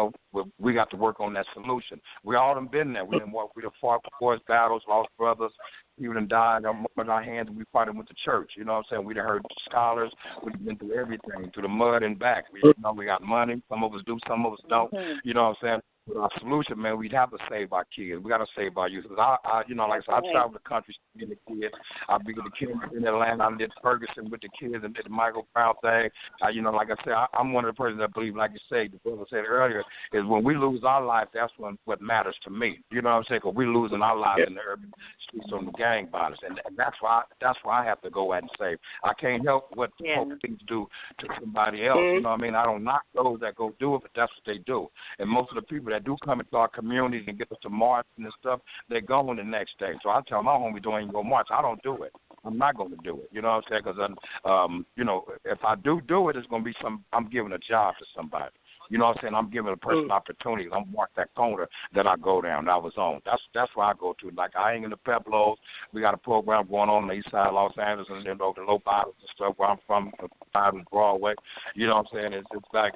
we got to work on that solution. We all done been there. We done fought boys battles, lost brothers. We done died on our hands, and we fought with the church. You know what I'm saying? We done heard scholars. We've been through everything, through the mud and back. We got money. Some of us do, some of us don't. You know what I'm saying? With our solution, man, we'd have to save our kids. We got to save our youth. I travel the country to get the kids. I be with the kids in Atlanta. I did Ferguson with the kids and did the Michael Brown thing. Like I said, I'm one of the persons that believe, like you said, the brother said earlier, is when we lose our life, that's what matters to me. You know what I'm saying? Because we're losing our lives in the urban streets on the gang violence, and that's why I have to go out and save. I can't help what things do to somebody else. You know what I mean? I don't knock those that go do it, but that's what they do. And most of the people that do come into our communities and get us to march and stuff, they're going the next day. So I tell my homie, don't even go march. I don't do it. I'm not going to do it. You know what I'm saying? Because, if I do it, it's going to be I'm giving a job to somebody. You know what I'm saying? I'm giving a person opportunity. I'm mark that corner that I go down that I was on. That's where I go to. Like, I hang in the Pueblos. We got a program going on the east side of Los Angeles and then over the Low Bottoms and stuff where I'm from, Broadway. You know what I'm saying? It's like,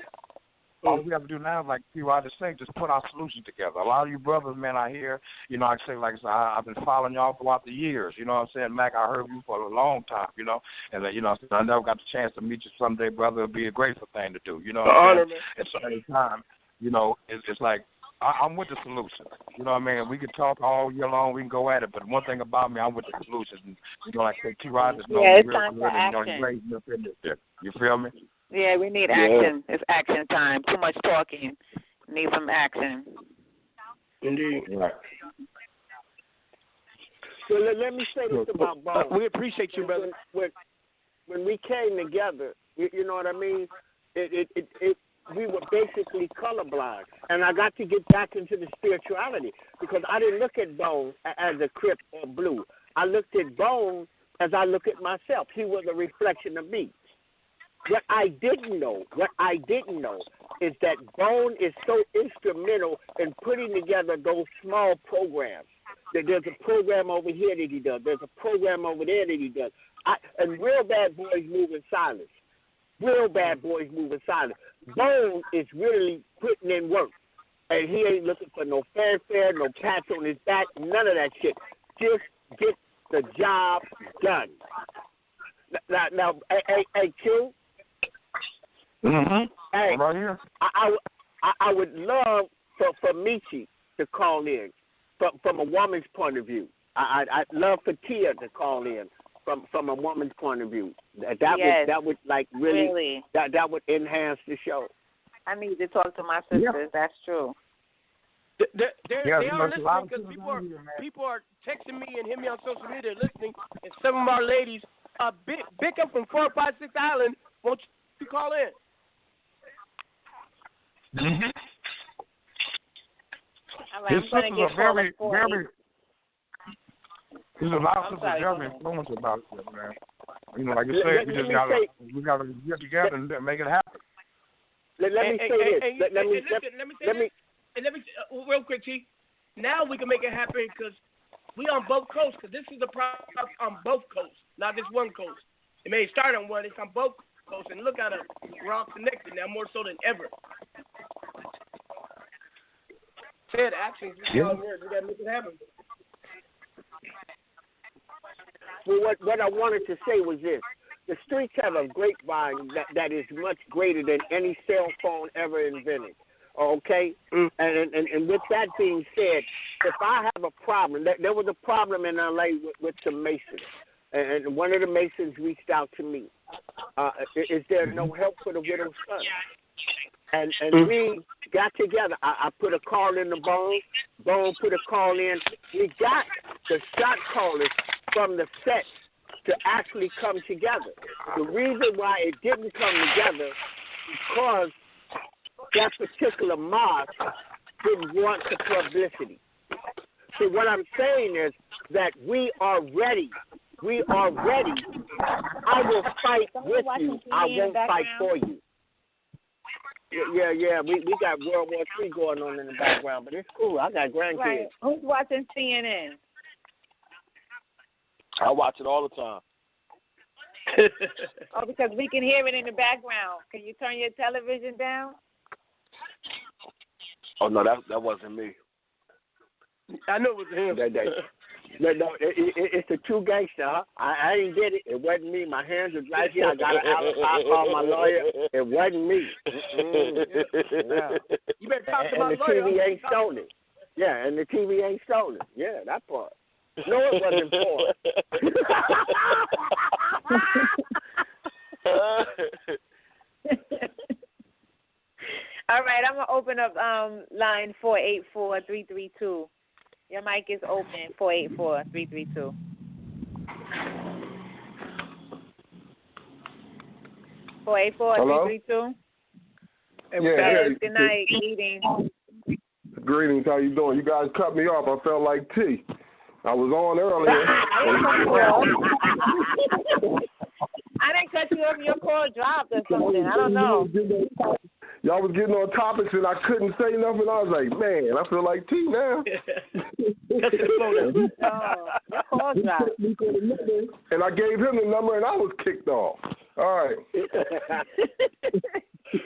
all we have to do now is, like T.Rodgers said, just put our solutions together. A lot of you brothers, man, I hear, I've been following y'all throughout the years. You know what I'm saying? Mac, I heard you for a long time, and, I never got the chance to meet you someday, brother. It would be a grateful thing to do, At the same time, it's like, I'm with the solution. You know what I mean? We can talk all year long. We can go at it. But one thing about me, I'm with the solutions. And, like I said, T.Rodgers knows it's real time good. for And, action. he's raising up in this. You feel me? Yeah, we need action. It's action time. Too much talking. Need some action. Indeed. Right. So let me say this about Bones. We appreciate you, brother. When we came together, you know what I mean? We were basically colorblind, and I got to get back into the spirituality because I didn't look at Bones as a Crip or Blue. I looked at Bones as I look at myself. He was a reflection of me. What I didn't know is that Bone is so instrumental in putting together those small programs. There's a program over here that he does. There's a program over there that he does. And Real Bad Boys Move in Silence. Real Bad Boys Move in Silence. Bone is really putting in work. And he ain't looking for no fanfare, no pats on his back, none of that shit. Just get the job done. Now, hey, Q. Mm-hmm. Hey, I'm right here. I would love for Michi to call in from a woman's point of view. I'd love for Tia to call in from a woman's point of view. That would like really. That would enhance the show. I need to talk to my sisters. Yeah. That's true. They are listening because people are texting me and hitting me on social media listening, and some of our ladies, Big up from 456 Island, won't you call in? Mm-hmm. All right, his sisters are very. There's a lot of sisters very influenced about it, man. You know, like you said, we gotta get together and make it happen. Let me say this. Let me real quick, T. Now we can make it happen because we on both coasts. Because this is the problem on both coasts, not just one coast. It may start on one. It's on both coasts, and look at it. We're all connected now, more so than ever. Said actions, we got to make it happen. Well, what I wanted to say was this. The streets have a grapevine that is much greater than any cell phone ever invented. Okay? And with that being said, if I have a problem, there was a problem in L.A. with some Masons. And one of the Masons reached out to me. Is there no help for the widow's son? And we got together. I put a call in the Bone. Bone put a call in. We got the shot callers from the set to actually come together. The reason why it didn't come together because that particular mosque didn't want the publicity. See, what I'm saying is that we are ready. We are ready. I will fight with you. I won't fight for you. Yeah. We got World War III going on in the background, but it's cool. I got grandkids. Right. Who's watching CNN? I watch it all the time. Oh, because we can hear it in the background. Can you turn your television down? Oh, no, that wasn't me. I know it was him. No, it's the two gangster, huh? I ain't did it. It wasn't me. My hands are right here. I got an alibi. I called my lawyer. It wasn't me. Yeah. You better talk to my lawyer. And the TV ain't stolen. Yeah, and the TV ain't stolen. Yeah, that part. No, it wasn't for. All right, I'm going to open up line 484-332. Your mic is open, 484-332. Hello? Yeah. Good night. Greetings. How you doing? You guys cut me off. I felt like T. I was on earlier. I didn't cut you off. Your call dropped or something. I don't know. Y'all was getting on topics and I couldn't say nothing. I was like, man, I feel like T now. Your call dropped. And I gave him the number and I was kicked off. All right.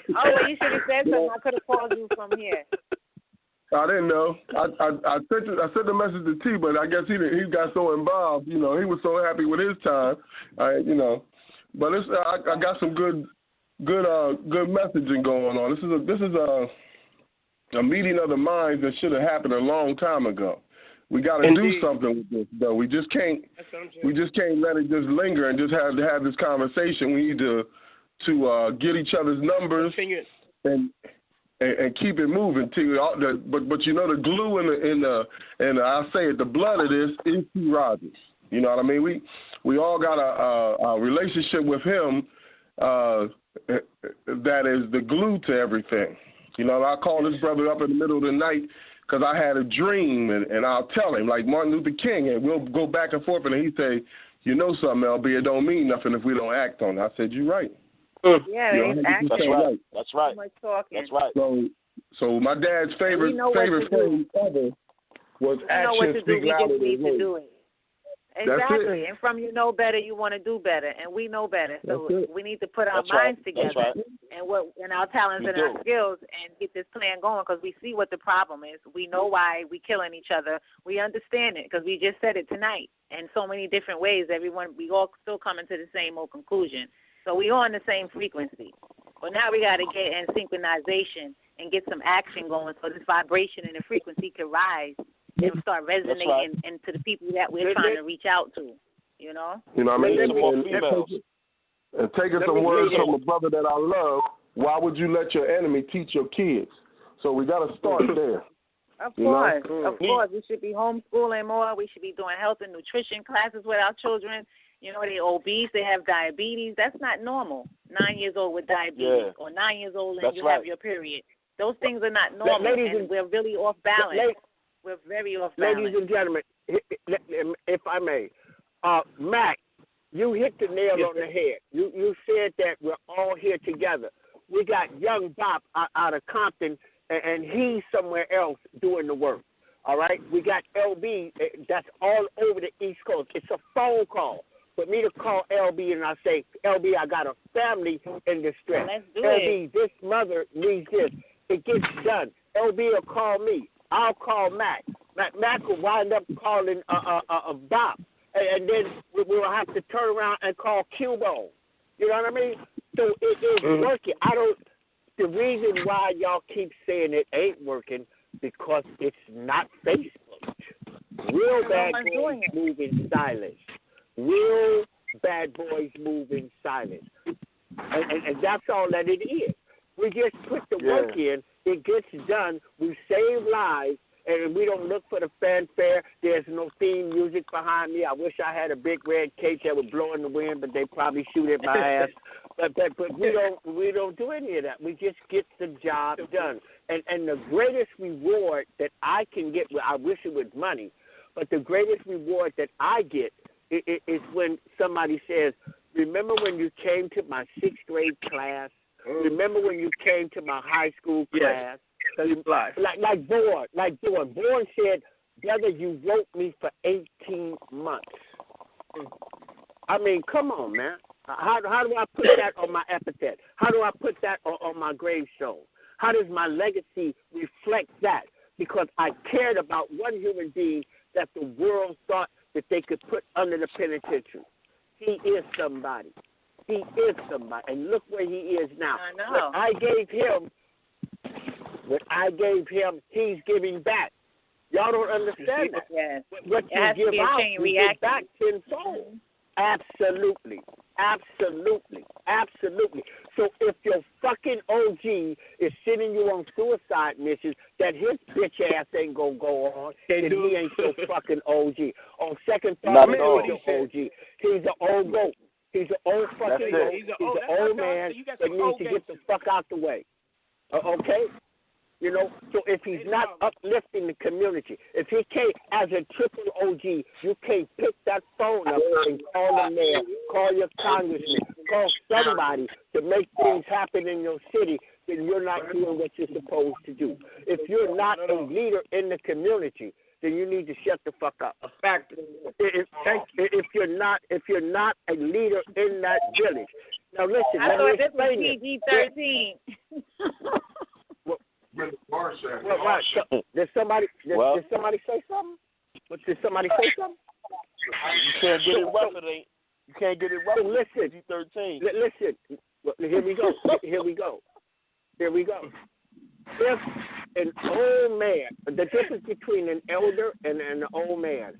Well, you should have said something. I could have called you from here. I didn't know. I sent the message to T, but I guess he got so involved. You know, he was so happy with his time. But I got some good messaging going on. This is a meeting of the minds that should have happened a long time ago. We got to do something with this, though. We just can't let it just linger and just have this conversation. We need to get each other's numbers and keep it moving. But you know, the glue in I'll say it, the blood of this is T.Rodgers. You know what I mean? We all got a relationship with him that is the glue to everything. You know, I call this brother up in the middle of the night because I had a dream, and I'll tell him, like Martin Luther King, and we'll go back and forth, and he'd say, you know something, LB, it don't mean nothing if we don't act on it. I said, you're right. Yeah, it's actually right. That's right. That's right. So my dad's favorite thing ever was action speak louder than words. Exactly. And from you know better, you want to do better, and we know better. So we need to put our minds together and our talents and our skills and get this plan going because we see what the problem is. We know why we killing each other. We understand it because we just said it tonight in so many different ways. We all still coming to the same old conclusion. So we on the same frequency. But now we got to get in synchronization and get some action going so this vibration and the frequency can rise and start resonating into the people that we're trying to reach out to. You know what I mean? And taking some words from a brother that I love, why would you let your enemy teach your kids? So we got to start there. Of course. We should be homeschooling more. We should be doing health and nutrition classes with our children. You know, they're obese, they have diabetes. That's not normal. 9 years old with diabetes or 9 years old and you have your period. Those things are not normal, and we're really off balance. We're very off balance. Ladies and gentlemen, if I may, Mac, you hit the nail on the head. You said that we're all here together. We got young Bob out of Compton, and he's somewhere else doing the work. All right? We got L.B. That's all over the East Coast. It's a phone call for me to call L.B. and I say, L.B., I got a family in distress. L.B., this mother needs this. It gets done. L.B. will call me. I'll call Mac. Mac will wind up calling Bob. And then we'll have to turn around and call Cubo. You know what I mean? So it is working. The reason why y'all keep saying it ain't working because it's not Facebook. Real bad boys move in silence. Real bad boys move in silence. And that's all that it is. We just put the work in. It gets done. We save lives. And we don't look for the fanfare. There's no theme music behind me. I wish I had a big red cape that would blow in the wind, but they probably shoot at my ass. But we don't do any of that. We just get the job done. And the greatest reward that I can get, I wish it was money, but the greatest reward that I get is when somebody says, remember when you came to my 6th grade class? Remember when you came to my high school class? Like Bourne. Bourne said, brother, you wrote me for 18 months. I mean, come on, man. How do I put that on my epitaph? How do I put that on my gravestone? How does my legacy reflect that? Because I cared about one human being that the world thought that they could put under the penitentiary. He is somebody. He is somebody. And look where he is now. I know. What I gave him, he's giving back. Y'all don't understand that. Yes. What you give out, you get back tenfold. Absolutely. So if your fucking OG is sending you on suicide missions, that his bitch ass ain't gonna go on, then he ain't so fucking OG. On second thought, he's an OG. He's an old goat. He's an old fucking goat. He's an old man that needs to get the fuck out the way. Okay? You know, so if he's not uplifting the community, if he can't, as a triple OG, you can't pick that phone up and call the mayor, call your congressman, call somebody to make things happen in your city, then you're not doing what you're supposed to do. If you're not a leader in the community, then you need to shut the fuck up. If you're not a leader in that village. Now listen, I thought this was PG-13. Did somebody say something? Did somebody say something? You can't get it rough. You can't get it rough. Listen, PG-13. Listen. Here we go. If an old man, the difference between an elder and an old man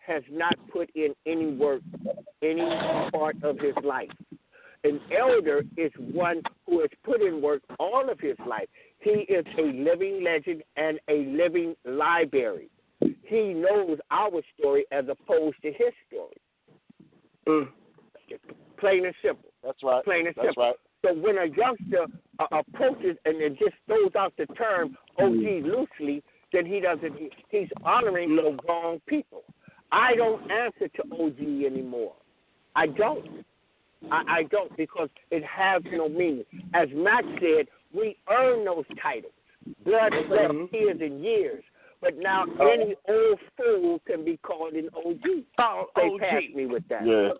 has not put in any work, any part of his life. An elder is one who has put in work all of his life. He is a living legend and a living library. He knows our story as opposed to his story. Plain and simple. That's right. Plain and simple. That's right. So when a youngster approaches and then just throws out the term OG loosely, then he's honoring the wrong people. I don't answer to OG anymore. I don't. I don't, because it has no meaning. As Matt said, we earn those titles. Blood, sweat, tears, and years. But now any old fool can be called an OG. They passed me with that. Yeah.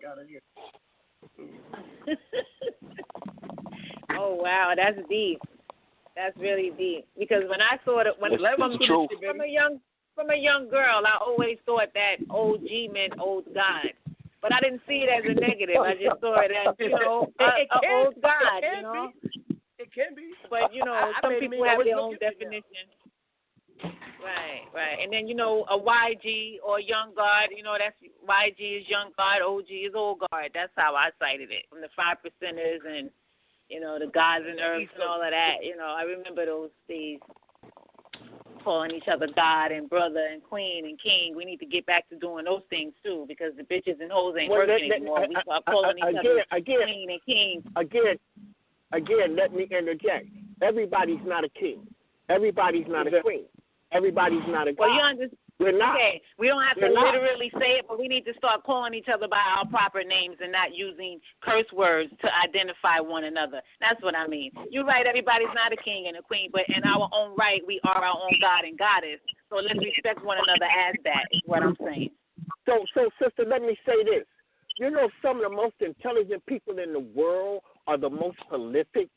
Oh wow, that's deep. That's really deep. Because when I saw it, from a young girl, I always thought that OG meant old God. But I didn't see it as a negative. I just saw it as, an old God, It can be. But, some people have their own definition. Right. Right. And then, you know, a YG or Young Guard, you know, that's YG is Young Guard, OG is Old Guard. That's how I cited it. From the 5%ers and, you know, the Gods and Herbs and all of that. You know, I remember those days, calling each other God and brother and queen and king. We need to get back to doing those things, too, because the bitches and hoes ain't working anymore. We start calling each other queen and king. Again, let me interject. Everybody's not a king. Everybody's not a queen. Everybody's not a god. Well, you understand? We're not. Okay, we don't have to literally say it, but we need to start calling each other by our proper names and not using curse words to identify one another. That's what I mean. You're right, everybody's not a king and a queen, but in our own right, we are our own god and goddess. So let's respect one another as that, is what I'm saying. So, sister, let me say this. You know, some of the most intelligent people in the world are the most prolific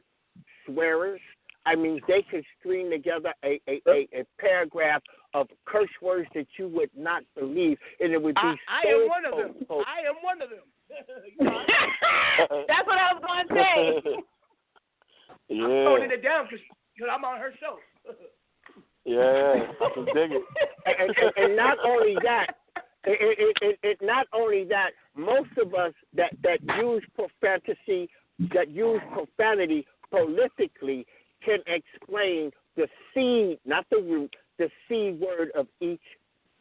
swearers. I mean, they could string together a paragraph of curse words that you would not believe, and it would be I am one of them. I am one of them. That's what I was going to say. Yeah. I'm throwing it down because I'm on her show. Yeah, I can dig it. And not only that, not only that, most of us that use profanity prolifically can explain the seed, not the root, the seed word of each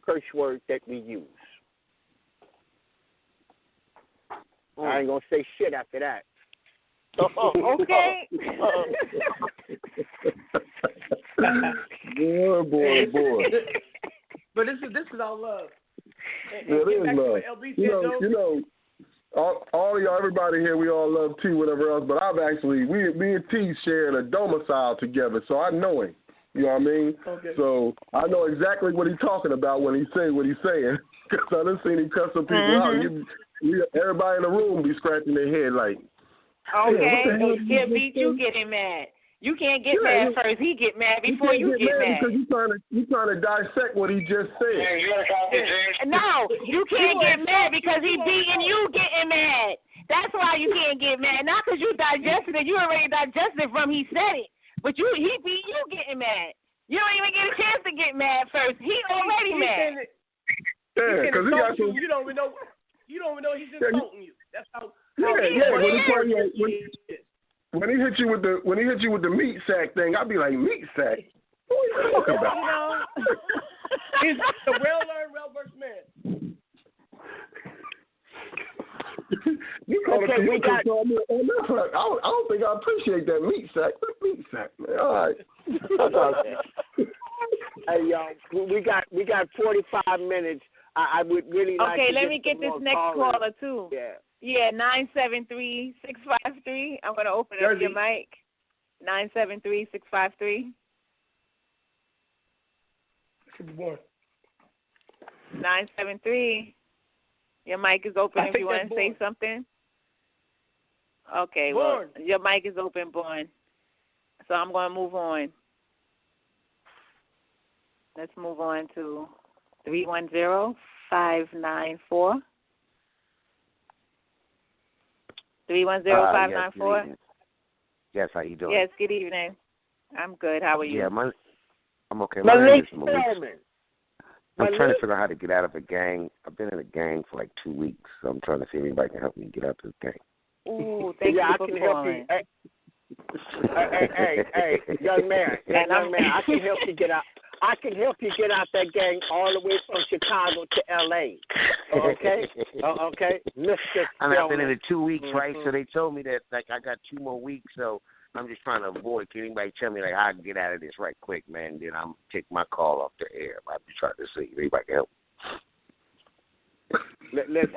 curse word that we use. I ain't gonna say shit after that. Okay. boy. But this is all love. Yeah, it is love. You know, all y'all, everybody here, we all love T, whatever else. But me and T shared a domicile together, so I know him. You know what I mean? Okay. So I know exactly what he's talking about when he say what he's saying. Because I done seen him cuss some people out. Everybody in the room be scratching their head like, okay, he'll beat you getting mad. You can't get mad first. He get mad before you get mad. Because you trying to dissect what he just said. No, you can't get mad because he beating you getting mad. That's why you can't get mad. Not because you digested it. You already digested it from he said it. But he beat you getting mad. You don't even get a chance to get mad first. He already mad. Yeah, because he got some. You don't even know. You don't even know he's insulting you. That's how. When he hit you with the meat sack thing, I'd be like, meat sack? What are you talking about? You know, he's a well-learned, well-versed man. You call okay, we got. I don't think I appreciate that meat sack. What meat sack, man? All right. Hey, y'all, we got 45 minutes. I would really like to. Okay, let me get this next caller too. Yeah, 973-653. I'm going to open up your mic. 973-653. Should be born. 973. Your mic is open if you want to say something. Okay, well, your mic is open, Born. So I'm going to move on. Let's move on to 310-594. 310-594. Yes, how you doing? Yes, good evening. I'm good. How are you? Yeah, I'm okay. My name is Malik. I'm trying to figure out how to get out of a gang. I've been in a gang for like 2 weeks, so I'm trying to see if anybody can help me get out of this gang. Ooh, thank you for calling. Hey, young man, I can help you get out. I can help you get out that gang all the way from Chicago to L.A. Okay? Okay? I've been in it 2 weeks, right? So they told me that like I got 2 more weeks, so I'm just trying to avoid. Can anybody tell me like how I can get out of this right quick, man? Then I'm take my call off the air. I'm trying to see if anybody can help. Listen,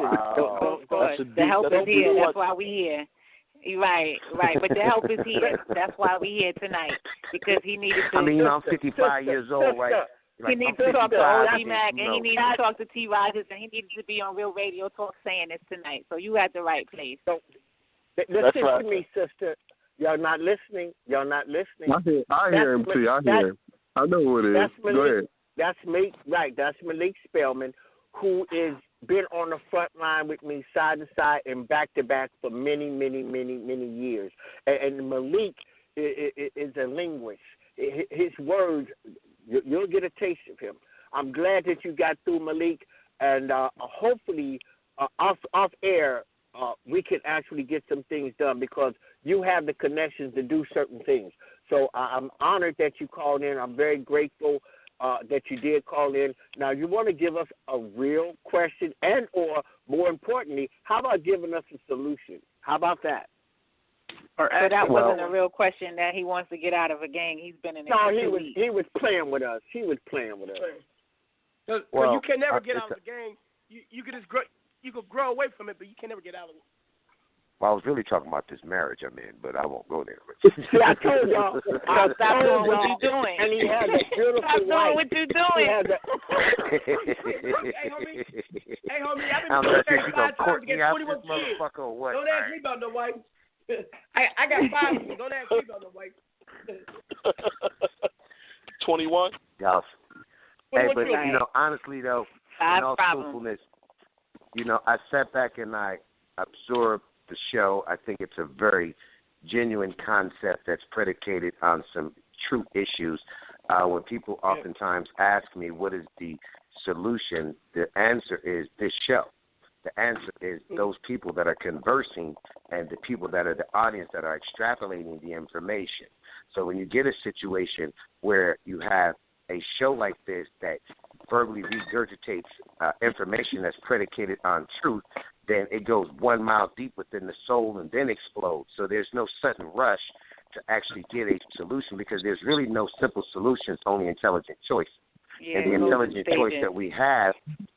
the help is here. That's why we here. Right. But the help is here. That's why we here tonight because he needed to. I mean, I'm 55 years old, right? Like, he needs to talk to O.S.S, and he needs to talk to T.Rodgers, and he needs to be on Real Radio Talk saying this tonight. So you at the right place. So, listen to me, sister. Y'all not listening. I hear him, too. I hear him. I know who it is. Go ahead. That's me. Right. That's Malik Spellman, who is been on the front line with me side to side and back to back for many years. And Malik is a linguist. His words, you'll get a taste of him. I'm glad that you got through, Malik, and hopefully off air we can actually get some things done because you have the connections to do certain things. So I'm honored that you called in. I'm very grateful that you did call in. Now, you want to give us a real question and or, more importantly, how about giving us a solution? How about that? So that wasn't a real question that he wants to get out of a gang. He's been in it for 2 weeks. He was playing with us. Because you can never get out of the gang. You could just grow. You could grow away from it, but you can never get out of it. Well, I was really talking about this marriage I'm in, but I won't go there. See, I told y'all. Stop doing what you're doing. And he has a beautiful Stop wife. doing what you're doing. Hey, homie, I've I'm been not doing sure you gonna 35 times court to get me out 21 this kids. motherfucker or what? Don't ask me about no wife. I got 5 of them. Don't ask me about no wife. 21? Y'all. Hey, but, children. honestly, though, in all truthfulness, I sat back and I absorbed the show. I think it's a very genuine concept that's predicated on some true issues. When people oftentimes ask me what is the solution, the answer is this show. The answer is those people that are conversing and the people that are the audience that are extrapolating the information. So when you get a situation where you have a show like this that verbally regurgitates information that's predicated on truth, then it goes 1 mile deep within the soul and then explodes. So there's no sudden rush to actually get a solution because there's really no simple solutions, only intelligent choice. Yeah, and the intelligent choice that we have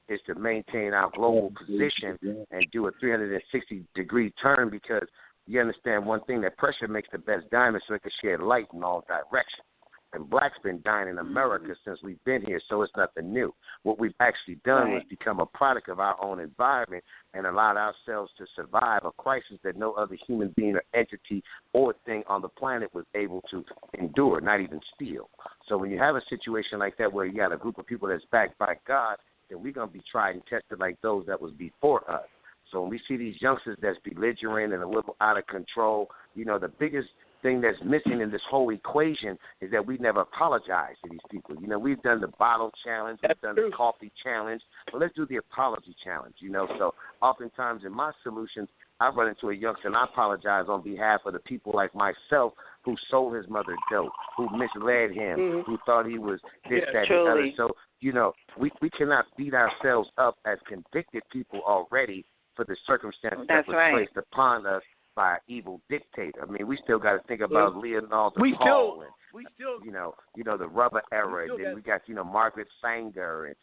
is to maintain our global position and do a 360-degree turn because you understand one thing, that pressure makes the best diamond so it can shed light in all directions. And black's been dying in America since we've been here, so it's nothing new. What we've actually done was become a product of our own environment and allowed ourselves to survive a crisis that no other human being or entity or thing on the planet was able to endure, not even steal. So when you have a situation like that where you got a group of people that's backed by God, then we're going to be tried and tested like those that was before us. So when we see these youngsters that's belligerent and a little out of control, the biggest thing that's missing in this whole equation is that we never apologize to these people. We've done the bottle challenge, we've done the coffee challenge, but let's do the apology challenge, So oftentimes in my solutions, I run into a youngster and I apologize on behalf of the people like myself who sold his mother dope, who misled him, who thought he was this, that, and the other. So, we cannot beat ourselves up as convicted people already for the circumstances that was placed upon us by an evil dictator. I mean, we still got to think about Leonardo Paul and the rubber era. And then we got, Margaret Sanger and,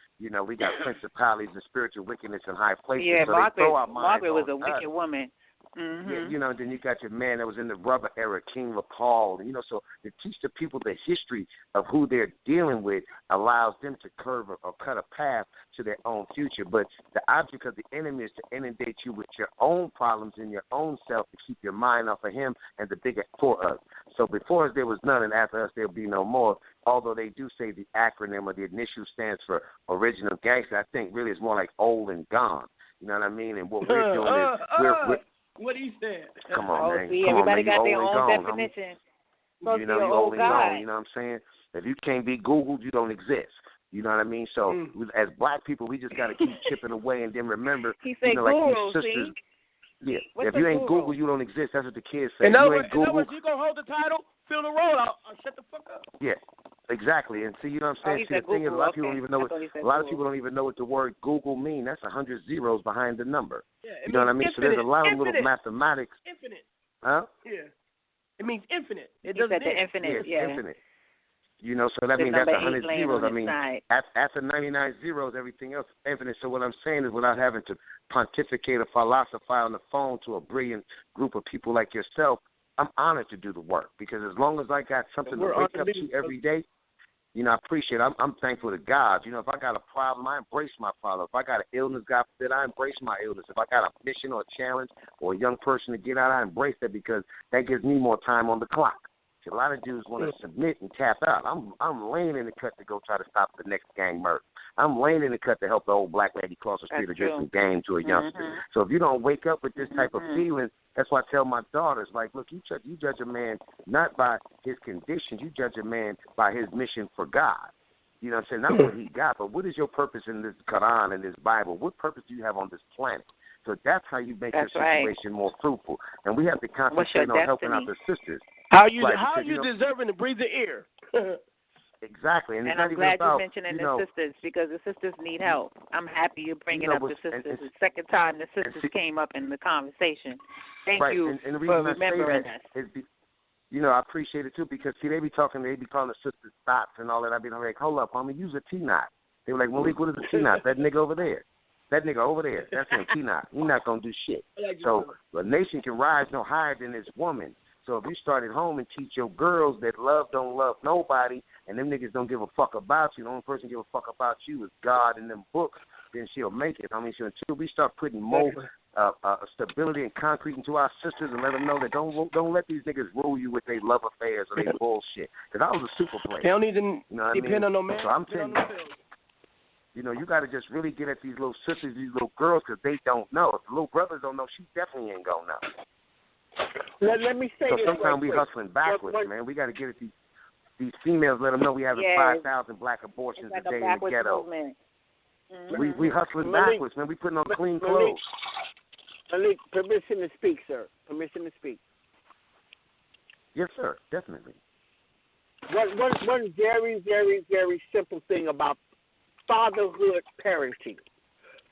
we got principalities and spiritual wickedness in high places. Yeah, so Margaret was a wicked woman. Mm-hmm. Yeah, then you got your man that was in the rubber era, King LaPaul. So to teach the people the history of who they're dealing with allows them to curve or cut a path to their own future. But the object of the enemy is to inundate you with your own problems in your own self to keep your mind off of him and the bigger for us. So before us there was none, and after us there'll be no more. Although they do say the acronym or the initial stands for original gangster, I think really it's more like old and gone. You know what I mean? And what we're doing is we're what he said. Come on, man. See, Come everybody on, man. got their own definition. You old and gone. You know what I'm saying? If you can't be Googled, you don't exist. You know what I mean? So as black people, we just got to keep chipping away and then remember, he said like Google, these sisters. See? Yeah. What's if you ain't Google? Google, you don't exist. That's what the kids say. In other you ain't Google. words, you going to hold the title, fill the role out, shut the fuck up. Yeah. Exactly, and see, you know what I'm saying. See, the thing is, a lot of people don't even know people don't even know what the word Google means. That's 100 zeros behind the number. Yeah, you know what I mean? Infinite, so there's a lot of infinite, little mathematics. Infinite. Huh? Yeah. It means infinite. It doesn't. The infinite. Yeah, infinite. So that means that's 100 zeros. I mean, after 99 zeros, everything else is infinite. So what I'm saying is, without having to pontificate or philosophize on the phone to a brilliant group of people like yourself, I'm honored to do the work because as long as I got something to wake up to every day, I appreciate it. I'm thankful to God. If I got a problem, I embrace my problem. If I got an illness, God forbid, I embrace my illness. If I got a mission or a challenge or a young person to get out, I embrace that because that gives me more time on the clock. See, a lot of dudes want to submit and tap out. I'm laying in the cut to go try to stop the next gang murder. I'm laying in the cut to help the old black lady cross the street or get some game to a youngster. So if you don't wake up with this type of feeling, that's why I tell my daughters, like, look, you judge a man not by his conditions. You judge a man by his mission for God. You know what I'm saying? Not what he got, but what is your purpose in this Quran and this Bible? What purpose do you have on this planet? So that's how you make your situation more fruitful. And we have to concentrate on helping out the sisters. How you deserving to breathe the ear? Exactly. And I'm glad you're mentioning the sisters, because the sisters need help. I'm happy you're bringing up the sisters. It's the second time the sisters came up in the conversation. Thank you and the for reason remembering I say us. that is I appreciate it too, because see, they be calling the sisters thoughts and all that. I be like, hold up, homie, use a T-knot. They were like, Malik, what is a T-knot? That nigga over there. That nigga over there. That's a T-knot. He's not gonna do shit. So a nation can rise no higher than its woman. So if you start at home and teach your girls that love don't love nobody, and them niggas don't give a fuck about you, the only person give a fuck about you is God and them books, then she'll make it. I mean, until we start putting more stability and concrete into our sisters and let them know that don't let these niggas rule you with their love affairs or their bullshit. Because I was a super player. They don't even depend on no man. So I'm telling you, you got to just really get at these little sisters, these little girls, because they don't know. If the little brothers don't know, she definitely ain't going to know. Let me say so this. Sometimes we hustling backwards, man. We got to get at these females, let them know we have 5,000 black abortions a day in the ghetto. Mm-hmm. We hustling backwards, man. We putting on clean clothes. Malik, permission to speak, sir. Permission to speak. Yes, sir. Definitely. One very, very, very simple thing about fatherhood parenting.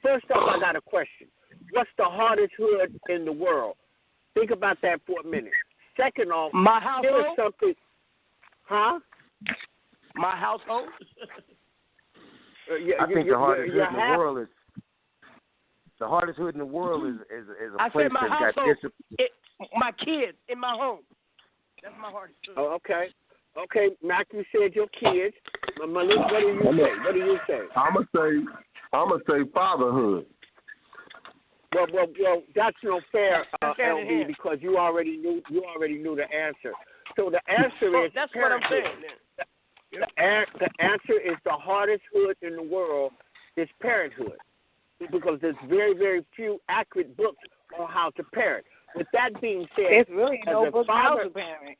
First off, I got a question. What's the hardest hood in the world? Think about that for a minute. Second off, my household. Something, huh? My household. I think the hardest hood in the world is the hardest hood in the world is a place that's got discipline. My kids in my home. That's my hardest hood. Oh, okay. Okay, Mac, you said your kids. Malik, what do you say? I'm gonna say fatherhood. Well, that's no fair, LB, because you already knew the answer. So the answer is that's what I'm saying. The answer is the hardest hood in the world is parenthood, because there's very, very few accurate books on how to parent. With that being said, there's really no book how father, to parent.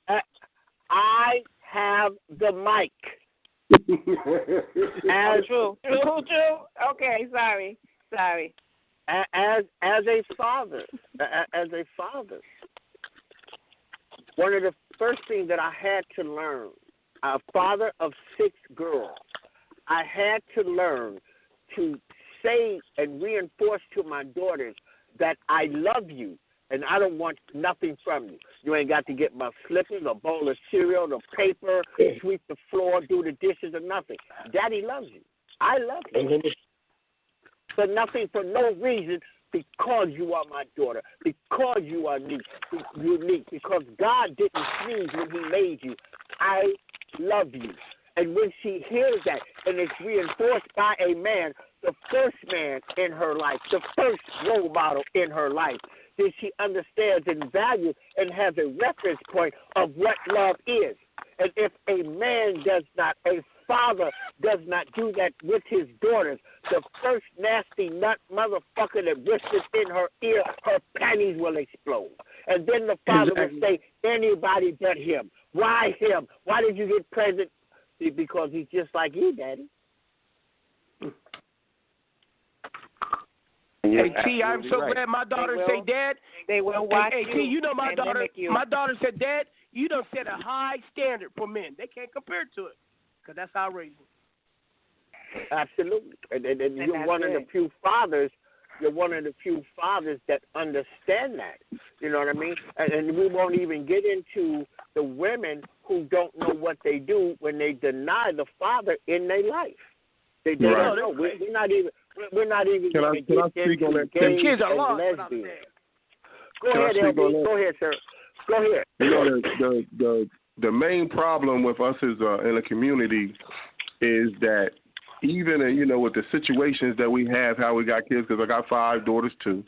I have the mic. True. Okay, sorry. As a father, one of the first things that I had to learn, a father of 6 girls, I had to learn to say and reinforce to my daughters that I love you and I don't want nothing from you. You ain't got to get my slippers, a bowl of cereal, the paper, sweep the floor, do the dishes, or nothing. Daddy loves you. I love you. For nothing, for no reason, because you are my daughter, because you are unique, because God didn't sneeze when he made you. I love you. And when she hears that, and it's reinforced by a man, the first man in her life, the first role model in her life, then she understands and values and has a reference point of what love is. And if a man does not, a father does not do that with his daughters, the first nasty nut motherfucker that whispers in her ear, her panties will explode. And then the father will say, anybody but him. Why him? Why did you get pregnant? Because he's just like you, Daddy. Hey, T, I'm so glad my daughter say, Dad. They will watch you. Hey, T, you know my daughter. You. My daughter said, Dad, you done set a high standard for men. They can't compare to it, because that's how I raised them. Absolutely, and you're one of the few fathers. You're one of the few fathers that understand that. You know what I mean? And we won't even get into the women who don't know what they do when they deny the father in their life. They don't know. We're not even. We're not even going to get into gays and lesbians. Go ahead, LB. Go ahead, sir. Go ahead. You know, the main problem with us as in the community is that even with the situations that we have, how we got kids, because I got 5 daughters too.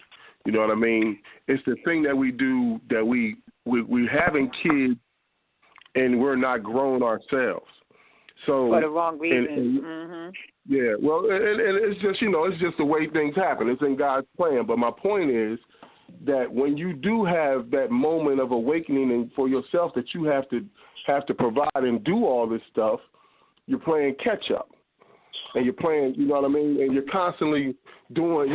You know what I mean? It's the thing that we do that we having kids and we're not grown ourselves. So for the wrong reason. Yeah, well, and it's just it's just the way things happen. It's in God's plan. But my point is that when you do have that moment of awakening and for yourself that you have to provide and do all this stuff, you're playing catch up. and you're playing, you know what I mean, and you're constantly doing,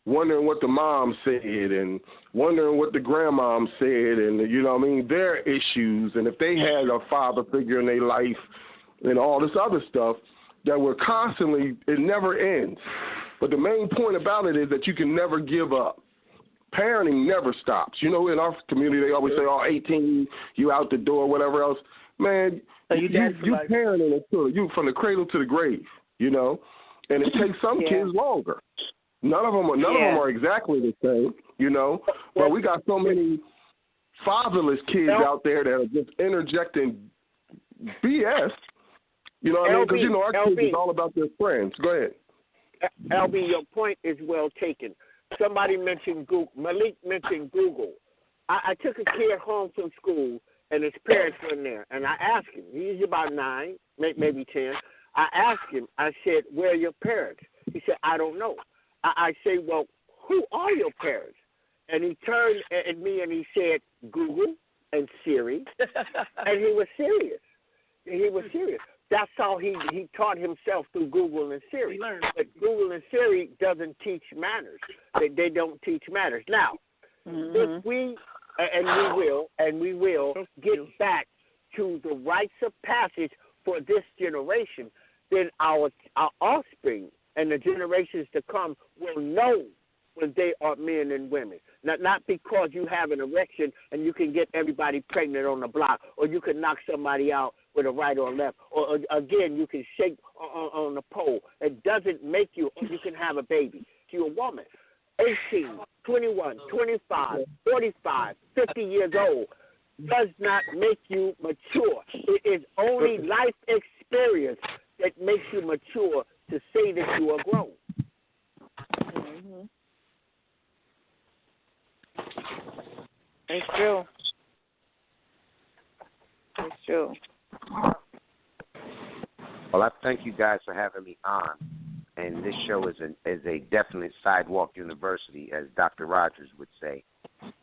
wondering what the mom said and wondering what the grandmom said and, you know what I mean, their issues, and if they had a father figure in their life and all this other stuff that we're constantly, it never ends. But the main point about it is that you can never give up. Parenting never stops. You know, in our community, they always say, 18, you out the door, whatever else. Man, you parenting until you from the cradle to the grave, you know, and it takes some kids longer. None of them are exactly the same, you know, but we got so many fatherless kids out there that are just interjecting BS. You know what I mean? Because, our kids is all about their friends. Go ahead. LB, your point is well taken. Somebody mentioned Google. Malik mentioned Google. I took a kid home from school, and his parents were in there. And I asked him, he's about 9, maybe 10. I asked him, I said, where are your parents? He said, I don't know. I say, well, who are your parents? And he turned at me and he said, Google and Siri. And he was serious. That's how he taught himself through Google and Siri. But Google and Siri doesn't teach manners. They don't teach manners. Now, if we will get back to the rites of passage for this generation, then our offspring and the generations to come will know when they are men and women. Not because you have an erection and you can get everybody pregnant on the block, or you can knock somebody out with a right or a left, or again, you can shake on the pole. It doesn't make you, or you can have a baby. You're a woman, 18, 21, 25, 45, 50 years old, does not make you mature. It is only life experience that makes you mature to say that you are grown. It's true. Well, I thank you guys for having me on. And this show is a definite sidewalk university, as Dr. Rogers would say,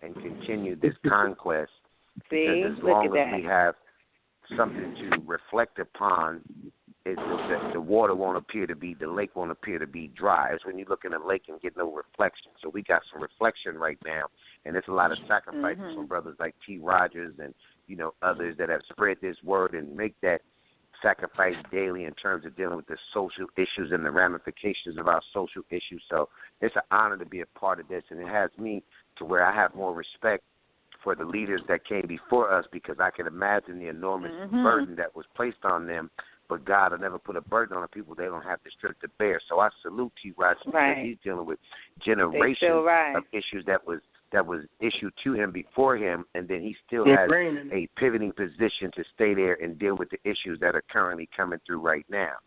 and continue this conquest. Because as long as we have something to reflect upon, the water won't appear to be, the lake won't appear to be dry. It's when you look in a lake and get no reflection. So we got some reflection right now, and there's a lot of sacrifices from brothers like T.Rodgers and, others that have spread this word and make that sacrifice daily in terms of dealing with the social issues and the ramifications of our social issues. So it's an honor to be a part of this, and it has me to where I have more respect for the leaders that came before us, because I can imagine the enormous burden that was placed on them. But God will never put a burden on the people they don't have the strength to bear. So I salute T.Rodgers because he's dealing with generations of issues that was issued to him before him, and then he still has a pivoting position to stay there and deal with the issues that are currently coming through right now.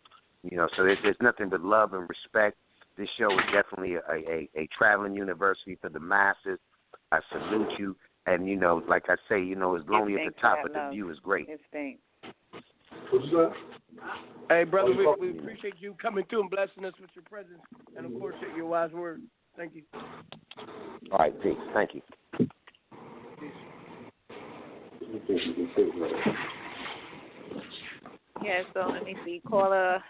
So there's nothing but love and respect. This show is definitely a traveling university for the masses. I salute you, and like I say, it's lonely at the top, but the view is great. Hey, brother, we appreciate you coming through and blessing us with your presence, and of course, your wise words. Thank you. All right, peace. Thank you. Yeah, so let me see. Caller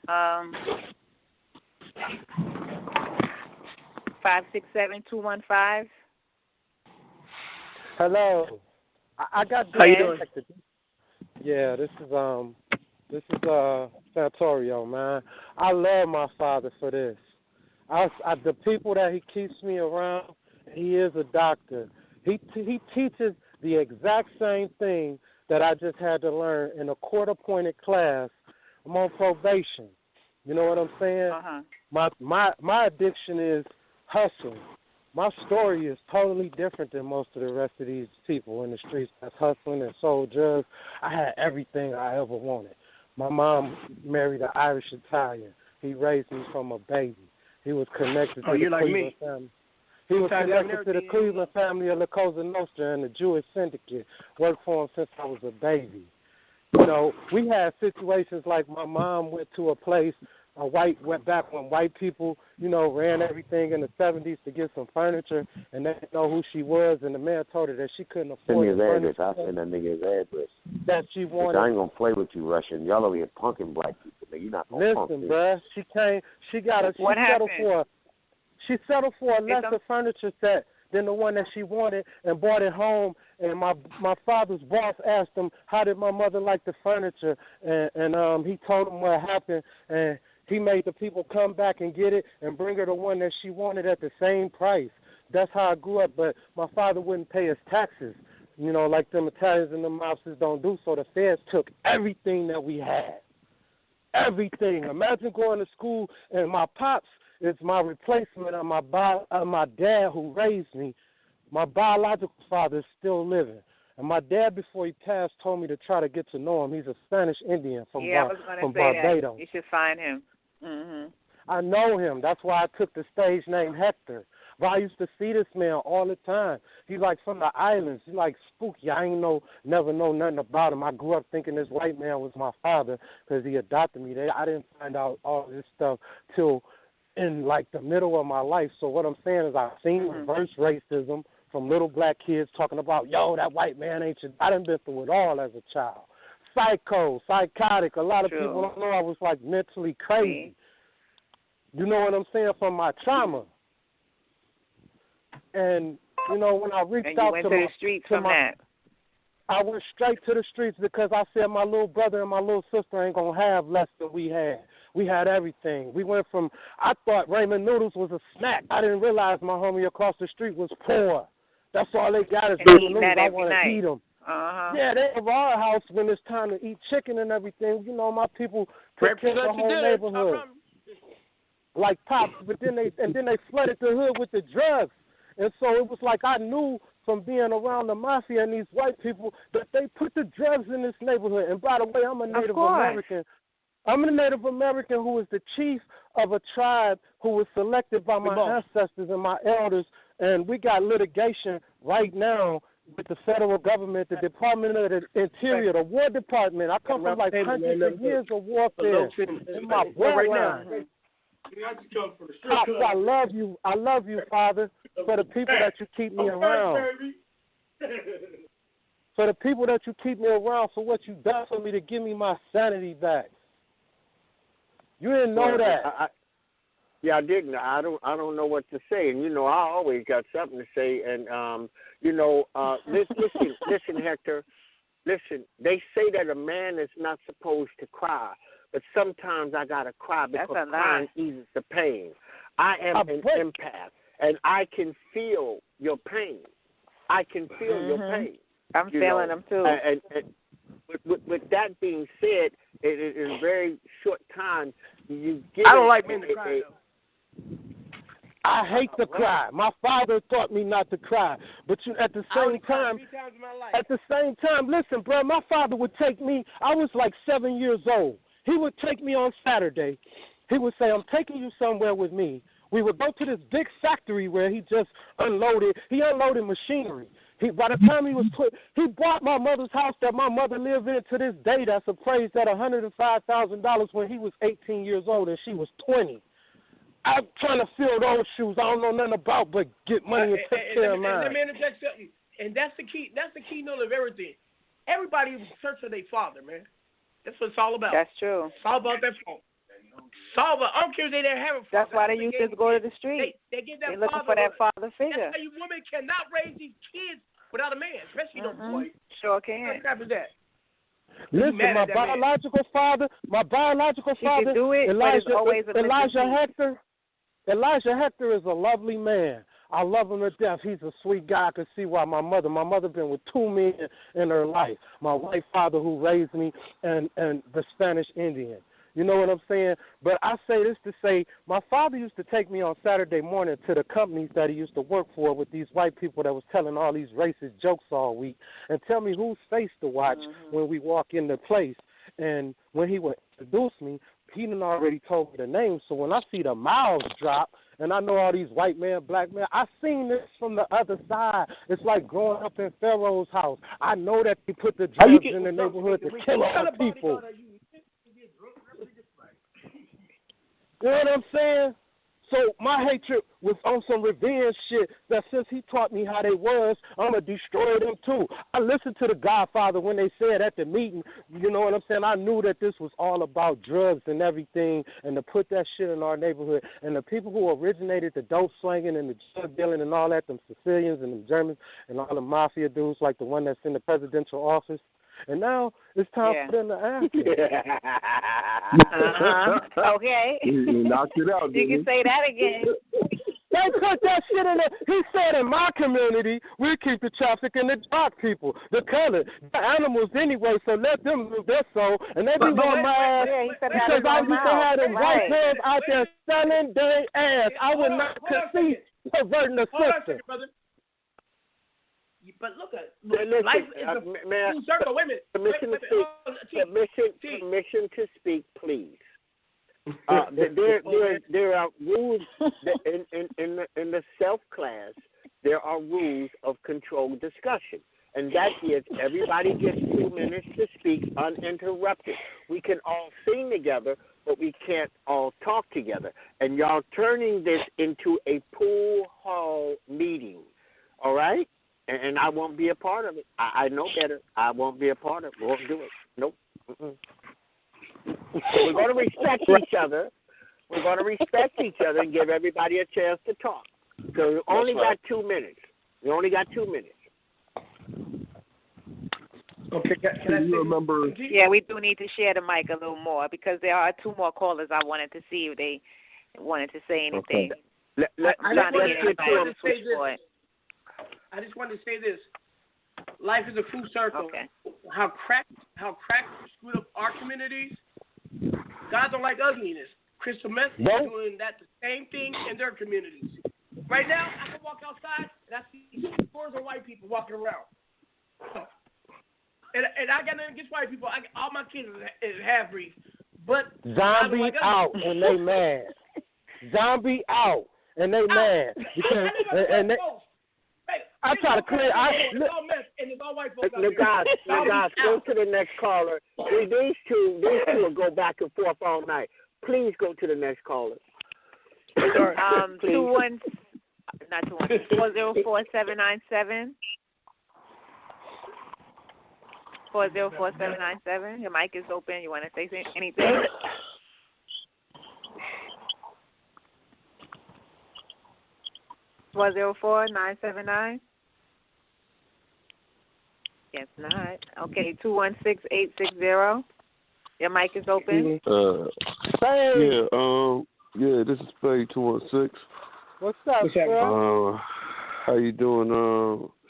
567-215. Hello. I got this. How you doing? Yeah, this is Santorio, man. I love my father for this. The people that he keeps me around, he is a doctor. He teaches the exact same thing that I just had to learn in a court-appointed class. I'm on probation. You know what I'm saying? My addiction is hustle. My story is totally different than most of the rest of these people in the streets that's hustling and sold drugs. I had everything I ever wanted. My mom married an Irish Italian. He raised me from a baby. He was connected to the Cleveland family. He was connected to the Cleveland family of La Cosa Nostra and the Jewish syndicate. Worked for him since I was a baby. We had situations like my mom went to a place, went back when white people, ran everything in the 70s to get some furniture, and they didn't know who she was, and the man told her that she couldn't afford the furniture. Send me his address. I'll send that nigga his address. That she wanted. I ain't going to play with you, Russian. Y'all over here punking black people. You're not gonna listen, bruh. She settled for a lesser furniture set than the one that she wanted and brought it home. And my father's boss asked him, how did my mother like the furniture? And he told him what happened. And he made the people come back and get it and bring her the one that she wanted at the same price. That's how I grew up. But my father wouldn't pay his taxes, like them Italians and them mobsters don't do. So the feds took everything that we had. Everything. Imagine going to school and my pops is my replacement of my dad who raised me. My biological father is still living. And my dad, before he passed, told me to try to get to know him. He's a Spanish Indian from Barbados. That. You should find him. Mm-hmm. I know him. That's why I took the stage name Hector. But I used to see this man all the time. He's like from the islands. He's like spooky. I never know nothing about him. I grew up thinking this white man was my father because he adopted me. I didn't find out all this stuff till in like the middle of my life. So what I'm saying is I've seen reverse racism from little black kids talking about, yo, that white man ain't your... I done been through it all as a child. Psychotic. A lot of people don't know I was like mentally crazy. You know what I'm saying? From my trauma. And, when I reached out to the streets from that. I went straight to the streets because I said my little brother and my little sister ain't going to have less than we had. We had everything. We went from, I thought ramen noodles was a snack. I didn't realize my homie across the street was poor. That's all they got is ramen noodles. I want to eat them. Yeah, they have our house when it's time to eat chicken and everything. My people took care of the whole neighborhood. Like Pops, but then they flooded the hood with the drugs. And so it was like I knew from being around the mafia and these white people that they put the drugs in this neighborhood. And by the way, I'm a Native American. I'm a Native American who is the chief of a tribe who was selected by my ancestors and my elders. And we got litigation right now with the federal government, the Department of the Interior, the War Department. I come from like hundreds of years of warfare in my bloodline. Pops, I love you. I love you, Father, for the people that you keep me around. For the people that you keep me around, for what you done for me to give me my sanity back. You didn't know that. I didn't. I don't know what to say. And, I always got something to say. And, listen, Hector. Listen, they say that a man is not supposed to cry. But sometimes I got to cry because crying eases the pain. I am an empath, and I can feel your pain. I can feel your pain. I'm feeling them, too. And with that being said, in a very short time, you get... I don't like men to cry, though. I hate to cry. My father taught me not to cry. But at the same time, listen, bro, my father would take me, I was like 7 years old. He would take me on Saturday. He would say, I'm taking you somewhere with me. We would go to this big factory where he just unloaded. He unloaded machinery. By the time he bought my mother's house that my mother lived in to this day that's appraised at $105,000 when he was 18 years old and she was 20. I'm trying to fill those shoes. I don't know nothing about but get money and take care of mine. Let me interject something. And that's the key. That's the keynote of everything. Everybody is searching for their father, man. That's what it's all about. That's true. It's all about that phone. I don't care if they didn't have a father. That's why they used to go to the street. They get that They're looking for that father figure. That's why you women cannot raise these kids without a man, especially those boys. Sure can. What crap is that? Listen, my biological father, Elijah Hector is a lovely man. I love him to death. He's a sweet guy. I can see why my mother been with 2 men in her life. My white father who raised me and the Spanish Indian. You know what I'm saying? But I say this to say my father used to take me on Saturday morning to the companies that he used to work for with these white people that was telling all these racist jokes all week and tell me whose face to watch when we walk in the place. And when he would introduce me, he done already told me the name. So when I see the mouths drop, and I know all these white men, black men, I seen this from the other side. It's like growing up in Pharaoh's house. I know that they put the drugs in the neighborhood to kill our people. You know what I'm saying? So my hatred was on some revenge shit that since he taught me how they was, I'm going to destroy them too. I listened to the Godfather when they said at the meeting, you know what I'm saying? I knew that this was all about drugs and everything, and to put that shit in our neighborhood. And the people who originated the dope slanging and the drug dealing and all that, them Sicilians and them Germans and all the mafia dudes like the one that's in the presidential office. And now it's time for them to act. Okay. You knocked it out, You can say that again. They put that shit in there. He said in my community, we keep the traffic and the dark people, the colored, the animals anyway, so let them live their soul. And they be going my ass because I used to have them white girls out there selling their ass. I would not concede perverting the system. But look at life is a full circle. Wait a minute. Permission to speak, please. There are rules in the self class. There are rules of controlled discussion, and that is everybody gets 2 minutes to speak uninterrupted. We can all sing together, but we can't all talk together. And y'all turning this into a pool hall meeting, all right? And I won't be a part of it. I know better. I won't be a part of it. Won't do it. Nope. Mm-mm. So we're going to respect each other. We're going to respect each other and give everybody a chance to talk. So we only got 2 minutes. We only got 2 minutes. Okay, can you remember? Yeah, we do need to share the mic a little more because there are 2 more callers I wanted to see if they wanted to say anything. Okay. I just wanted to say this. Life is a full circle. Okay. How crack screwed up our communities. God don't like ugliness. Crystal meth is doing that the same thing in their communities. Right now, I can walk outside and I see scores of white people walking around. And I got nothing against white people. All my kids is half breeds. But zombie out and they mad. Zombie out and they mad because and they. I try to clear. It's all mess, and it's all white folks out there. Guys, go to the next caller. These two will go back and forth all night. Please go to the next caller. 404-797. 404-797. Your mic is open. You want to say anything? $404-979. Yes, not. Okay, 216-860. Your mic is open. This is Spade 216. What's up, bro? How you doing,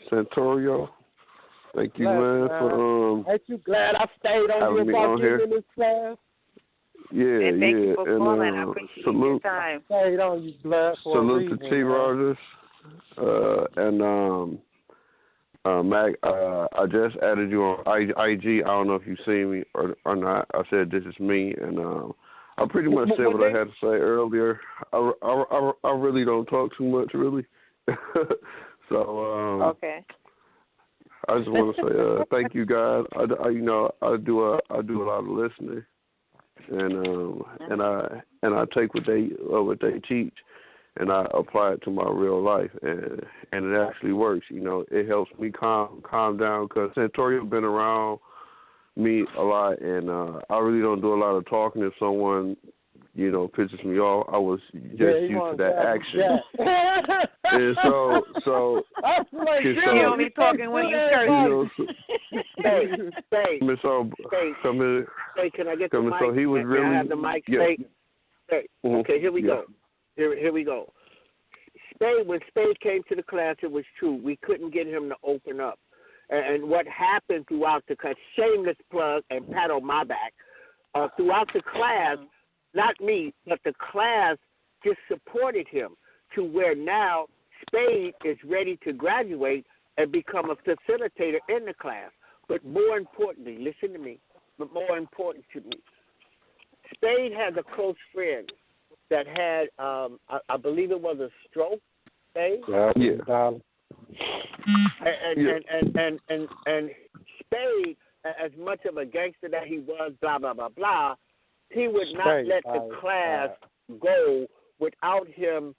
Santorio? Thank you, man, for Ain't you glad I stayed on here about giving this class? Yeah, and thank you for calling. I appreciate your time. Stayed on you, blood, for salute a reason, to T.Rodgers. Mac, I just added you on IG. I don't know if you see me or not. I said this is me, and I pretty much said what I had to say earlier. I really don't talk too much, really. So okay. I just want to say thank you guys. I do a lot of listening, and I take what they teach, and I apply it to my real life, and it actually works. You know, it helps me calm down because Santorio been around me a lot, and I really don't do a lot of talking. If someone, pisses me off, I was just used to that action. And so you only talking when you curse. Hey, can I get the mic? So he was really. I have the mic. Yeah. Hey. Okay, here we go. Here we go. When Spade came to the class, it was true. We couldn't get him to open up. And what happened throughout the class, shameless plug and pat on my back, throughout the class, not me, but the class just supported him to where now Spade is ready to graduate and become a facilitator in the class. But more importantly, listen to me, but more important to me, Spade has a close friend that had, I believe it was a stroke, Spade? Yeah. And Spade, as much of a gangster that he was, blah, blah, blah, blah, he would not let the class go without him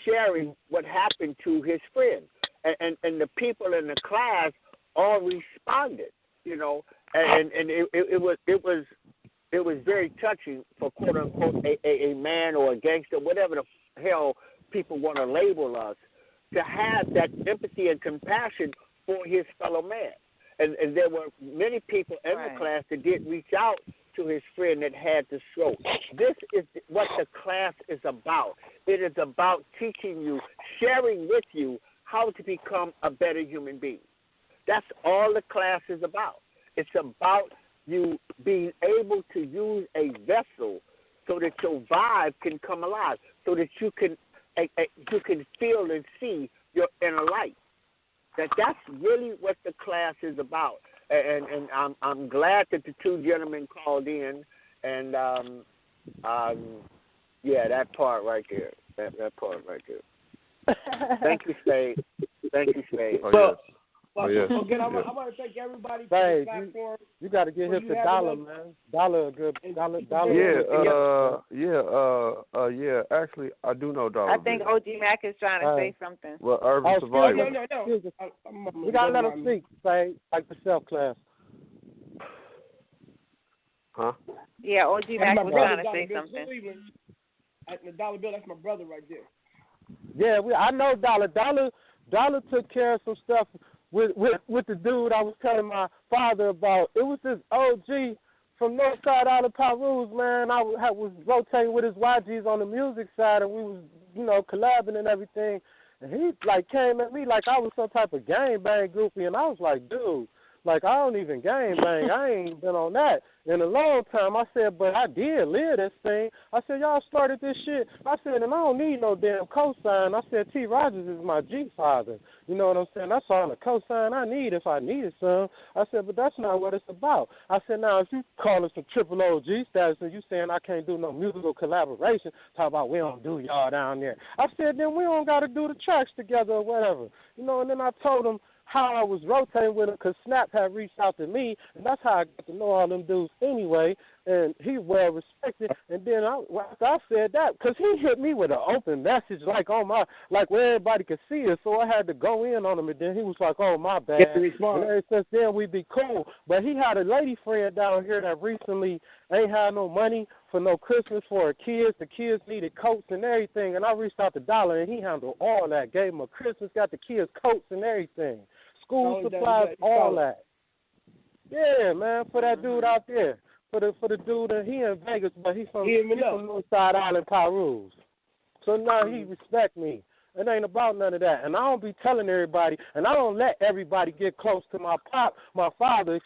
sharing what happened to his friend. And the people in the class all responded, you know, and it was very touching for quote unquote a man or a gangster, whatever the hell people want to label us, to have that empathy and compassion for his fellow man. And there were many people in the class that did reach out to his friend that had the stroke. This is what the class is about. It is about teaching you, sharing with you how to become a better human being. That's all the class is about. It's about you being able to use a vessel so that your vibe can come alive, so that you can feel and see your inner light. That's really what the class is about. And I'm glad that the two gentlemen called in, and yeah, that part right there. That part right there. Thank you, Spade. Thank you, Spade. Again, I want to thank everybody for the platform. You got to get him to Dollar, man. Dollar, a good Dollar. Yeah. Actually, I do know Dollar. I think OG Mac is trying to say something. Well, Urban Survivor. No. We got to let him speak, say, like the self class. Huh? Yeah, OG Mac was trying to say something. The dollar bill, that's my brother right there. Yeah, I know Dollar. Dollar took care of some stuff with the dude I was telling my father about. It was this OG from Northside out of Peru, man. I was rotating with his YGs on the music side, and we was, collabing and everything. And he, came at me like I was some type of gangbang groupie, and I was like, dude, I don't even gangbang. I ain't been on that in a long time. I said, but I did live this thing. I said, y'all started this shit. I said, and I don't need no damn cosign. I said, T.Rodgers is my G-father. You know what I'm saying? That's all the cosign I need if I needed some. I said, but that's not what it's about. I said, now, if you call us some triple OG status and you saying I can't do no musical collaboration, talk about we don't do y'all down there. I said, then we don't got to do the tracks together or whatever. And then I told him how I was rotating with him because Snap had reached out to me, and that's how I got to know all them dudes anyway, and he well respected. And then after I said that, because he hit me with an open message where everybody could see it, so I had to go in on him, and then he was like, oh, my bad. And ever since then, we be cool. But he had a lady friend down here that recently ain't had no money for no Christmas for her kids. The kids needed coats and everything, and I reached out to Dollar, and he handled all that, gave them a Christmas, got the kids coats and everything. School supplies, all that. Yeah, man, for that dude out there. For the dude, he in Vegas, but he's from Northside Island, Peru. So now he respect me. It ain't about none of that. And I don't be telling everybody, and I don't let everybody get close to my father,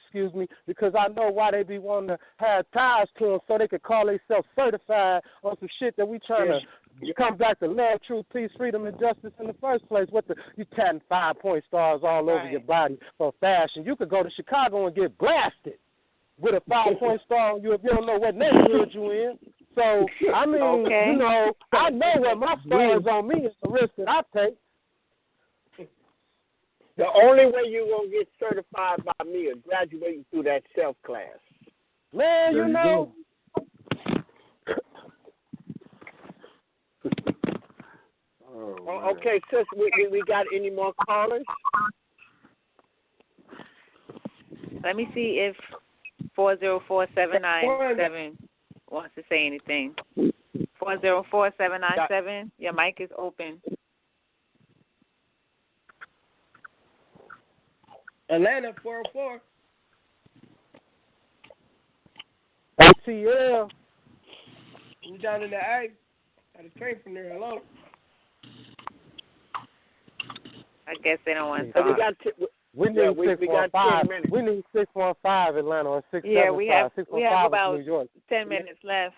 because I know why they be wanting to have ties to him so they could call themselves certified on some shit that we trying to come back to love, truth, peace, freedom, and justice in the first place. You tatting 5-point stars all over your body for fashion. You could go to Chicago and get blasted with a 5-point star on you if you don't know what neighborhood you in. So, I mean, I know what my star is on me. It's the risk that I take. The only way you're going to get certified by me is graduating through that self class. Man, you know. Okay, sis, we got any more callers? Let me see if 404-797 wants to say anything. 404-797, your mic is open. Atlanta, 404. ATL. We down in the A. I just came from there. Hello. I guess they don't want to talk. We need 615. We need 615 Atlanta or 675. Yeah, we have about New York. 10 minutes left.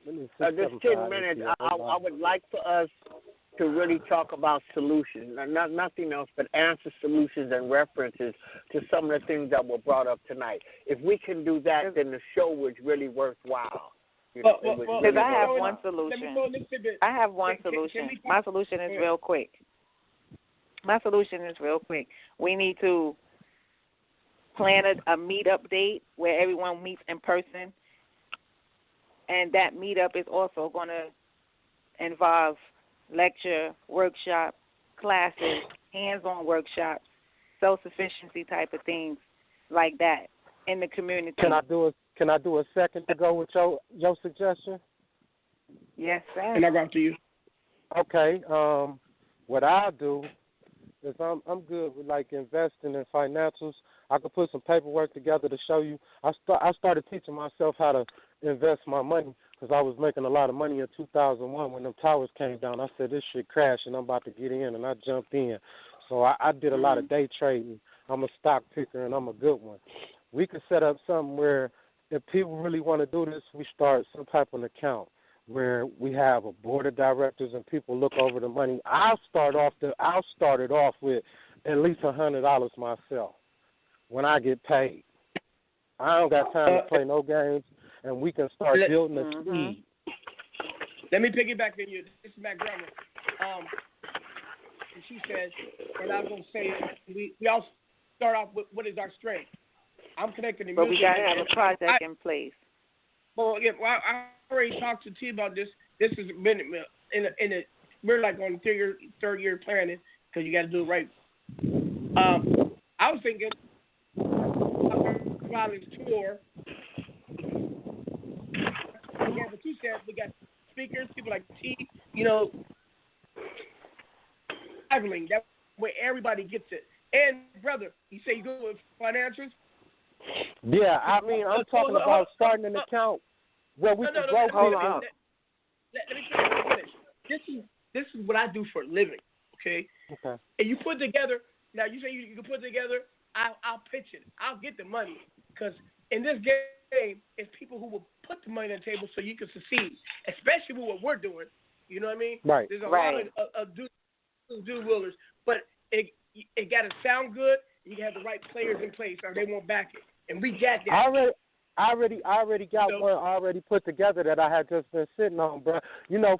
Just 10 minutes. I would like for us to really talk about solutions, nothing else but answer solutions and references to some of the things that were brought up tonight. If we can do that, then the show was really worthwhile. Because I have one solution. I have one solution. My solution is real quick. We need to plan a meetup date where everyone meets in person, and that meetup is also going to involve lecture, workshop, classes, hands-on workshops, self-sufficiency type of things like that in the community. Can I do a second to go with your suggestion? Yes, sir. And I got to you. Okay. What I do is I'm good with like investing in financials. I could put some paperwork together to show you. I started teaching myself how to invest my money because I was making a lot of money in 2001 when them towers came down. I said, this shit crashed and I'm about to get in, and I jumped in. So I did a lot of day trading. I'm a stock picker, and I'm a good one. We could set up something where if people really want to do this, we start some type of account where we have a board of directors and people look over the money. I'll start it off with at least $100 myself when I get paid. I don't got time to play no games, and we can start building a seed. Let me piggyback on you. This is MACK DRAMA. And she says, and I was going to say, we all start off with what is our strength. I'm connected to music. But we got to have a project in place. Well, yeah, I already talked to T about this. This has been we're like on third year planning because you got to do it right. I was thinking about this tour. Yeah, but you said we got speakers, people like T, traveling. That way everybody gets it. And brother, you say you go with financials? Yeah, I mean, I'm talking about starting an account where we can grow. Hold on. Let me finish. This is what I do for a living, okay? Okay. And you put together, now you say you can put together, I'll pitch it. I'll get the money. Because in this game, it's people who will put the money on the table so you can succeed, especially with what we're doing. You know what I mean? Right. There's a lot of do-willers. But it got to sound good. You have the right players in place or they won't back it. And we got that. I already got one already put together that I had just been sitting on, bro.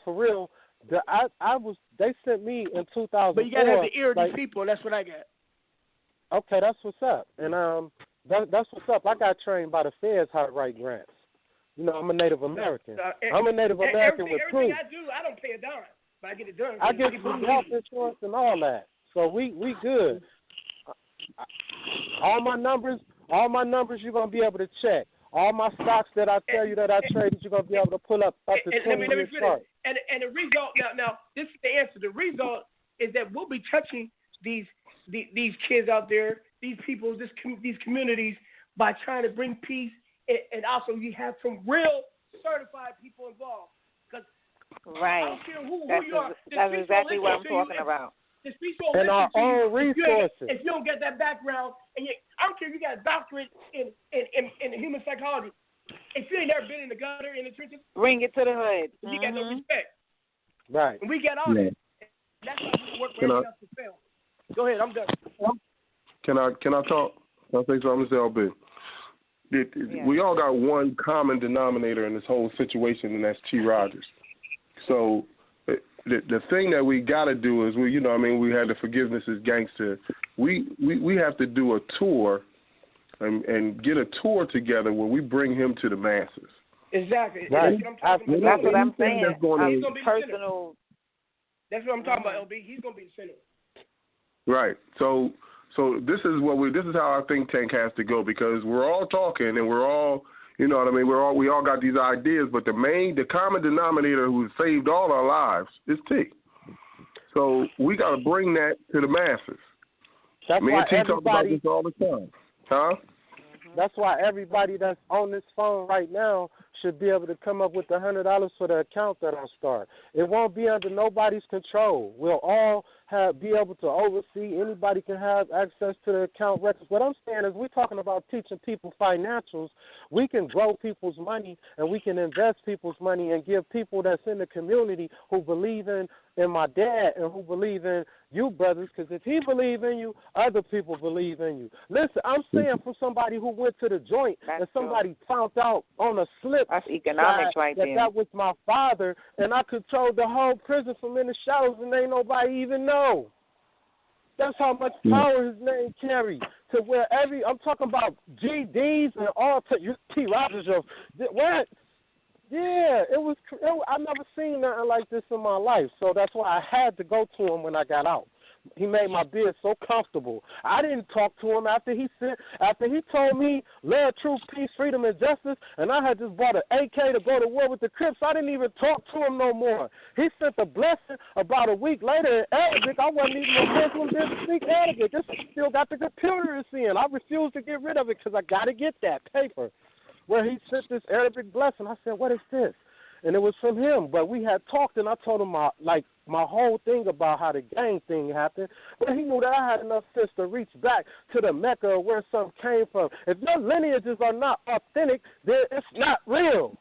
For real, they sent me in 2004. But you got to have the ear of these people. That's what I got. Okay, that's what's up. And that's what's up. I got trained by the feds how to write grants. I'm a Native American. I'm a Native American with proof. Everything I do, I don't pay a dime, but I get it done. I get free health insurance and all that. So we good. All my numbers you're going to be able to check. All my stocks that I tell you that I traded, you're going to be able to pull up to 20-year chart. And the result, now, this is the answer. The result is that we'll be touching these kids out there, these people, these communities, by trying to bring peace, and also you have some real certified people involved. Right. I don't care who you are. That's exactly what I'm talking about. And our own resources. If you don't get that background, I don't care if you got a doctorate in human psychology. If you ain't never been in the gutter, in the trenches, bring it to the hood. You got no respect. Right. And we got all that. That's how we work for everything else to fail. Go ahead, I'm done. Can I talk? Can I say something to LB? We all got one common denominator in this whole situation, and that's T.Rodgers. So the thing that we got to do is we had the forgiveness is gangster. We have to do a tour and get a tour together where we bring him to the masses. Exactly. Right. That's what I'm saying. That's going to be personal. That's what I'm talking about, LB. He's going to be the center. Right. So this is how our think tank has to go, because we're all talking and we're all, we all got these ideas, but the common denominator who saved all our lives is T. So we got to bring that to the masses. Me and T talk about this all the time. Huh? That's why everybody that's on this phone right now should be able to come up with $100 for the account that I'll start. It won't be under nobody's control. We'll all be able to oversee. Anybody can have access to the account records. What I'm saying is we're talking about teaching people financials. We can grow people's money and we can invest people's money and give people that's in the community who believe in my dad and who believe in you, brothers, because if he believe in you, other people believe in you. Listen, I'm saying for somebody who went to the joint and somebody found out on a slip that's economics right there. That was my father, and I controlled the whole prison from in the shadows, and ain't nobody even know. That's how much power his name carried. To where I'm talking about GDs and all T.Rodgers. What? Yeah, I never seen nothing like this in my life. So that's why I had to go to him when I got out. he made my bed so comfortable. I didn't talk to him after he told me love, truth, peace, freedom, and justice, and I had just bought an AK to go to war with the Crips. I didn't even talk to him no more. He sent a blessing about a week later in Arabic. I wasn't even a Muslim, didn't speak Arabic. This still got the computer it's in. I refused to get rid of it because I got to get that paper where he sent this Arabic blessing. I said, what is this? And it was from him. But we had talked, and I told him my whole thing about how the gang thing happened. But he knew that I had enough sense to reach back to the Mecca or where something came from. If your lineages are not authentic, then it's not real.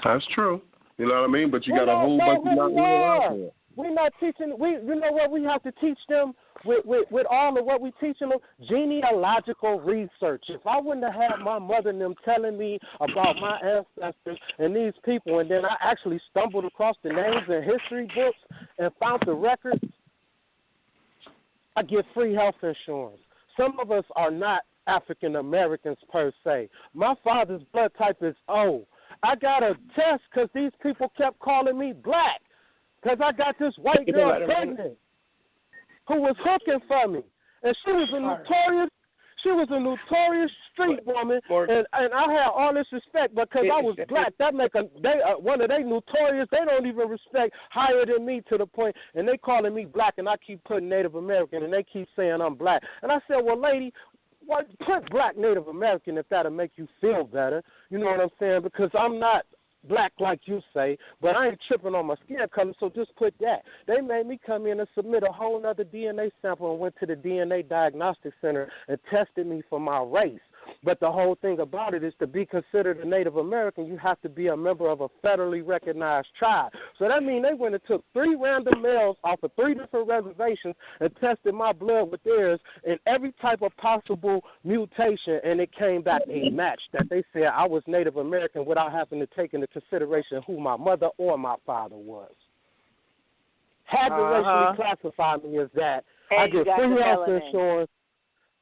That's true. You know what I mean? But you got a whole bunch of not real out there. We're not teaching. You know what we have to teach them with all of what we teaching them? Genealogical research. If I wouldn't have had my mother and them telling me about my ancestors and these people, and then I actually stumbled across the names in history books and found the records, I get free health insurance. Some of us are not African Americans per se. My father's blood type is O. I got a test because these people kept calling me black. Because I got this white girl pregnant who was hooking for me. And she was a notorious street woman, and I had all this respect because I was black. That make one of they notorious. They don't even respect higher than me to the point, and they calling me black, and I keep putting Native American, and they keep saying I'm black. And I said, well, lady, why put black Native American if that'll make you feel better? You know what I'm saying? Because I'm not black like you say, but I ain't tripping on my skin color, so just put that. They made me come in and submit a whole other DNA sample and went to the DNA Diagnostic Center and tested me for my race. But the whole thing about it is to be considered a Native American, you have to be a member of a federally recognized tribe. So that means they went and took 3 random males off of 3 different reservations and tested my blood with theirs in every type of possible mutation, and it came back a match that they said I was Native American without having to take into consideration who my mother or my father was. Had to racially classify me as that. And I get free health insurance.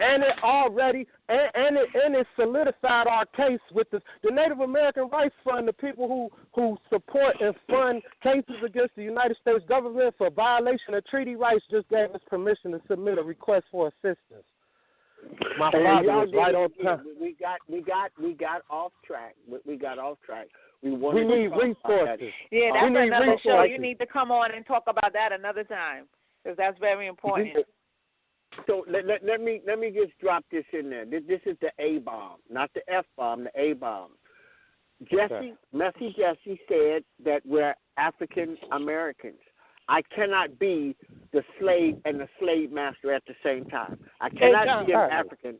And it already, and it solidified our case with the Native American Rights Fund, the people who support and fund cases against the United States government for violation of treaty rights just gave us permission to submit a request for assistance. My father was right on time. We got off track. We got off track. We need resources. Yeah, that's another show. You need to come on and talk about that another time because that's very important. So let me just drop this in there. This is the A-bomb, not the F-bomb, the A-bomb. Messy Jesse said that we're African Americans. I cannot be the slave and the slave master at the same time. I cannot be an African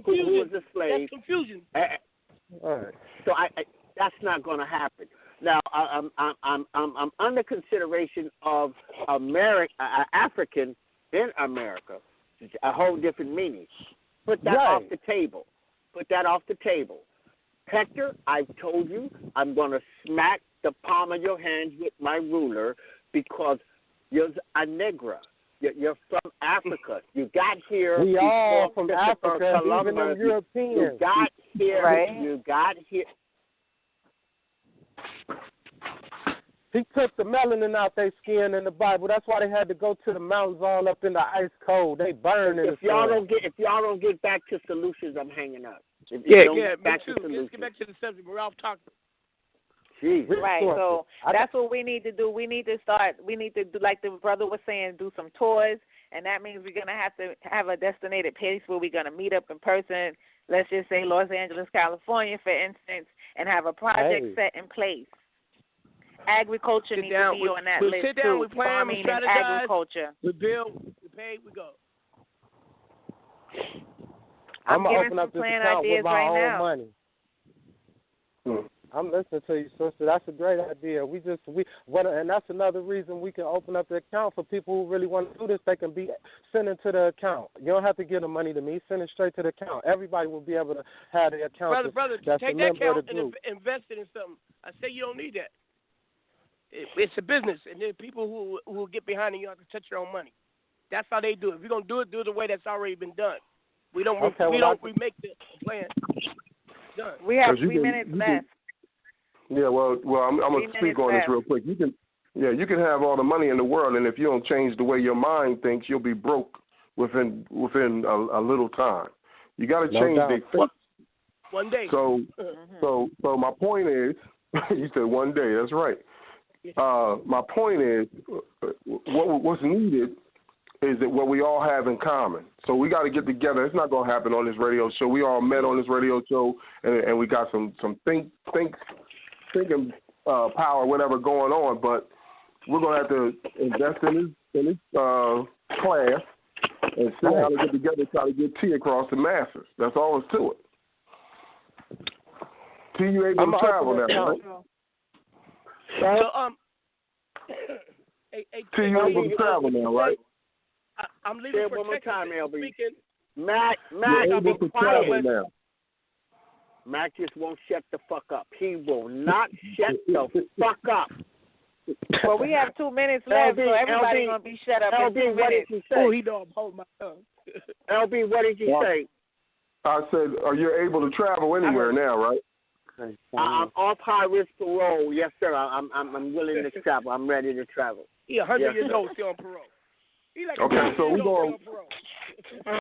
who is a slave. That's confusion. All right. So that's not going to happen. Now I'm under consideration of African in America. A whole different meaning. Put that off the table. Put that off the table. Hector, I've told you I'm going to smack the palm of your hands with my ruler because you're a Negra. You're from Africa. You got here. We all from Africa, even the Europeans. You got here. Right? You got here. He took the melanin out their skin in the Bible. That's why they had to go to the mountains all up in the ice cold. They burn in the sun. If y'all don't get back to solutions, I'm hanging up. Let's get back to the subject. We're off topic. Jeez. Right, so that's what we need to do. We need to do, like the brother was saying, do some tours, and that means we're going to have a designated place where we're going to meet up in person, let's just say Los Angeles, California, for instance, and have a project set in place. Agriculture needs to be on that list, sit down, too. we plan, we strategize, agriculture. We build, we pay, we go. I'm giving open up some this plan account ideas with my right own now. Money. I'm listening to you, sister. That's a great idea. And that's another reason we can open up the account for people who really want to do this. They can be sending to the account. You don't have to give the money to me. Send it straight to the account. Everybody will be able to have the account. Brother, take that account and invest it in something. I say you don't need that. It's a business, and there are people who will get behind it. You have to touch your own money. That's how they do it. If you're gonna do it the way that's already been done. We don't remake the plan. Done. We have 3 minutes left. Yeah, well, I'm gonna speak on this real quick. Yeah, you can have all the money in the world, and if you don't change the way your mind thinks, you'll be broke within a little time. You got to change their think. One day. So my point is, you said one day. That's right. My point is, what's needed is that what we all have in common. So we got to get together. It's not going to happen on this radio show. We all met on this radio show, and we got some thinking power, whatever going on. But we're going to have to invest in this class and see how to get together, try to get T across the masses. That's all there's to it. T, you able to travel now, right? So, T, you able to travel now, right? I'm leaving for one more Texas time, LB. speaking. Mac, you're able to travel now. Mac just won't shut the fuck up. He will not shut the fuck up. Well, we have 2 minutes left, so everybody's going to be shut up in 2 minutes. What did you say? Oh, he don't hold my tongue. LB, what did you say? I said, are you able to travel anywhere now, right? I'm off high risk parole. Yes, sir. I'm willing to travel. I'm ready to travel. He 100 years old, still on parole. Okay, so we're going.